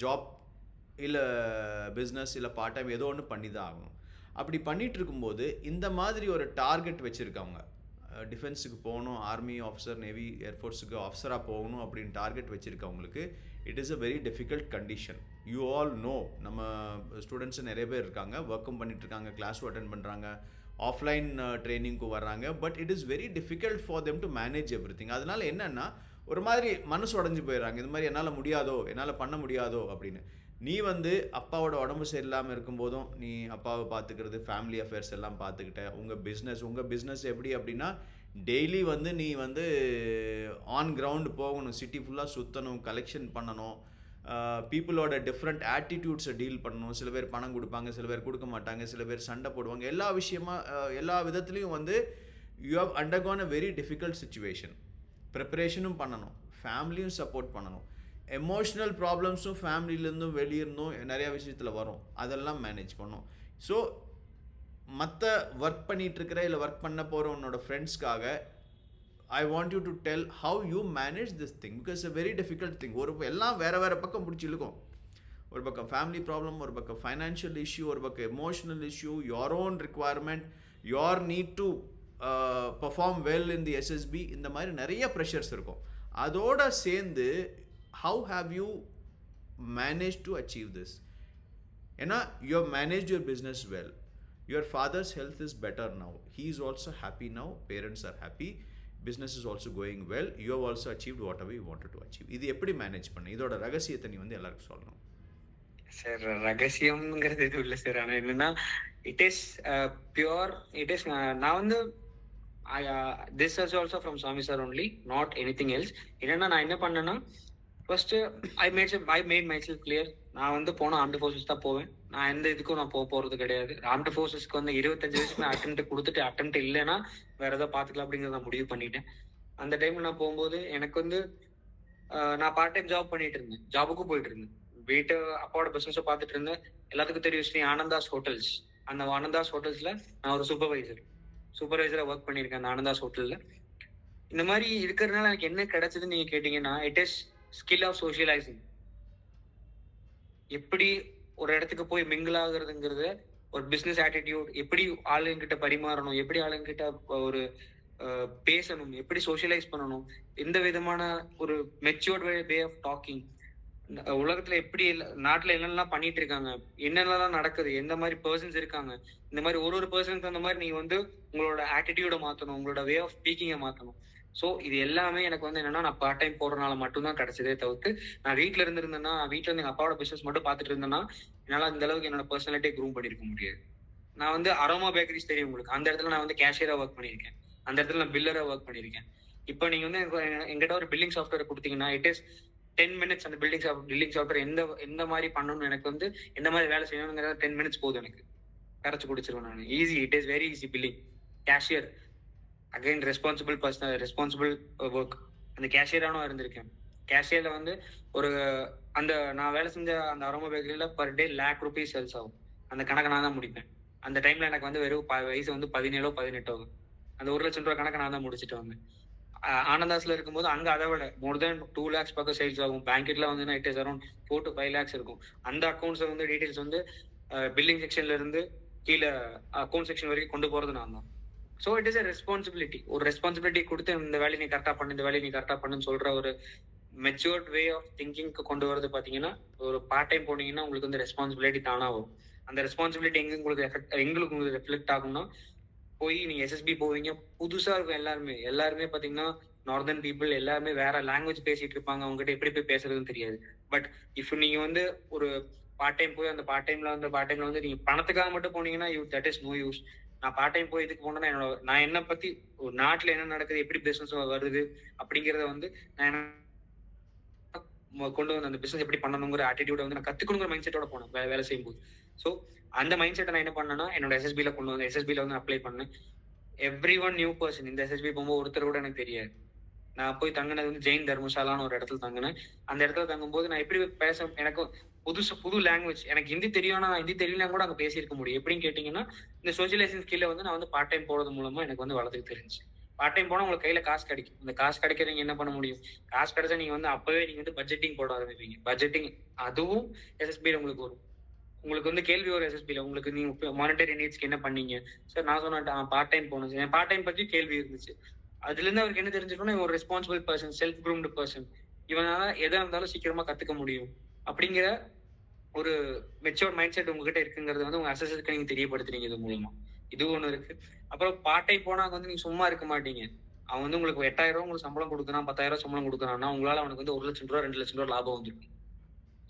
ஜாப் இல்லை பிஸ்னஸ் இல்லை பார்ட் டைம் ஏதோ ஒன்று பண்ணி தான் ஆகணும். அப்படி பண்ணிகிட்டு இருக்கும்போது இந்த மாதிரி ஒரு டார்கெட் வச்சுருக்காங்க, டிஃபென்ஸுக்கு போகணும், ஆர்மி ஆஃபீஸர், நேவி ஏர்ஃபோர்ஸுக்கு ஆஃபீஸராக போகணும் அப்படின்னு டார்கெட் வச்சுருக்கவங்களுக்கு it is a very difficult condition. You all know, நம்ம ஸ்டூடெண்ட்ஸு நிறைய பேர் இருக்காங்க, ஒர்க்கும் பண்ணிகிட்ருக்காங்க, கிளாஸும் அட்டென்ட் பண்ணுறாங்க, ஆஃப்லைன் ட்ரைனிங்க்கு வர்றாங்க. But it is very difficult for them to manage every thing. அதனால் என்னென்னா ஒரு மாதிரி மனசு உடஞ்சி போயிடுறாங்க, இது மாதிரி என்னால் முடியாதோ, என்னால் பண்ண முடியாதோ அப்படின்னு. நீ வந்து அப்பாவோட உடம்பு சரியில்லாமல் இருக்கும்போதும் நீ அப்பாவை பார்த்துக்கிறது, ஃபேமிலி அஃபேர்ஸ் எல்லாம் பார்த்துக்கிட்ட, உங்கள் பிஸ்னஸ் எப்படி அப்படின்னா டெய்லி வந்து நீ வந்து ஆன் கிரவுண்டு போகணும், சிட்டி ஃபுல்லாக சுற்றணும், கலெக்ஷன் பண்ணணும், பீப்புளோட டிஃப்ரெண்ட் ஆட்டிடியூட்ஸை டீல் பண்ணணும். சில பேர் பணம் கொடுப்பாங்க, சில பேர் கொடுக்க மாட்டாங்க, சில பேர் சண்டை போடுவாங்க. எல்லா விதத்துலேயும் வந்து you have undergone a very difficult situation. ப்ரிப்பரேஷனும் பண்ணணும், ஃபேமிலியும் சப்போர்ட் பண்ணணும், எமோஷ்னல் ப்ராப்ளம்ஸும் ஃபேமிலியிலேருந்தும் வெளியிருந்தும் நிறையா விஷயத்தில் வரும், அதெல்லாம் மேனேஜ் பண்ணும். ஸோ மற்ற ஒர்க் பண்ணிகிட்ருக்கிற இல்லை ஒர்க் பண்ண போகிற உன்னோட ஃப்ரெண்ட்ஸ்க்காக I want you to tell how you manage this thing, because a very difficult thing. எல்லாம் வேறு பக்கம் பிடிச்சி இழுக்கும். ஒரு பக்கம் ஃபேமிலி ப்ராப்ளம், ஒரு பக்கம் ஃபைனான்ஷியல் இஷ்யூ, ஒரு பக்கம் emotional issue, your own requirement, your need to perform well in the SSB, இந்த மாதிரி நிறைய ப்ரெஷர்ஸ் இருக்கும். அதோட சேர்ந்து how have you managed to achieve this? ஏன்னா you have managed your business well. Your father's health is better now. He is also happy now. Parents are happy. Business is also going well. You have also achieved whatever you wanted to achieve. இது எப்படி manage பண்ண? இதோட ரகசியத்தை நீ வந்து எல்லாருக்கும் சொல்லணும். Sir ரகசியம்ங்கிறது எதுவும் இல்லை சார். ஆனால் என்னன்னா it is pure, it is நான் வந்து திஸ் இஸ் ஆல்சோ ஃப்ரம் சாமி sir only, not any thing else. என்னன்னா நான் என்ன பண்ணேன்னா first I made myself clear. நான் வந்து போனால் ஆர்ம்டு ஃபோர்ஸஸ் தான் போவேன். நான் எந்த இதுக்கும் நான் போகிறது கிடையாது. ஆர்ம்டு ஃபோர்ஸஸ்க்கு வந்து 25 வயசுக்கு நான் அட்டெம்ப்ட் கொடுத்துட்டு அட்டெம்ப்ட் இல்லைன்னா வேற ஏதாவது பார்த்துக்கலாம் அப்படிங்கிறத நான் முடிவு பண்ணிட்டேன். அந்த டைம்ல நான் போகும்போது எனக்கு வந்து நான் பார்ட் டைம் ஜாப் பண்ணிட்டு இருந்தேன், ஜாபுக்கும் போயிட்டு இருந்தேன், வீட்டு அப்பாவோட பிசினஸை பார்த்துட்டு இருந்தேன். எல்லாத்துக்கும் தெரியும் ஸ்ரீ ஆனந்தாஸ் ஹோட்டல்ஸ். அந்த ஆனந்தாஸ் ஹோட்டல்ஸ்ல நான் ஒரு சூப்பர்வைசரா ஒர்க் பண்ணியிருக்கேன் அந்த ஆனந்தாஸ் ஹோட்டல்ல. இந்த மாதிரி இருக்கிறதுனால எனக்கு என்ன கிடைச்சதுன்னு நீங்க கேட்டீங்கன்னா it is skill of socialising. எப்படி ஒரு இடத்துக்கு போய் மிங்கிள் ஆகுறதுங்கிறது, ஒரு பிசினஸ் ஆட்டிடியூட், எப்படி ஆளுங்கிட்ட பரிமாறணும், எப்படி ஆளுங்கிட்ட ஒரு பேசணும், எப்படி சோஷியலைஸ் பண்ணணும், எந்த விதமான ஒரு மெச்சூர்ட் வே ஆஃப் டாக்கிங், உலகத்துல எப்படி நாட்டுல என்னெல்லாம் பண்ணிட்டு இருக்காங்க, என்னென்னலாம் நடக்குது, எந்த மாதிரி பர்சன்ஸ் இருக்காங்க, இந்த மாதிரி ஒரு பர்சனுக்கு அந்த மாதிரி நீங்க வந்து உங்களோட ஆட்டிடியூட மாத்தணும், உங்களோட வே ஆஃப் ஸ்பீக்கிங்கை மாத்தணும். ஸோ இது எல்லாமே எனக்கு வந்து என்னன்னா நான் பார்ட் டைம் போடுறதுனால மட்டும்தான் கிடைச்சதே தவிர்த்து நான் வீட்டுல இருந்திருந்தேன்னா, வீட்டுல இருந்து எங்க அப்பாவோட பிசினஸ் மட்டும் பார்த்துட்டு இருந்தேன்னா என்னால இந்த அளவுக்கு என்னோட பர்சனாலிட்டியை க்ரூம் பண்ணிருக்க முடியாது. நான் வந்து அரோமா பேக்கரிஸ் தெரியும் உங்களுக்கு, அந்த இடத்துல நான் வந்து கேஷியரா ஒர்க் பண்ணியிருக்கேன், அந்த இடத்துல நான் பில்லரா ஒர்க் பண்ணியிருக்கேன். இப்போ நீங்க வந்து எங்கிட்ட ஒரு பில்லிங் சாஃப்ட்வேர் கொடுத்தீங்கன்னா இட் இஸ் 10 minutes. அந்த பில்டிங் சாஃப்ட்வேர் எந்த மாதிரி பண்ணணும், எனக்கு வந்து எந்த மாதிரி வேலை செய்யணுங்கிறத 10 minutes போதும், எனக்கு கரைச்சு குடிச்சிருவேன் நான். Easy, it is very easy. Billing, cashier, again responsible person, responsible work. அந்த கேஷியரானும் இருந்திருக்கேன். கேஷியர்ல வந்து ஒரு அந்த நான் வேலை செஞ்ச அந்த அரோமா பேக்கரியில பர் டே ₹1,00,000 சேல்ஸ் ஆகும். அந்த கணக்கு நான் தான் முடிப்பேன். அந்த டைம்ல எனக்கு வந்து வெறும் வயசு வந்து 17 18 ஆகும். அந்த ₹1,00,000 கணக்கு நான் தான் முடிச்சுட்டு வந்தேன். ஆனந்தாஸ்ல இருக்கும்போது அங்க அதை விட மோர் தேன் 2 lakhs பக்கம் சேல்ஸ் ஆகும். பேங்க்ல வந்து it is around 4 to 5 lakhs இருக்கும். அந்த அக்கௌண்ட்ஸ் வந்து டீடைல்ஸ் வந்து பில்லிங் செக்ஷன்ல இருந்து கீழே அக்கௌண்ட் செக்ஷன் வரைக்கும் கொண்டு போறது நான் தான். So it is a responsibility. ஒரு ரெஸ்பான்சிபிலிட்டி கொடுத்து இந்த வேலையை நீ கரெக்டா பண்ணு, இந்த வேலையை நீ கரெக்டா பண்ணுன்னு சொல்ற ஒரு மெச்சூர்ட் வே ஆஃப் திங்கிங்க்கு கொண்டு வரது பாத்தீங்கன்னா, ஒரு பார்ட் டைம் போனீங்கன்னா உங்களுக்கு வந்து ரெஸ்பான்சிபிலிட்டி தானா வரும். அந்த ரெஸ்பான்சிபிலிட்டி எங்களுக்கு உங்களுக்கு ரெஃப்ளெக்ட் ஆகும்னா போய் நீங்க எஸ்எஸ்பி போவீங்க, புதுசா இருக்கும். எல்லாருமே பாத்தீங்கன்னா நார்தர்ன் பீப்புள், எல்லாருமே வேற லாங்குவேஜ் பேசிட்டு இருப்பாங்க, அவங்ககிட்ட எப்படி போய் பேசுறதுன்னு தெரியாது. பட் இஃப் நீங்க வந்து ஒரு பார்ட் டைம் போய் அந்த பார்ட் டைம்ல வந்து நீங்க பணத்துக்காக மட்டும் போனீங்கன்னா தட் இஸ் நோ யூஸ். நான் பார்ட் டைம் போய் இதுக்கு போனா நான் என்ன பத்தி ஒரு நாட்டுல என்ன நடக்குது, எப்படி பிசினஸ் வருது அப்படிங்கறத வந்து நான் கொண்டு வந்து அந்த பிசினஸ் எப்படி பண்ணணுங்கிற ஆட்டிடியூட வந்து நான் கத்துக்கணுங்கிற மைண்ட் செட்டோட போனேன் வேலை செய்யும்போது. ஸோ அந்த மைண்ட் செட்டை நான் என்ன பண்ணேன்னா என்னோட எஸ்எஸ்பில கொண்டு வந்து எஸ்எஸ்பில வந்து அப்ளை பண்ணேன். Every one new person. இந்த எஸ்எஸ்பி போகும்போது ஒருத்தர் கூட எனக்கு தெரியாது. நான் போய் தங்கினது வந்து ஜெயின் தர்மசாலான்னு ஒரு இடத்துல தங்கினேன். அந்த இடத்துல தங்கும்போது நான் எப்படி பேச, எனக்கு புது லாங்குவேஜ், எனக்கு ஹிந்தி தெரியும், நான் ஹிந்தி தெரியலனா கூட அங்கே பேசியிருக்க முடியும். எப்படின்னு கேட்டீங்கன்னா இந்த சோசியலைசேஷன் ஸ்கில்ல வந்து நான் வந்து பார்ட் டைம் போறது மூலமா எனக்கு வந்து வளர்த்துக்கு தெரிஞ்சு. பார்ட் டைம் போனா உங்களுக்கு கையில காசு கிடைக்கும். இந்த காசு கிடைக்க நீங்க என்ன பண்ண முடியும், காசு கிடைச்சா நீங்க வந்து அப்பவே நீங்க வந்து பட்ஜெட்டிங் போட ஆரம்பிப்பீங்க. பட்ஜெட்டிங் அதுவும் எஸ்எஸ்பியில உங்களுக்கு வரும். உங்களுக்கு வந்து கேள்வி ஒரு எஸ்எஸ்பியில உங்களுக்கு நீங்க மானிட்டரி நீட்ஸ்க்கு என்ன பண்ணீங்க சார், நான் சொன்னேன் பார்ட் டைம் போகணும் சார். பார்ட் டைம் பத்தி கேள்வி இருந்துச்சு. அதுல இருந்து அவருக்கு என்ன தெரிஞ்சுக்கணும், இவன் ஒரு responsible person, self groomed person, இவனால எதா இருந்தாலும் சீக்கிரமா கத்துக்க முடியும் அப்படிங்கிற ஒரு மெச்சூர் மைண்ட் செட் உங்ககிட்ட இருக்குங்கிறது வந்து உங்க அசஸ்க்கு நீங்க தெரியப்படுத்துறீங்க இது மூலமா. இது ஒண்ணு இருக்கு. அப்புறம் பார்ட் டைம் போனா வந்து நீங்க சும்மா இருக்க மாட்டீங்க. அவன் வந்து உங்களுக்கு 8,000 உங்களுக்கு சம்பளம் கொடுக்குறான், 10,000 சம்பளம் கொடுக்குறான்னா உங்களால அவனுக்கு வந்து ₹1,00,000 ₹2,00,000 லாபம் வந்துருக்கும்.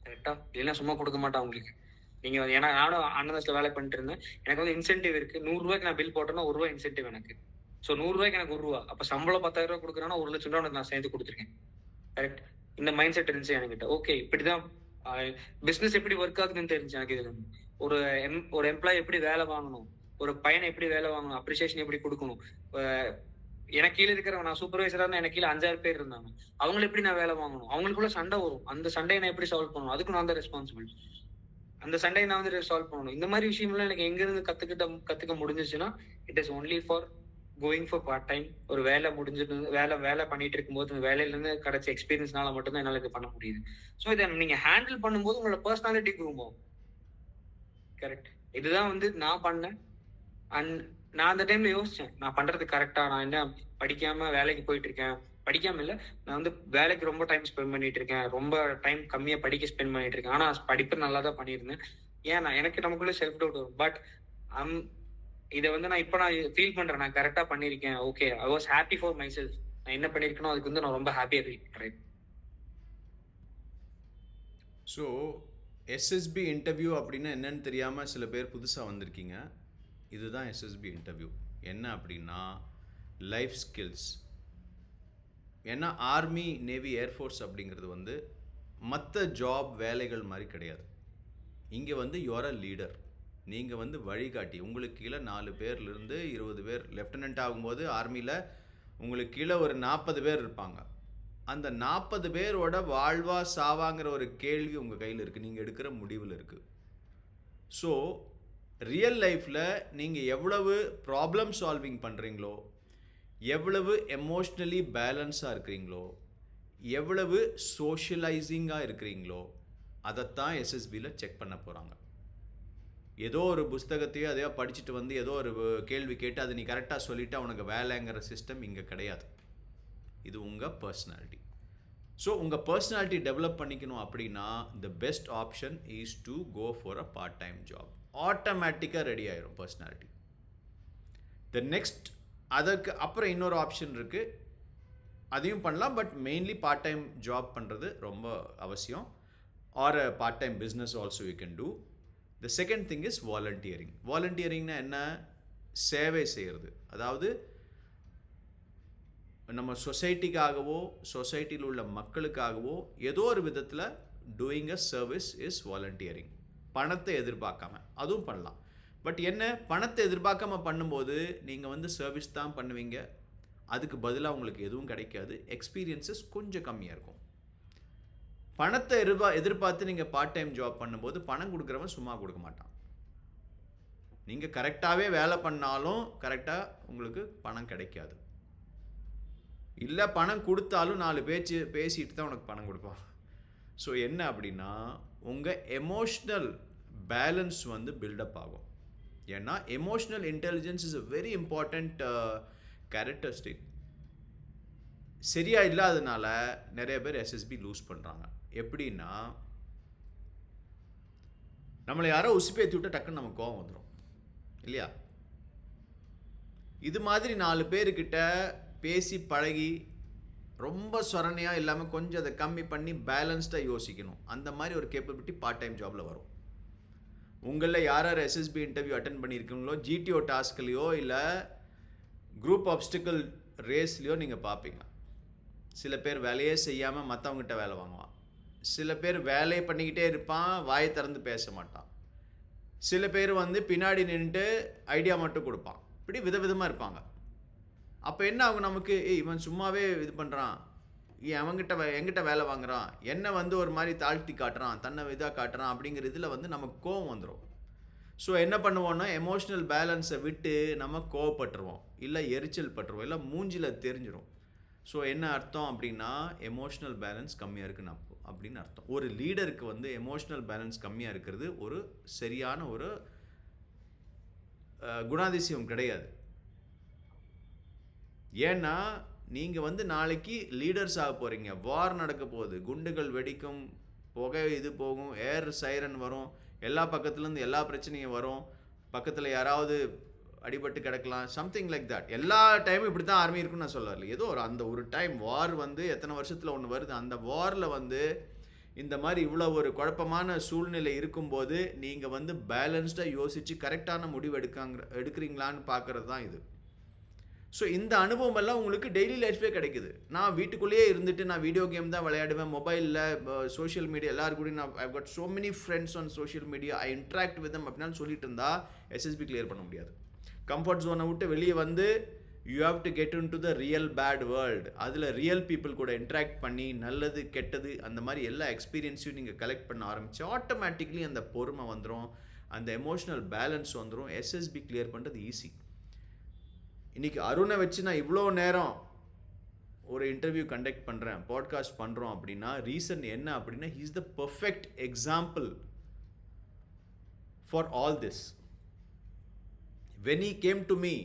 கரெக்டா? இல்லைன்னா சும்மா கொடுக்க மாட்டான் உங்களுக்கு. நீங்க ஏன்னா நானும் ஆனந்தாஸ்ல வேலை பண்ணிட்டு இருந்தேன். எனக்கு வந்து இன்சென்டிவ் இருக்கு. ₹100 நான் பில் போட்டேன்னா ₹1 இன்சென்டிவ் எனக்கு. ஸோ ₹100 எனக்கு ₹1. அப்ப சம்பளம் ₹10,000 கொடுக்குறான்னா ₹1,00,000 நான் சேர்த்து கொடுத்துருக்கேன். கரெக்ட்? இந்த மைண்ட் செட் இருந்துச்சு என்கிட்ட. ஓகே, இப்படிதான் பிசினஸ் எப்படி ஒர்க் ஆகுதுன்னு தெரிஞ்சு எனக்கு. இது ஒரு எம்ப்ளாய் எப்படி வேலை வாங்கணும், ஒரு பையனை எப்படி வேலை வாங்கணும், அப்ரிசியேஷன் எப்படி கொடுக்கணும். எனக்கு கீழே இருக்கிறவங்க, நான் சூப்பர்வைசரா இருந்தா எனக்கு கீழே 5-6 பேர் இருந்தாங்க. அவங்களை எப்படி நான் வேலை வாங்கணும், அவங்களுக்குள்ள சண்டை வரும், அந்த சண்டையை நான் எப்படி சால்வ் பண்ணணும், அதுக்கு நான் தான் ரெஸ்பான்சிபிள். அந்த சண்டையை நான் வந்து சால்வ் பண்ணணும். இந்த மாதிரி விஷயம்லாம் எனக்கு எங்க இருந்து கத்துக்க முடிஞ்சிச்சுன்னா it is only for going for part time. ஒரு வேலை முடிஞ்சிட்டு வேலை பண்ணிட்டு இருக்கும்போது அந்த வேலையில இருந்து கிடைச்ச எக்ஸ்பீரியன்ஸ்னால மட்டும்தான் என்னால இது பண்ண முடியுது. ஸோ இதை நீங்க ஹேண்டில் பண்ணும்போது உங்களோட பர்சனாலிட்டி க்ரூம் ஆகும். கரெக்ட்? இதுதான் வந்து நான் பண்ணேன். அண்ட் நான் அந்த டைம்ல யோசிச்சேன், நான் பண்றது கரெக்டா? நான் என்ன படிக்காம வேலைக்கு போயிட்டு இருக்கேன். படிக்காம இல்ல, நான் வந்து வேலைக்கு ரொம்ப டைம் ஸ்பெண்ட் பண்ணிட்டு இருக்கேன். ரொம்ப டைம் கம்மியா படிக்க ஸ்பெண்ட் பண்ணிட்டு இருக்கேன். ஆனா படிப்பு நல்லா தான் பண்ணியிருந்தேன். ஏன் நான் எனக்கு நமக்குள்ள செல்ஃப் டவுட் வரும். பட் அம் இத வந்து நான் ஃபீல் பண்றேன். நான் கரெக்ட்டா பண்ணியிருக்கேன். Okay. I was happy for my self. நான் என்ன பண்ணியிருக்கேனோ அதுக்கு வந்து நான் ரொம்ப ஹேப்பியா ஃபீல் பண்றேன். ஸோ எஸ்எஸ்பி இன்டர்வியூ அப்படின்னா என்னன்னு தெரியாமல் சில பேர் புதுசாக வந்திருக்கீங்க. இதுதான் எஸ்எஸ்பி இன்டர்வியூ. என்ன அப்படின்னா லைஃப் ஸ்கில்ஸ். ஏன்னா ஆர்மி, நேவி, ஏர்ஃபோர்ஸ் அப்படிங்கிறது வந்து மற்ற ஜாப் வேலைகள் மாதிரி கிடையாது. இங்கே வந்து யூஆர் அ லீடர். நீங்கள் வந்து வழிகாட்டி. உங்களுக்கு கீழே 4 பேர்லேருந்து 20 பேர். லெஃப்டினன்ட் ஆகும்போது ஆர்மியில் உங்களுக்கு கீழே ஒரு 40 பேர் இருப்பாங்க. அந்த 40 பேரோட வாழ்வா சாவாங்கிற ஒரு கேள்வி உங்கள் கையில் இருக்குது. நீங்கள் எடுக்கிற முடிவில் இருக்குது. ஸோ ரியல் லைஃப்பில் நீங்கள் எவ்வளவு ப்ராப்ளம் சால்விங் பண்ணுறீங்களோ, எவ்வளவு எமோஷ்னலி பேலன்ஸாக இருக்கிறீங்களோ, எவ்வளவு சோஷியலைசிங்காக இருக்கிறீங்களோ, அதைத்தான் எஸ்எஸ்பியில் செக் பண்ண போகிறாங்க. ஏதோ ஒரு புஸ்தகத்தையோ அதையோ படிச்சுட்டு வந்து ஏதோ ஒரு கேள்வி கேட்டு அதை நீ கரெக்டாக சொல்லிவிட்டு அவனுக்கு வேலைங்கிற சிஸ்டம் இங்கே கிடையாது. இது உங்கள் பர்சனாலிட்டி. ஸோ உங்கள் பர்சனாலிட்டி டெவலப் பண்ணிக்கணும் அப்படின்னா the best option is to go for a part time job. ஆட்டோமேட்டிக்காக ரெடி ஆயிரும் பர்சனாலிட்டி. த நெக்ஸ்ட் அதுக்கு அப்புறம் இன்னொரு ஆப்ஷன் இருக்குது, அதையும் பண்ணலாம். But mainly part time job பண்ணுறது ரொம்ப அவசியம். Or a part time business also you can do. The second thing is volunteering. வாலண்டியரிங்னா என்ன? சேவை செய்கிறது. அதாவது நம்ம சொசைட்டிக்காகவோ சொசைட்டியில் உள்ள மக்களுக்காகவோ ஏதோ ஒரு விதத்தில் doing a service is volunteering. பணத்தை எதிர்பார்க்காம அதுவும் பண்ணலாம். பட் என்ன, பணத்தை எதிர்பார்க்காம பண்ணும்போது நீங்கள் வந்து சர்வீஸ் தான் பண்ணுவீங்க. அதுக்கு பதிலாக உங்களுக்கு எதுவும் கிடைக்காது. எக்ஸ்பீரியன்ஸஸ் கொஞ்சம் கம்மியாக இருக்கும். பணத்தை எதிர்பார்த்து நீங்கள் பார்ட் டைம் ஜாப் பண்ணும்போது பணம் கொடுக்குறவன் சும்மா கொடுக்க மாட்டான். நீங்கள் கரெக்டாகவே வேலை பண்ணாலும் கரெக்டாக உங்களுக்கு பணம் கிடைக்காது. இல்லை பணம் கொடுத்தாலும் 4 பேசிட்டு தான் உனக்கு பணம் கொடுப்பான். ஸோ என்ன அப்படின்னா உங்கள் எமோஷ்னல் பேலன்ஸ் வந்து பில்டப் ஆகும். ஏன்னா emotional intelligence is a very important characteristic. சரியாக இல்லாதனால நிறைய பேர் எஸ்எஸ்பி லூஸ் பண்ணுறாங்க. எப்படின்னா நம்மளை யாரோ உசுப்பேற்றி விட்டு டக்குன்னு நமக்கு கோவம் வந்துடும் இல்லையா? இது மாதிரி 4 பேர்கிட்ட பேசி பழகி ரொம்ப சொரணையாக இல்லாமல் கொஞ்சம் அதை கம்மி பண்ணி பேலன்ஸ்டாக யோசிக்கணும். அந்த மாதிரி ஒரு கேப்பபிலிட்டி பார்ட் டைம் ஜாபில் வரும். உங்களில் யார் யார் எஸ்எஸ்பி இன்டர்வியூ அட்டன் பண்ணியிருக்கீங்களோ, ஜிடிஓ டாஸ்க்லையோ இல்லை குரூப் ஆப்ஸ்டிக்கல் ரேஸ்லையோ நீங்கள் பார்ப்பீங்க. சில பேர் வேலையே செய்யாமல் மற்றவங்ககிட்ட வேலை வாங்குவான். சில பேர் வேலையை பண்ணிக்கிட்டே இருப்பான், வாயை திறந்து பேச மாட்டான். சில பேர் வந்து பின்னாடி நின்றுட்டு ஐடியா மட்டும் கொடுப்பான். இப்படி விதவிதமாக இருப்பாங்க. அப்போ என்ன ஆகும் நமக்கு, இவன் சும்மாவே இது பண்ணுறான், என்கிட்ட வேலை வாங்குறான், என்னை வந்து ஒரு மாதிரி தாழ்த்தி காட்டுறான், தன்னை இதாக காட்டுறான் அப்படிங்கிற இதில் வந்து நமக்கு கோவம் வந்துடும். ஸோ என்ன பண்ணுவோன்னா எமோஷ்னல் பேலன்ஸை விட்டு நம்ம கோவப்பட்டுருவோம், இல்லை எரிச்சல் பட்டுருவோம், இல்லை மூஞ்சில் தெரிஞ்சிடும். ஸோ என்ன அர்த்தம் அப்படின்னா எமோஷ்னல் பேலன்ஸ் கம்மியாக இருக்குன்னு அப்படின்னு அர்த்தம். ஒரு லீடருக்கு வந்து எமோஷ்னல் பேலன்ஸ் கம்மியாக இருக்கிறது ஒரு சரியான ஒரு குணாதிசயம் கிடையாது. ஏன்னா நீங்கள் வந்து நாளைக்கு லீடர்ஸ் ஆக போகிறீங்க. வார் நடக்க போகுது, குண்டுகள் வெடிக்கும், புகை இது போகும், ஏர் சைரன் வரும், எல்லா பக்கத்துலேருந்து எல்லா பிரச்சனையும் வரும், பக்கத்தில் யாராவது அடிபட்டு கிடக்கலாம், சம்திங் லைக் தட். எல்லா டைமும் இப்படி தான் ஆர்மி இருக்குன்னு நான் சொல்ல வரல. ஏதோ அந்த ஒரு டைம் வார் வந்து எத்தனை வருஷத்தில் ஒன்று வருது. அந்த வாரில் வந்து இந்த மாதிரி இவ்வளோ ஒரு குழப்பமான சூழ்நிலை இருக்கும்போது நீங்கள் வந்து பேலன்ஸ்டாக யோசித்து கரெக்டான முடிவு எடுக்கிறீங்களான்னு பார்க்குறது தான் இது. ஸோ இந்த அனுபவம் எல்லாம் உங்களுக்கு டெய்லி லைஃப்லே கிடைக்குது. நான் வீட்டுக்குள்ளேயே இருந்துட்டு நான் வீடியோ கேம் தான் விளையாடுவேன், மொபைலில் சோஷியல் மீடியா எல்லாரும் கூட நான் I got so many friends on social media, I interact with them அப்படின்னு சொல்லிட்டு இருந்தால் எஸ்எஸ்பி கிளியர் பண்ண முடியாது. கம்ஃபர்ட் ஜோனை விட்டு வெளியே வந்து you have to get into the real bad world. அதில் ரியல் பீப்புள் கூட இன்ட்ராக்ட் பண்ணி நல்லது கெட்டது அந்த மாதிரி எல்லா எக்ஸ்பீரியன்ஸையும் நீங்கள் கலெக்ட் பண்ண ஆரம்பிச்சு ஆட்டோமேட்டிக்லி அந்த பொறுமை வந்துடும், அந்த எமோஷ்னல் பேலன்ஸ் வந்துடும். எஸ்எஸ்பி கிளியர் பண்ணுறது ஈஸி. இன்றைக்கி அருணை வச்சு நான் இவ்வளோ நேரம் ஒரு இன்டர்வியூ கண்டக்ட் பண்ணுறேன், பாட்காஸ்ட் பண்ணுறோம் அப்படின்னா ரீசன் என்ன அப்படின்னா he is the perfect example for all this. when he came to me,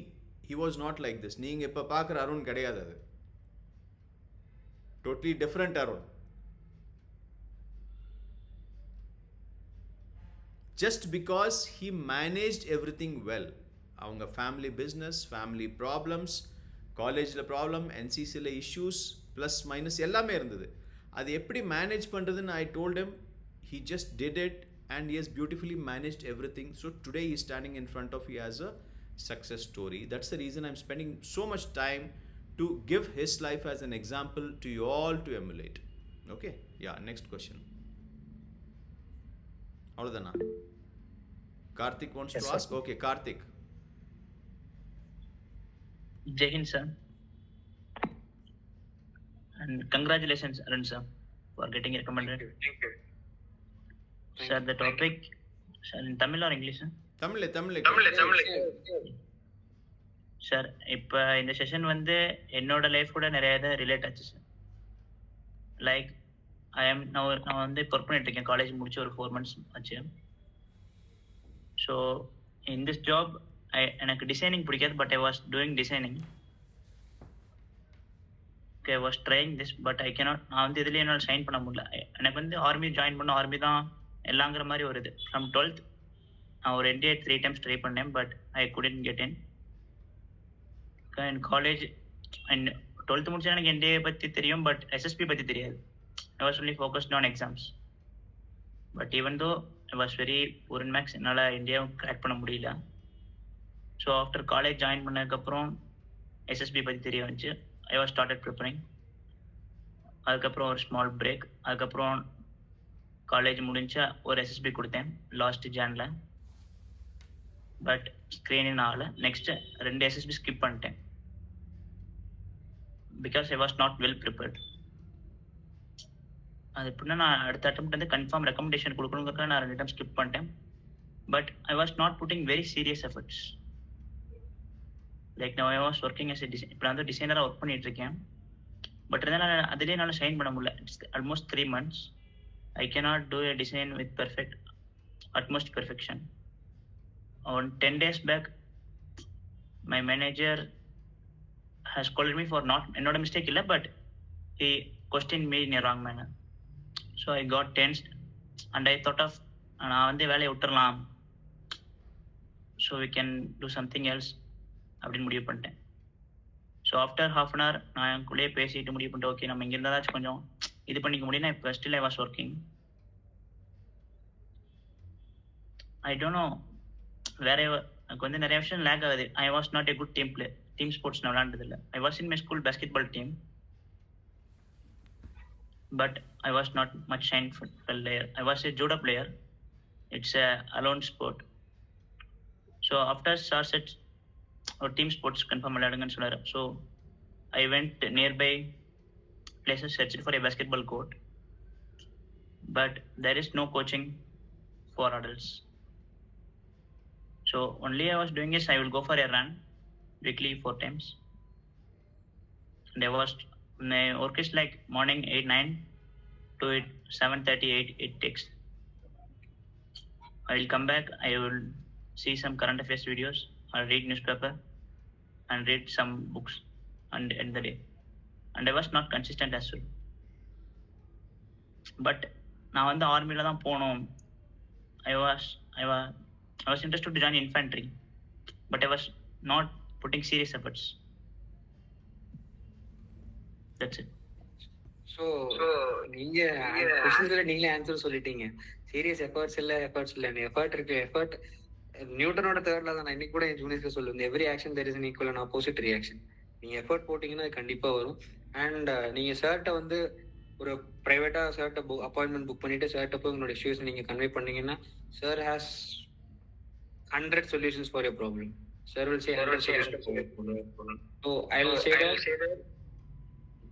he was not like this. நீங்கள் இப்போ பார்க்குற அருண் கிடையாது, அது totally different Arun. Just because he managed everything well. அவங்க ஃபேமிலி பிஸ்னஸ், ஃபேமிலி ப்ராப்ளம்ஸ், காலேஜில் problem, என்சிசியில் issues, plus minus எல்லாமே இருந்தது. அது எப்படி மேனேஜ் பண்ணுறதுன்னு I told him. He just did it and he has beautifully managed everything. So today he is standing in front of you as a success story. That's the reason I'm spending so much time to give his life as an example to you all to emulate. Okay? Yeah, next question. அவ்வளோதானா? Karthik wants to ask. Okay, Karthik. Jai Hind, sir. And congratulations, Arun, sir, for getting recommended. Thank you. Sir, the topic, sir, in Tamil or English, sir? Tamil. Sir இப்போ இந்த session வந்து என்னோட life கூட நிறைய இதை relate ஆச்சு sir. Like நான் வந்து இப்போ ஒர்க் பண்ணிட்டு இருக்கேன், காலேஜ் முடிச்சு ஒரு 4 months ஆச்சு. ஸோ இன் திஸ் ஜாப் எனக்கு டிசைனிங் பிடிக்காது, but I was doing designing. Okay, I was trying this, but I cannot. நான் வந்து இதுலேயே என்னால் ஷைன் பண்ண முடியல. எனக்கு வந்து ஆர்மி ஜாயின் பண்ண, ஆர்மி தான் எல்லாங்கிற மாதிரி ஒரு இது. ஃப்ரம் 12th நான் ஒரு NDA 3 times ட்ரை பண்ணேன், but I couldn't get in. College and 12th முடிச்சா எனக்கு NDA பற்றி தெரியும், பட் SSB பற்றி தெரியாது. I was only focused on exams. But even though I was very poor in maths, என்னால் இந்தியாவும் கிராக் பண்ண முடியல. ஸோ ஆஃப்டர் காலேஜ் ஜாயின் பண்ணதுக்கப்புறம் SSB பற்றி தெரிய வந்துச்சு. I was started preparing. அதுக்கப்புறம் ஒரு ஸ்மால் பிரேக். அதுக்கப்புறம் காலேஜ் முடிஞ்சா ஒரு SSB கொடுத்தேன் லாஸ்ட் ஜானில், பட் ஸ்க்ரீனிங் ஆகலை. நெக்ஸ்ட்டு 2 SSB ஸ்கிப் பண்ணிட்டேன், because I was not well prepared. அது எப்படின்னா, நான் அடுத்த அட்டெம்ப்ட் வந்து கன்ஃபார்ம் ரெக்கமெண்டேஷன் கொடுக்கணுங்கிறதுக்காக நான் 2 டைம் ஸ்கிப் பண்ணிட்டேன். But I was not putting very serious efforts. Like நான் ஐ வாஸ் ஒர்க்கிங் எஸ் இப்போ நான் வந்து டிசைனராக ஒர்க் பண்ணிட்டு இருக்கேன். பட் இருந்தாலும் அதிலே என்னால் ஷைன் பண்ண முடியல. It's almost 3 months. I cannot do a design with utmost perfection. On 10 days back, my manager has called me for not mistake illa, but he questioned me in a wrong manner. So I got tensed and I thought of நான் வந்து வேலையை விட்டுறலாம், so we can do something else அப்படின்னு முடிவு பண்ணிட்டேன். So after half an hour நான் எனக்குள்ளேயே பேசிட்டு முடிவு பண்ணிட்டேன், ஓகே நம்ம இங்கே இருந்தாச்சும் கொஞ்சம் இது பண்ணிக்க முடியும்னா. இப்போ still I was working. I don't know, வேற எனக்கு வந்து நிறைய விஷயம் லேக் ஆகுது. I was not a good team sports நான் விளையாண்டதில்லை. I was in my school basketball team, but I was not much shine player. I was a judo player. It's a alone sport. So after sir said ஒரு team sports confirm விளையாடுங்கன்னு சொன்னார். So I went nearby places, searched for a basketball court, but there is no coaching for adults. So only I was doing is I will go for a run weekly 4 times. And my work is like morning 8-9 to 7:30, 8 takes. I will come back, I will see some current affairs videos, I'll read newspaper and read some books and end the day. And I was not consistent as well. But நான் வந்து ஆர்மியில் தான் போனோம். I was interested to join infantry, but I was not putting serious efforts. That's it. So நீங்க கொஸ்டின்ஸ்ல நீங்களே answer சொல்லிட்டீங்க. Serious efforts இல்லை effort இருக்கு. எஃபர்ட் நியூட்டனோட தேர்ட்ல தான் நான் இன்னைக்கு கூட என் ஜூனியர்ஸ்க்கு சொல்லுவேன், every action there is an equal and opposite reaction. நீங்க எஃபர்ட் போட்டீங்கன்னா அது கண்டிப்பா வரும். அண்ட் நீங்க சார்ட்ட வந்து ஒரு பிரைவேட்டா சார்ட்ட அப்பாயின்மெண்ட் புக் பண்ணிட்டு சார்ட்ட போய் உங்களோட இஷ்யூஸ் நீங்க கன்வே பண்ணீங்கன்னா, sir has 100 solutions for your problem. Sir will say 100 solutions for your problem. So I will say that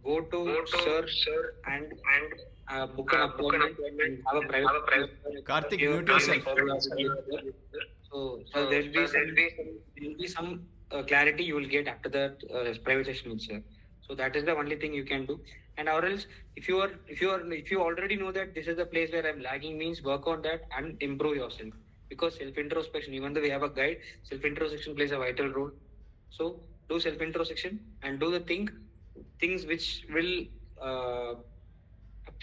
go to sir and book an appointment and have a private Karthik, mute yourself. So there will be some clarity you will get after that private session with sir. So that is the only thing you can do. And or else if you already know that this is the place where I'm lagging, means work on that and improve yourself. because self-introspection, even though we have a guide, self-introspection plays a vital role. So do self-introspection and do the things which will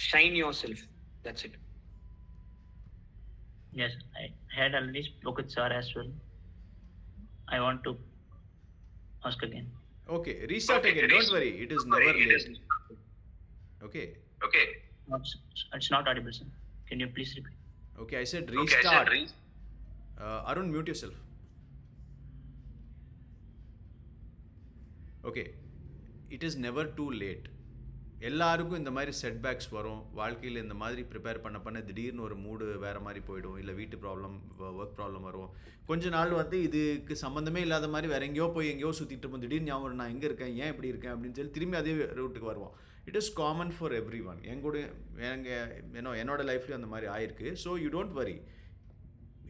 shine yourself. That's it. Yes, I had already spoke with sir as well. I want to ask again. Okay, restart again. Don't worry. It is never late. Okay. It's not audible, sir. Can you please repeat? Okay, I said restart. Arun, mute yourself. Okay. It is never too late. எல்லாருக்கும் இந்த மாதிரி setbacks வரும் வாழ்க்கையில். இந்த மாதிரி prepare பண்ண திடீர்னு ஒரு மூடு வேறு மாதிரி போயிடும், இல்லை வீட்டு ப்ராப்ளம், ஒர்க் ப்ராப்ளம் வரும். கொஞ்ச நாள் வந்து இதுக்கு சம்மந்தமே இல்லாத மாதிரி வேற எங்கேயோ போய் எங்கேயோ சுற்றிட்டு இருப்போம். திடீர்னு ஞாபகம் நான் எங்கே இருக்கேன், ஏன் இப்படி இருக்கேன் அப்படின்னு சொல்லி திரும்பி அதே ரூட்டுக்கு வருவோம். It is common for everyone. என்னோட லைஃப்லேயும் அந்த மாதிரி ஆயிருக்கு. So you don't worry.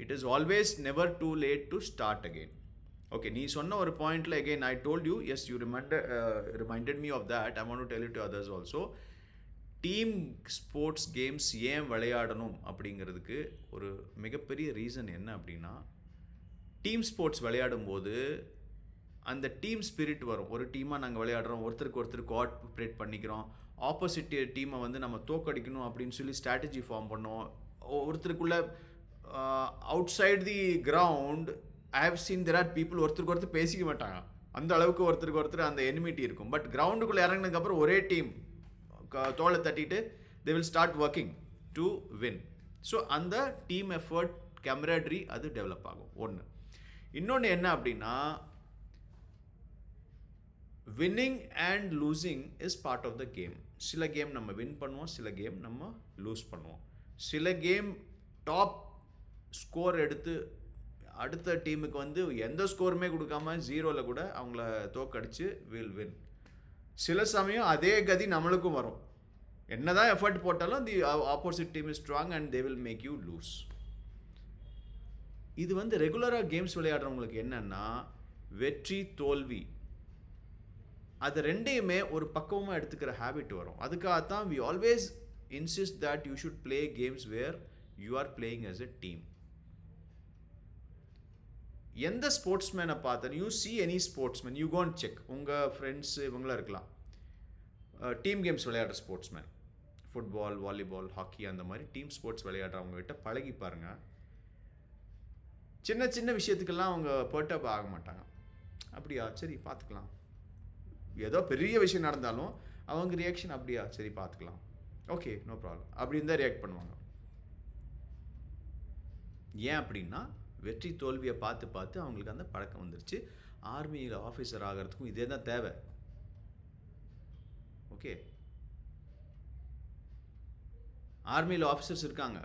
It is always never too late to start again. Okay, நீ சொன்ன ஒரு பாயிண்ட்ல again I told you, yes you reminded me of that. I want to tell it to others also. Team sports games ஏன் விளையாடணும் அப்படிங்கிறதுக்கு ஒரு மிகப்பெரிய reason என்ன அப்படின்னா, டீம் ஸ்போர்ட்ஸ் விளையாடும் போது அந்த டீம் ஸ்பிரிட் வரும். ஒரு டீமாக நாங்கள் விளையாடுறோம், ஒருத்தருக்கு ஒருத்தர் கோஆப்ரேட் பண்ணிக்கிறோம், ஆப்போசிட் டீமை வந்து நம்ம தோக்கடிக்கணும் அப்படின்னு சொல்லி ஸ்ட்ராட்டஜி ஃபார்ம் பண்ணோம். ஒருத்தருக்குள்ள outside the ground I have seen there are people ஒருத்தருக்கு ஒருத்தர் பேசிக்க மாட்டாங்க. அந்த அளவுக்கு ஒருத்தருக்கு ஒருத்தர் அந்த எனிமிட்டி இருக்கும். பட் கிரவுண்டுக்குள்ளே இறங்கினதுக்கப்புறம் ஒரே டீம் தோலை தட்டிட்டு they will start working to win. So அந்த டீம் எஃபர்ட், கேமராட்ரி அது டெவலப் ஆகும். ஒன்று. இன்னொன்று என்ன அப்படின்னா, winning and losing is part of the game. சில கேம் நம்ம வின் பண்ணுவோம், சில கேம் நம்ம லூஸ் பண்ணுவோம். சில கேம் டாப் ஸ்கோர் எடுத்து அடுத்த டீமுக்கு வந்து எந்த ஸ்கோருமே கொடுக்காம ஜீரோவில் கூட அவங்கள தோக்கடிச்சு வில் வின். சில சமயம் அதே கதி நம்மளுக்கும் வரும். என்னதான் எஃபர்ட் போட்டாலும் the opposite team is strong and they will make you lose. இது வந்து ரெகுலராக கேம்ஸ் விளையாடுறவங்களுக்கு என்னன்னா, வெற்றி தோல்வி அது ரெண்டையுமே ஒரு பக்குவமாக எடுத்துக்கிற ஹேபிட் வரும். அதுக்காகத்தான் we always insist that you should play games where you are playing as a team. எந்த ஸ்போர்ட்ஸ்மேனை பார்த்தா, you see any sportsman, you gonna check. உங்கள் ஃப்ரெண்ட்ஸ் இவங்களாம் இருக்கலாம், டீம் கேம்ஸ் விளையாடுற ஸ்போர்ட்ஸ்மேன், ஃபுட்பால், வாலிபால், ஹாக்கி அந்த மாதிரி டீம் ஸ்போர்ட்ஸ் விளையாடுறவங்ககிட்ட பழகி பாருங்கள். சின்ன சின்ன விஷயத்துக்கெல்லாம் அவங்க பர்ட்டப் ஆக மாட்டாங்க. அப்படியா, சரி பார்த்துக்கலாம். ஏதோ பெரிய விஷயம் நடந்தாலும் அவங்க ரியாக்ஷன் அப்படியா, சரி பார்த்துக்கலாம், ஓகே நோ ப்ராப்ளம் அப்படின்னு தான் ரியாக்ட் பண்ணுவாங்க. ஏன் அப்படின்னா, வெற்றி தோல்வியை பார்த்து பார்த்து அவங்களுக்கு அந்த பழக்கம் வந்துருச்சு. ஆர்மியில் ஆஃபீஸர் ஆகிறதுக்கும் இதே தான் தேவை. ஓகே, ஆர்மியில் ஆஃபீஸர்ஸ் இருக்காங்க.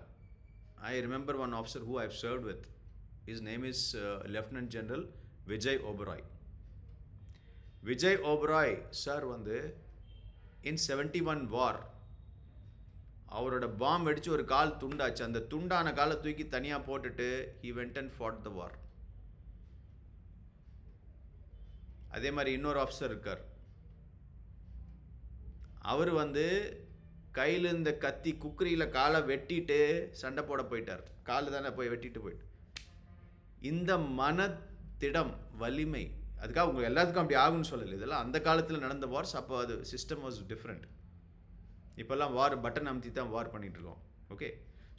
I remember one officer who I have served with. His name is Lieutenant General Vijay Oberoi. Vijay Oberoi sir வந்து in 71 war அவரோட பாம்பு அடித்து ஒரு கால் துண்டாச்சு. அந்த துண்டான காலை தூக்கி தனியாக போட்டுட்டு he went and fought the war. அதே மாதிரி இன்னொரு ஆஃபீஸர் இருக்கார். அவர் வந்து கையில் இந்த கத்தி குக்கரியில் காலை வெட்டிட்டு சண்டை போட போயிட்டார். காலை தானே போய் வெட்டிட்டு போயிட்டு. இந்த மனத்திடம் வலிமை, அதுக்காக உங்கள் எல்லாத்துக்கும் அப்படி ஆகும்னு சொல்லலை. இதெல்லாம் அந்த காலத்தில் நடந்த வார்ஸ். அப்போ அது சிஸ்டம் வாஸ் டிஃப்ரெண்ட். இப்போல்லாம் வார் பட்டன் அமுத்தி தான் வார் பண்ணிகிட்ருக்கோம். ஓகே,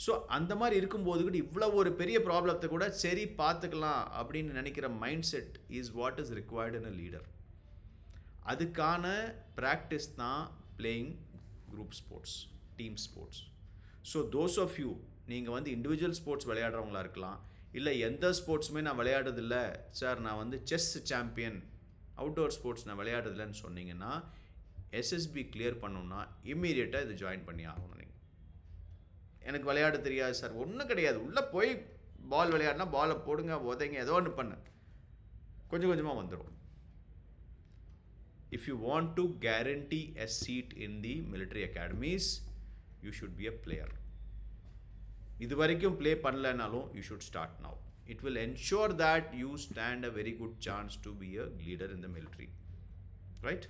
ஸோ அந்த மாதிரி இருக்கும்போது கூட இவ்வளோ ஒரு பெரிய ப்ராப்ளத்தை கூட சரி பார்த்துக்கலாம் அப்படின்னு நினைக்கிற mind set is what is required in a leader. அதுக்கான ப்ராக்டிஸ் தான் playing group sports, team sports. So those of you, நீங்கள் வந்து இண்டிவிஜுவல் ஸ்போர்ட்ஸ் விளையாடுறவங்களா இருக்கலாம், இல்லை எந்த ஸ்போர்ட்ஸுமே நான் விளையாடுறதில்ல சார், நான் வந்து செஸ் சாம்பியன், அவுட்டோர் ஸ்போர்ட்ஸ் நான் விளையாடுறதில்லன்னு சொன்னீங்கன்னா, எஸ்எஸ்பி கிளியர் பண்ணணும்னா இம்மீடியட்டாக இது ஜாயின் பண்ணி ஆகணும். நீங்கள் எனக்கு விளையாட தெரியாது சார், ஒன்றும் கிடையாது, உள்ளே போய் பால் விளையாடினா பாலை போடுங்க, உதைங்க, ஏதோ ஒன்று பண்ண கொஞ்சம் கொஞ்சமாக வந்துடும். If you want to guarantee a seat in the military academies, you should be a player. இது வரைக்கும் ப்ளே பண்ணலனாலும் you should start now. It will ensure that you stand a very good chance to be a leader in the military. Right?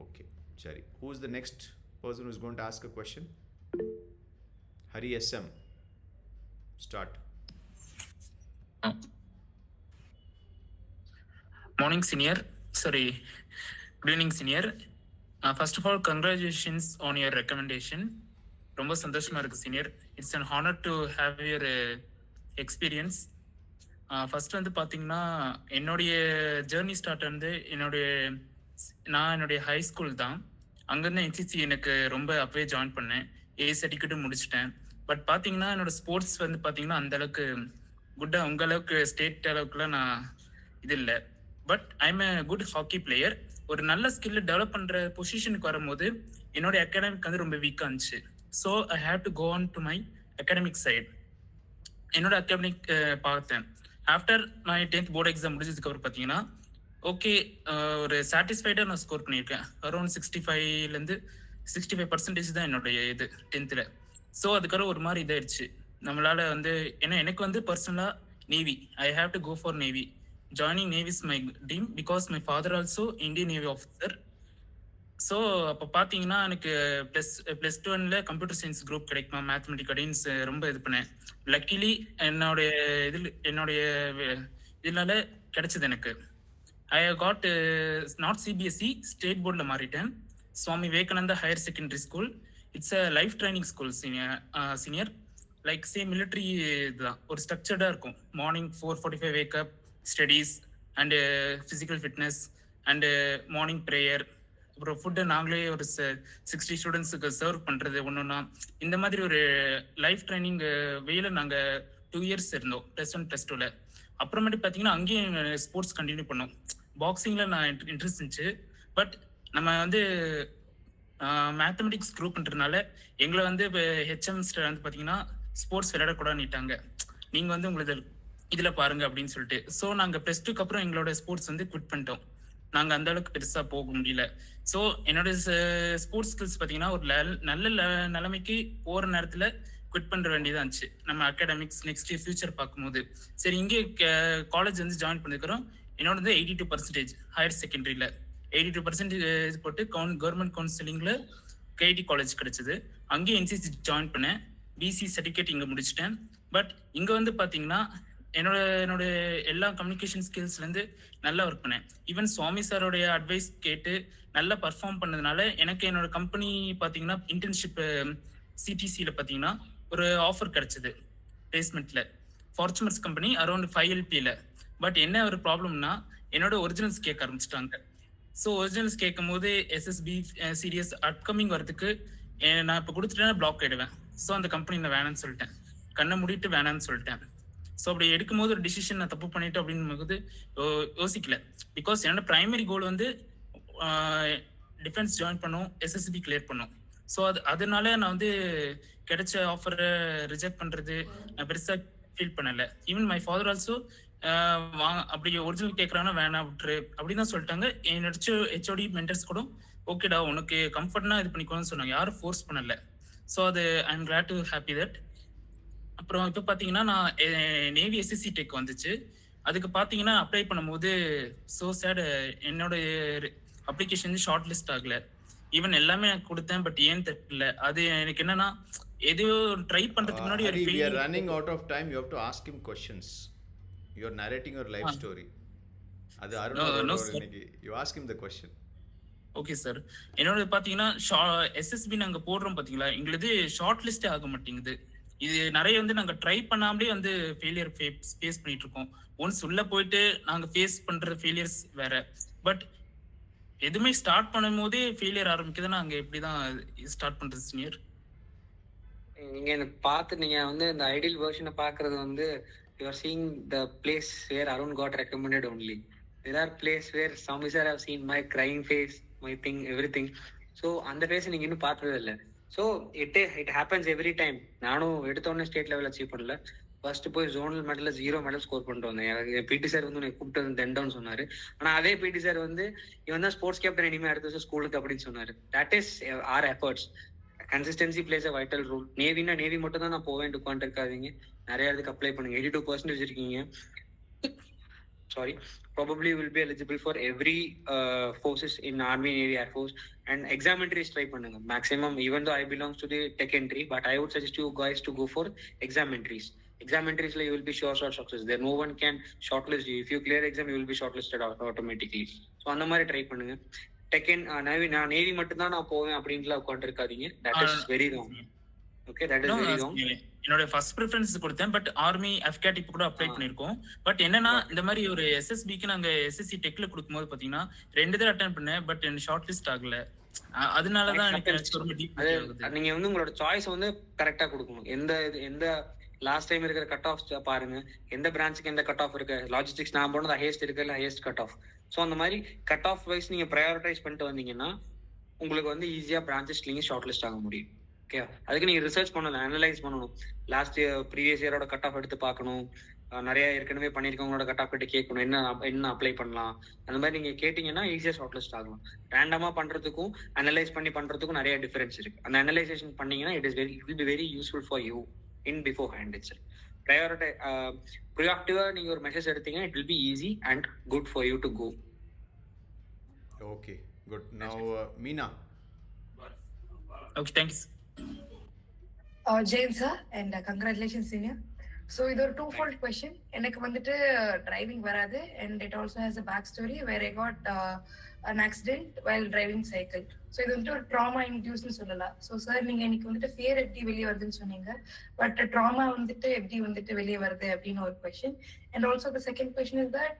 Okay, சரி. Who is the next person who is going to ask a question? Hari SM, start. Morning, senior. Sorry, good evening, senior. First of all, congratulations on your recommendation. ரொம்ப சந்தோஷமா இருக்கு senior. It's an honour to have your experience. First வந்து பார்த்தீங்கன்னா என்னுடைய journey start வந்து என்னுடைய high school தான். அங்கேருந்து என்சிசி எனக்கு ரொம்ப அப்பவே ஜாயின் பண்ணேன். ஏ சர்டிஃபிகேட்டும் முடிச்சிட்டேன். பட் பார்த்தீங்கன்னா என்னோட ஸ்போர்ட்ஸ் வந்து பார்த்தீங்கன்னா அந்த அளவுக்கு குட்டாக உங்க அளவுக்கு ஸ்டேட் அளவுக்குலாம் நான் இது இல்லை. But I'm a good hockey player. ஒரு நல்ல ஸ்கில்ல டெவலப் பண்ணுற பொசிஷனுக்கு வரும்போது என்னோட அகாடமிக் வந்து ரொம்ப வீக்காக இருந்துச்சு. So I have to go on to my academic side. என்னோட அகாடமிக் பார்த்தேன். ஆஃப்டர் நான் 10th போர்டு எக்ஸாம் முடிஞ்சதுக்கப்புறம் பார்த்தீங்கன்னா ஓகே ஒரு சாட்டிஸ்ஃபைடாக நான் ஸ்கோர் பண்ணியிருக்கேன். அரௌண்ட் 65% தான் என்னுடைய இது 10th. ஸோ அதுக்கப்புறம் ஒரு மாதிரி இதாயிடுச்சு. நம்மளால வந்து ஏன்னா எனக்கு வந்து பர்சனலாக navy, I have to go for navy. Joining navy is my dream because my father also Indian navy officer. So அப்போ பார்த்தீங்கன்னா எனக்கு ப்ளஸ் 1 கம்ப்யூட்டர் சயின்ஸ் குரூப் கிடைக்குமா மேத்தமெட்டிக் அப்படின்னு ரொம்ப இது பண்ணேன். லக்கிலி என்னுடைய இதனால கிடைச்சது எனக்கு. I got not CBSE, state போர்டில் மாறிட்டேன். Swami Vivekananda higher secondary school. It's a life training school senior. Like same military இதுதான், ஒரு ஸ்ட்ரக்சர்டாக இருக்கும். Morning 4:45 wake up, studies and physical fitness and morning prayer. அப்புறம் ஃபுட்டை நாங்களே ஒரு 60 ஸ்டூடெண்ட்ஸுக்கு சர்வ் பண்ணுறது ஒன்றுன்னா. இந்த மாதிரி ஒரு லைஃப் ட்ரைனிங் வேல நாங்கள் 2 years இருந்தோம், +1 +2. அப்புறமேட்டு பார்த்தீங்கன்னா அங்கேயும் ஸ்போர்ட்ஸ் கண்டினியூ பண்ணோம். பாக்ஸிங்கில் நான் இன்ட்ரெஸ்ட் இருந்துச்சு. பட் நம்ம வந்து மேத்தமெட்டிக்ஸ் குரூப்ன்றதுனால எங்களை வந்து இப்போ ஹெச்எம்ஸ்டர் வந்து பார்த்தீங்கன்னா ஸ்போர்ட்ஸ் விளையாடக்கூடாதுன்னுட்டாங்க. நீங்கள் வந்து உங்களுக்கு இதில் பாருங்க அப்படின்னு சொல்லிட்டு. ஸோ நாங்கள் +2க்கு அப்புறம் எங்களோட ஸ்போர்ட்ஸ் வந்து குவிட் பண்ணிட்டோம். நாங்கள் அந்த அளவுக்கு பெருசாக போக முடியல. ஸோ என்னோட ஸ்போர்ட்ஸ் ஸ்கில்ஸ் பார்த்தீங்கன்னா ஒரு நல்ல நிலைமைக்கு போகிற நேரத்தில் குவிட் பண்ணுற வேண்டியதாக இருந்துச்சு. நம்ம அகாடமிக்ஸ் நெக்ஸ்ட் ஃபியூச்சர் பார்க்கும்போது சரி இங்கே காலேஜ் வந்து ஜாயின் பண்ணிக்கிறோம். என்னோட வந்து 82% ஹையர் செகண்டரியில் 82% போட்டு கவர்மெண்ட் கவுன்சிலிங்கில் கேடி காலேஜ் கிடைச்சது. அங்கேயும் என்சிசி ஜாயின் பண்ணேன். பிசி சர்டிஃபிகேட் இங்கே முடிச்சிட்டேன். பட் இங்கே வந்து பார்த்தீங்கன்னா என்னோட எல்லா கம்யூனிகேஷன் ஸ்கில்ஸ்லேருந்து நல்லா ஒர்க் பண்ணேன். ஈவன் சுவாமி சாரோடைய அட்வைஸ் கேட்டு நல்லா பர்ஃபார்ம் பண்ணதுனால எனக்கு என்னோட கம்பெனி பார்த்தீங்கன்னா இன்டர்ன்ஷிப் சிடிசியில் பார்த்தீங்கன்னா ஒரு ஆஃபர் கிடைச்சது பிளேஸ்மெண்ட்டில். ஃபார்ச்சுனர்ஸ் கம்பெனி அரௌண்ட் 5 LPயில். பட் என்ன ஒரு ப்ராப்ளம்னா என்னோட ஒரிஜினல்ஸ் கேட்க ஆரம்பிச்சிட்டாங்க. ஸோ ஒரிஜினல்ஸ் கேட்கும் போது எஸ்எஸ்பி சீரியஸ் அப்கமிங் வரதுக்கு நான் இப்போ கொடுத்துட்டேன்னா பிளாக் ஆகிடுவேன். ஸோ அந்த கம்பெனி நான் வேணான்னு சொல்லிட்டேன், கண்ணை மூடிட்டு வேணான்னு சொல்லிட்டேன். ஸோ அப்படி எடுக்கும்போது ஒரு டிசிஷன் நான் தப்பு பண்ணிட்டேன் அப்படின்னு போது யோசிக்கல. பிகாஸ் என்னோட ப்ரைமரி கோல் வந்து டிஃபென்ஸ் ஜாயின் பண்ணும், எஸ்எஸ்பி கிளியர் பண்ணும். ஸோ அதனால நான் வந்து கிடைச்ச ஆஃபரை ரிஜெக்ட் பண்ணுறது நான் பெருசாக ஃபீல் பண்ணலை. ஈவன் மை ஃபாதர் ஆல்சோ அப்படி ஒரிஜினல் கேட்குறாங்கன்னா வேணாம் விட்டுரு அப்படின்னு தான் சொல்லிட்டாங்க. என்னோட ஹெச்ஓடி மென்டர்ஸ் கூட ஓகேடா உனக்கு கம்ஃபர்ட்னா இது பண்ணிக்கோன்னு சொன்னாங்க. யாரும் ஃபோர்ஸ் பண்ணலை. ஸோ அது I am glad to happy that. அப்புறம் இப்போ பார்த்தீங்கன்னா நான் நேவி எஸ்எஸ்சி டெக் வந்துச்சு. அதுக்கு பார்த்தீங்கன்னா அப்ளை பண்ணும்போது ஸோ சேட் என்னோட அப்ளிகேஷன் ஷார்ட் லிஸ்ட் ஆகலை. ஈவன் எல்லாமே நான் கொடுத்தேன், பட் ஏன் தெரியல. அது எனக்கு என்னன்னா எதையோ ட்ரை பண்ணுறதுக்கு முன்னாடி ஒரு we are running out of time. You have to ask him questions. You are narrating your life story. அது அருண் இன்னைக்கு you ask him the question. Okay sir. என்னோட பார்த்தீங்கன்னா எஸ்எஸ்பி நாங்கள் போடுறோம் பார்த்தீங்களா, எங்களுக்கு ஷார்ட் லிஸ்டே ஆக மாட்டேங்குது. இது நிறைய வந்து நாங்கள் ட்ரை பண்ணாமலே வந்து ஃபெயிலியர் ஃபேஸ் பண்ணிட்டு இருக்கோம். ஒன்ஸ் உள்ள போயிட்டு நாங்கள் ஃபேஸ் பண்ணுற ஃபெயிலியர்ஸ் வேற. பட் எதுவுமே ஸ்டார்ட் பண்ணும் போதே ஃபெயிலியர் ஆரம்பிக்குதுன்னா அங்கே எப்படி தான் ஸ்டார்ட் பண்ணுறது சீனியர்? நீங்க எனக்கு பார்த்து நீங்க வந்து இந்த ஐடியல் வெர்ஷனை பார்க்கறது வந்து you are seeing the place where Arun got recommended only. There are place where Swami sir have seen my crying face, my thing, everything. So அந்த ஃபேஸ் நீங்க இன்னும் பார்த்ததே இல்லை. So it happens every time. நானும் எடுத்தோடனே state level achieve பண்ணல. First போய் zonal மெடலில் 0 medal score பண்ணிட்டு வந்தேன். பிடி சார் வந்து உனக்கு கூப்பிட்டு வந்து தெண்டவுன்னு சொன்னார். ஆனால் அதே பிடி சார் வந்து இவன் தான் ஸ்போர்ட்ஸ் கேப்டன் இனிமேல் அடுத்த வருஷம் ஸ்கூலுக்கு அப்படின்னு சொன்னார். That is our efforts. Consistency plays a vital role. நேவினா நேவி மட்டும் தான் நான் போவேன் உட்காந்து இருக்காதீங்க, நிறைய இடத்துக்கு அப்ளை பண்ணுங்க. 82% இருக்கீங்க. Sorry, probably will be eligible for every forces in Army, Navy, Air Force, and exam entries try பண்ணுங்க maximum. Even though I belongs to the tech entry, but I would suggest you guys to go for exam entries. exam entries you will be sure success. There no one can shortlist you. If you clear exam, you will be shortlisted automatically. So அந்த மாதிரி try பண்ணுங்க. நான் navy மட்டும் தான் நான் போவேன் அப்படின்ட்டுலாம் உட்காந்துருக்காதீங்க. That is very wrong. Okay, that is very wrong. என்னோட ஃபர்ஸ்ட் ப்ரிஃபரன்ஸ் கொடுத்தேன், பட் ஆர்மி எஃப்கேட் இப்போ கூட அப்ளை பண்ணிருக்கோம். பட் என்னன்னா இந்த மாதிரி ஒரு எஸ்எஸ்பிக்கு நாங்க எஸ்எஸ்சி டெக்ல கொடுக்கும்போது பாத்தீங்கன்னா 2 தடவை அட்டெண்ட் பண்ணேன், பட் எனக்கு ஷார்ட் லிஸ்ட் ஆகல. அதனாலதான் எனக்கு ரொம்ப டீப் ஆகுது. நீங்க வந்து உங்களோட சாய்ஸ் வந்து கரெக்டா கொடுக்கணும். எந்த லாஸ்ட் டைம் இருக்கிற கட் ஆஃப் பாருங்க, எந்த பிரான்ச்சுக்கு எந்த கட் ஆஃப் இருக்கு. லாஜிஸ்டிக்ஸ் நான் போனது ஹையஸ்ட் இருக்குல்ல, ஹையஸ்ட் கட் ஆஃப். ஸோ அந்த மாதிரி கட் ஆஃப் வைஸ் நீங்க ப்ரையாரிட்டைஸ் பண்ணிட்டு வந்தீங்கன்னா உங்களுக்கு வந்து ஈஸியா பிரான்ச்சஸ் நீங்க ஷார்ட் லிஸ்ட் ஆக முடியும். ஓகே, அதுக்கு நீங்க ரிசர்ச் பண்ணணும், அனலைஸ் பண்ணணும். லாஸ்ட் இயர் ப்ரீவியஸ் இயரோட கட் ஆஃப் எடுத்து பார்க்கணும். நிறைய ஏற்கனவே பண்ணியிருக்கவங்களோட கட் ஆஃப் எடுத்து கேட்கணும், என்ன அப்ளை பண்ணலாம். அந்த மாதிரி நீங்க கேட்டீங்கன்னா ஈஸியா ஷார்ட் லிஸ்ட் ஆகலாம். ரேண்டமா பண்றதுக்கும் அனலைஸ் பண்ணி பண்றதுக்கும் நிறைய டிஃபரன்ஸ் இருக்கு. அந்த அனலைசேஷன் பண்ணீங்கன்னா it will be very useful for you in beforehand it's. ப்ரியாக்டிவா நீங்க ஒரு மெசேஜ் எடுத்தீங்கன்னா it will be easy and good for you to go. Okay, good. Now Meena. Okay, thanks. James sir, and congratulations senior. So இது ஒரு two-fold question. எனக்கு வந்துட்டு driving வராது, and it also has a back story where I got an accident while driving cycle. So இது வந்துட்டு ஒரு trauma induced னு சொல்லலாம். So sir, நீங்க இன்னைக்கு வந்துட்டு fear எப்படி வெளியே வருதுன்னு சொன்னீங்க, but trauma வந்துட்டு எப்படி வந்துட்டு வெளியே வருது அப்படின்னு ஒரு question. And also the second question is that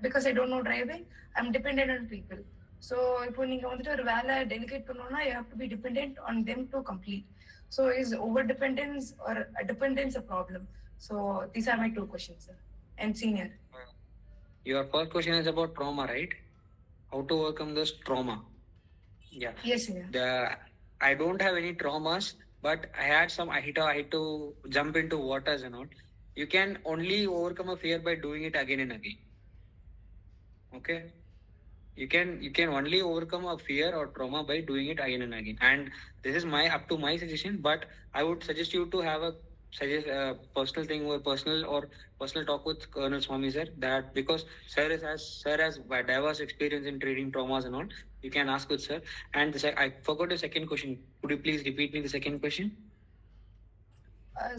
because I don't know driving, I'm dependent on people. So இப்போ நீங்க வந்துட்டு ஒரு வேலை delegate பண்ணனும்னா you have to be dependent on them to complete. So is over dependence or a dependence a problem? So these are my two questions, sir. And senior. Your first question is about trauma, right? How to overcome this trauma? Yeah. Yes, senior. I don't have any traumas, but I had to jump into waters and all. You can only overcome a fear by doing it again and again. Okay? You can only overcome a fear or trauma by doing it again and again. And this is up to my suggestion, but I would suggest you to have a personal thing or personal talk with Colonel Swami sir, that because sir has diverse experience in treating traumas and all. You can ask with sir. And I forgot the second question. Could you please repeat me the second question?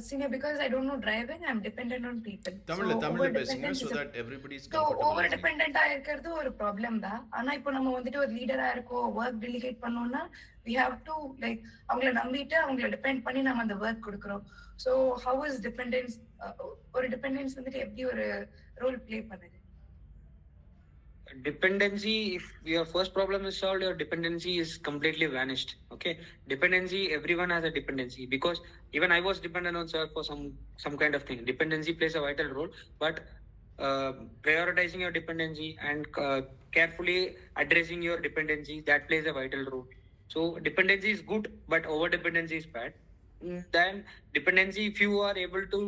Senior, because I don't know driving, I'm dependent on people. தமிழ்ல பேசுங்க so that everybody is So comfortable. over dependent ஆ இருக்கிறது ஒரு problem தான். ஆனா இப்போ நம்ம வந்துட்டு ஒரு லீடரா இருக்கோம், ஒர்க் டெலிகேட் பண்ணோம்னா we have to like அவங்கள நம்பிட்டு அவங்கள டிபெண்ட் பண்ணி நம்ம அந்த ஒர்க் கொடுக்கறோம். So how is dependence ஒரு டிபெண்டன்ஸ் வந்துட்டு எப்படி ஒரு ரோல் ப்ளே பண்ணுது? Dependency, if your first problem is solved, your dependency is completely vanished. Okay, dependency, everyone has a dependency, because even I was dependent on sir for some kind of thing. Dependency plays a vital role, but prioritizing your dependency and carefully addressing your dependency, that plays a vital role. So dependency is good, but over dependency is bad. Then dependency, if you are able to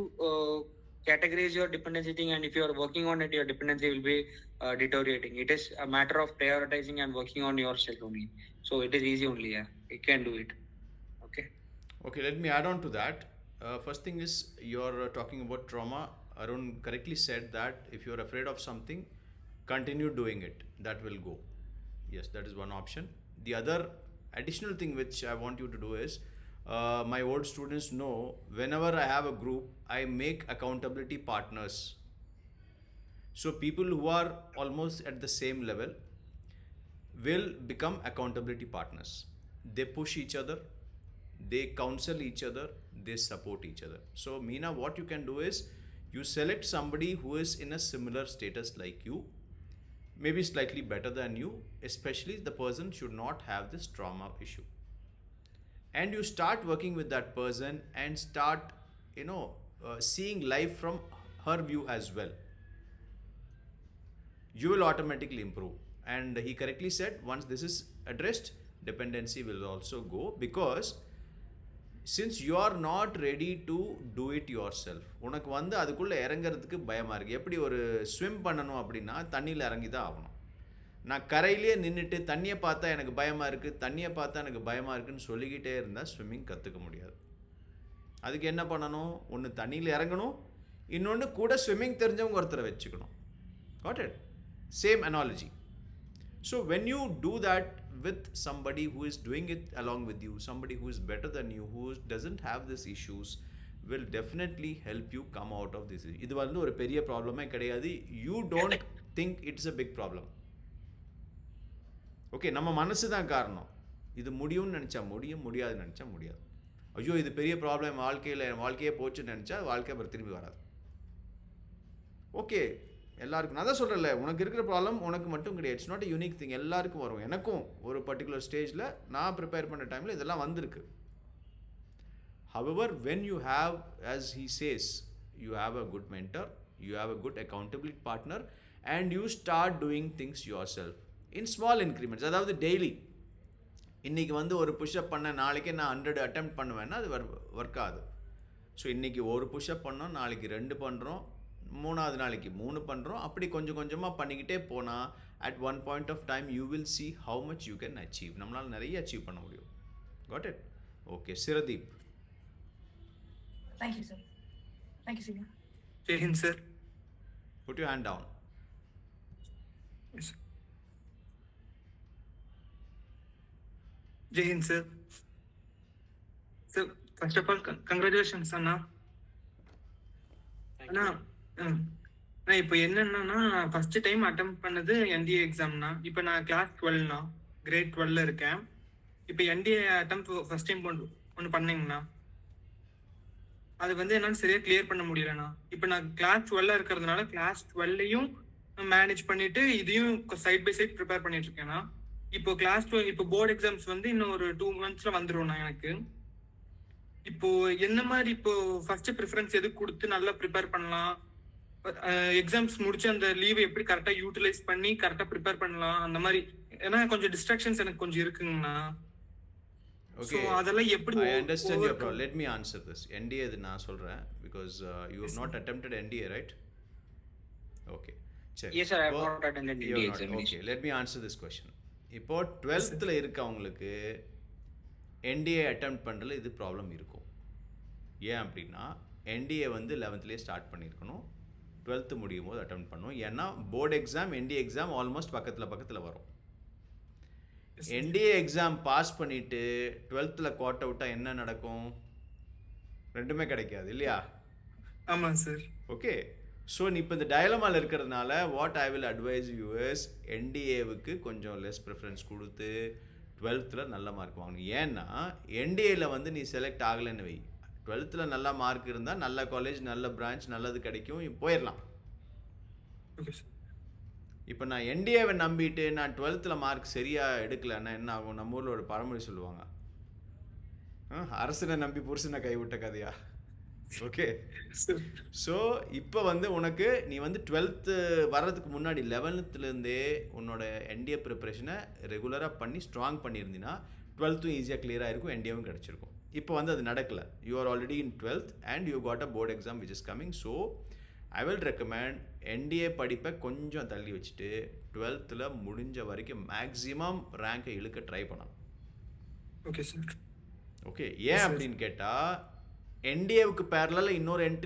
categorize your dependency thing, and if you are working on it, your dependency will be deteriorating. It is a matter of prioritizing and working on yourself only. So it is easy only. Yeah, you can do it. Okay, let me add on to that. First thing is, you're talking about trauma. Arun correctly said that if you're afraid of something, continue doing it. That will go. Yes, that is one option. The other additional thing which I want you to do is, my old students know, whenever I have a group, I make accountability partners. So people who are almost at the same level will become accountability partners. They push each other, they counsel each other, they support each other. So Meena, what you can do is, you select somebody who is in a similar status like you, maybe slightly better than you, especially the person should not have this trauma issue. And you start working with that person and start, seeing life from her view as well. You will automatically improve. And he correctly said, once this is addressed, dependency will also go, because since you are not ready to do it yourself, உனக்கு வந்து அதுக்குள்ளே இறங்கிறதுக்கு பயமாக இருக்குது. எப்படி ஒரு swim பண்ணணும் அப்படின்னா தண்ணியில் இறங்கி தான் ஆகணும். நான் கரையிலேயே நின்றுட்டு தண்ணியை பார்த்தா எனக்கு பயமாக இருக்குன்னு சொல்லிக்கிட்டே இருந்தால் ஸ்விம்மிங் கற்றுக்க முடியாது. அதுக்கு என்ன பண்ணணும்? ஒன்று தண்ணியில் இறங்கணும், இன்னொன்று கூட ஸ்விம்மிங் தெரிஞ்சவங்க ஒருத்தரை வச்சுக்கணும். Got it? Same analogy. So when you do that with somebody who is doing it along with you, somebody who is better than you, who doesn't have these issues, will definitely help you come out of this. இது வந்து ஒரு பெரிய ப்ராப்ளமே கிடையாது. You don't think it's a big problem. Okay, நம்ம மனசு தான் காரணம். இது முடியும்னு நினச்சா முடியும், முடியாதுன்னு நினச்சா முடியாது. ஐயோ இது பெரிய ப்ராப்ளம், வாழ்க்கையே போச்சுன்னு நினச்சா வாழ்க்கை அப்புறம் திரும்பி வராது. ஓகே, எல்லாருக்கும் நான் தான் சொல்கிறேன்ல, உனக்கு இருக்கிற ப்ராப்ளம் உனக்கு மட்டும் கிடையாது. It's not a unique thing, எல்லாருக்கும் வரும். எனக்கும் ஒரு பர்டிகுலர் ஸ்டேஜில் நான் ப்ரிப்பேர் பண்ணுற டைமில் இதெல்லாம் வந்திருக்கு. However, when you have, as he says, you have a good mentor, you have a good accountability partner, and you start doing things yourself in small increments. அதாவது டெய்லி இன்றைக்கி வந்து ஒரு புஷ்அப் பண்ண, நாளைக்கே நான் 100 அட்டெம்ப்ட் பண்ணுவேன்னா அது ஒர்க் ஆகுது. ஸோ இன்றைக்கி ஒரு புஷ்அப் பண்ணோம், நாளைக்கு 2 பண்ணுறோம், 3ஆவது நாளைக்கு 3 பண்ணுறோம். அப்படி கொஞ்சம் கொஞ்சமாக பண்ணிக்கிட்டே போனால் at one point of time you will see how much you can achieve. நம்மளால் நிறைய அச்சீவ் பண்ண முடியும். Got it? Okay, Siradip. Thank you, sir. Thank you, senior. Jai Hind, sir. Put your hand down. Yes, sir. Jai Hind, sir. Sir, first of all, congratulations, Anna. அண்ணா, நான் இப்போ என்னன்னா first time அட்டம் பண்ணது NDA எக்ஸாம்னா. இப்போ நான் class 12னா, great 12ல இருக்கேன். இப்போ NDA அட்டம் first time ஒன்று பண்ணீங்கண்ணா, அது வந்து என்னால் சரியா கிளியர் பண்ண முடியலண்ணா. இப்போ நான் கிளாஸ் 12ல இருக்கிறதுனால கிளாஸ் 12லையும் மேனேஜ் பண்ணிட்டு இதையும் சைட் பை சைட் ப்ரிப்பேர் பண்ணிட்டு இருக்கேன்னா. இப்போ கிளாஸ் 12 இப்போ போர்டு எக்ஸாம்ஸ் வந்து இன்னும் ஒரு 2 monthsல வந்துரும்ண்ணா எனக்கு. இப்போ என்ன மாதிரி இப்போ ஃபர்ஸ்ட் ப்ரிஃபரன்ஸ் எதுக்கு கொடுத்து நல்லா ப்ரிப்பேர் பண்ணலாம், எக்ஸாம்ஸ் முடிச்சு அந்த லீவை எப்படி கரெக்டா யூட்டிலைஸ் பண்ணி கரெக்டா ப்ரிப்பேர் பண்ணலாம், அந்த மாதிரி. ஏன்னா கொஞ்சம் டிஸ்ட்ராக்ஷன்ஸ் எனக்கு கொஞ்சம் இருக்குங்கண்ணா. Okay, அதெல்லாம் எப்படி I understand your problem. Let me answer this. NDA இது நான் சொல்கிறேன், because you have not attempted NDA, right? Okay, சரி. Yes, sir, I have not attended You NDA have not. examination. Okay, let me answer this question. இப்போ 12th இருக்கவங்களுக்கு NDA attempt பண்ணுறதுல இது problem இருக்கும். ஏன் அப்படின்னா NDA வந்து 11th ஸ்டார்ட் பண்ணியிருக்கணும், 12th முடியும் போது அட்டெம்ப்ட் பண்ணணும். ஏன்னா board exam NDA exam almost பக்கத்தில் வரும். NDA எக்ஸாம் பாஸ் பண்ணிவிட்டு 12th குவார்ட் அவுட்டாக என்ன நடக்கும்? ரெண்டுமே கிடைக்காது இல்லையா? ஆமாம் சார். ஓகே, ஸோ நீ இப்போ இந்த டயலமாவில் இருக்கிறதுனால what I will advise you is NDAவுக்கு கொஞ்சம் லெஸ் ப்ரிஃபரன்ஸ் கொடுத்து 12th நல்ல மார்க் வாங்கணும். ஏன்னா NDAவில் வந்து நீ செலக்ட் ஆகலைன்னு வை, 12th நல்ல மார்க் இருந்தால் நல்ல காலேஜ், நல்ல பிரான்ச், நல்லது கிடைக்கும், போயிடலாம். Okay sir. இப்போ நான் NDAவை நம்பிட்டு நான் 12th மார்க் சரியாக எடுக்கலைன்னா என்ன ஆகும்? நம்ம ஊரில் ஒரு பழமொழி சொல்லுவாங்க, அரசனை நம்பி புருஷனை கைவிட்ட கதையா. ஓகே, ஸோ இப்போ வந்து உனக்கு நீ வந்து 12th வர்றதுக்கு முன்னாடி 11th உன்னோட NDA ப்ரிப்பரேஷனை ரெகுலராக பண்ணி ஸ்ட்ராங் பண்ணியிருந்தீங்கன்னா 12th ஈஸியாக கிளியராக இருக்கும், NDAவும் கிடச்சிருக்கும். இப்போ வந்து அது நடக்கலை. You are already in 12th and you got a board exam which is coming. So I will recommend NDA படிப்பை கொஞ்சம் தள்ளி வச்சுட்டு 12th முடிஞ்ச வரைக்கும் மேக்ஸிமம் ரேங்கை இழுக்க ட்ரை பண்ணலாம். Okay sir. ஓகே, ஏன் அப்படின்னு கேட்டால் NDAவுக்கு பேரலாக இன்னொரு என்ட்ரி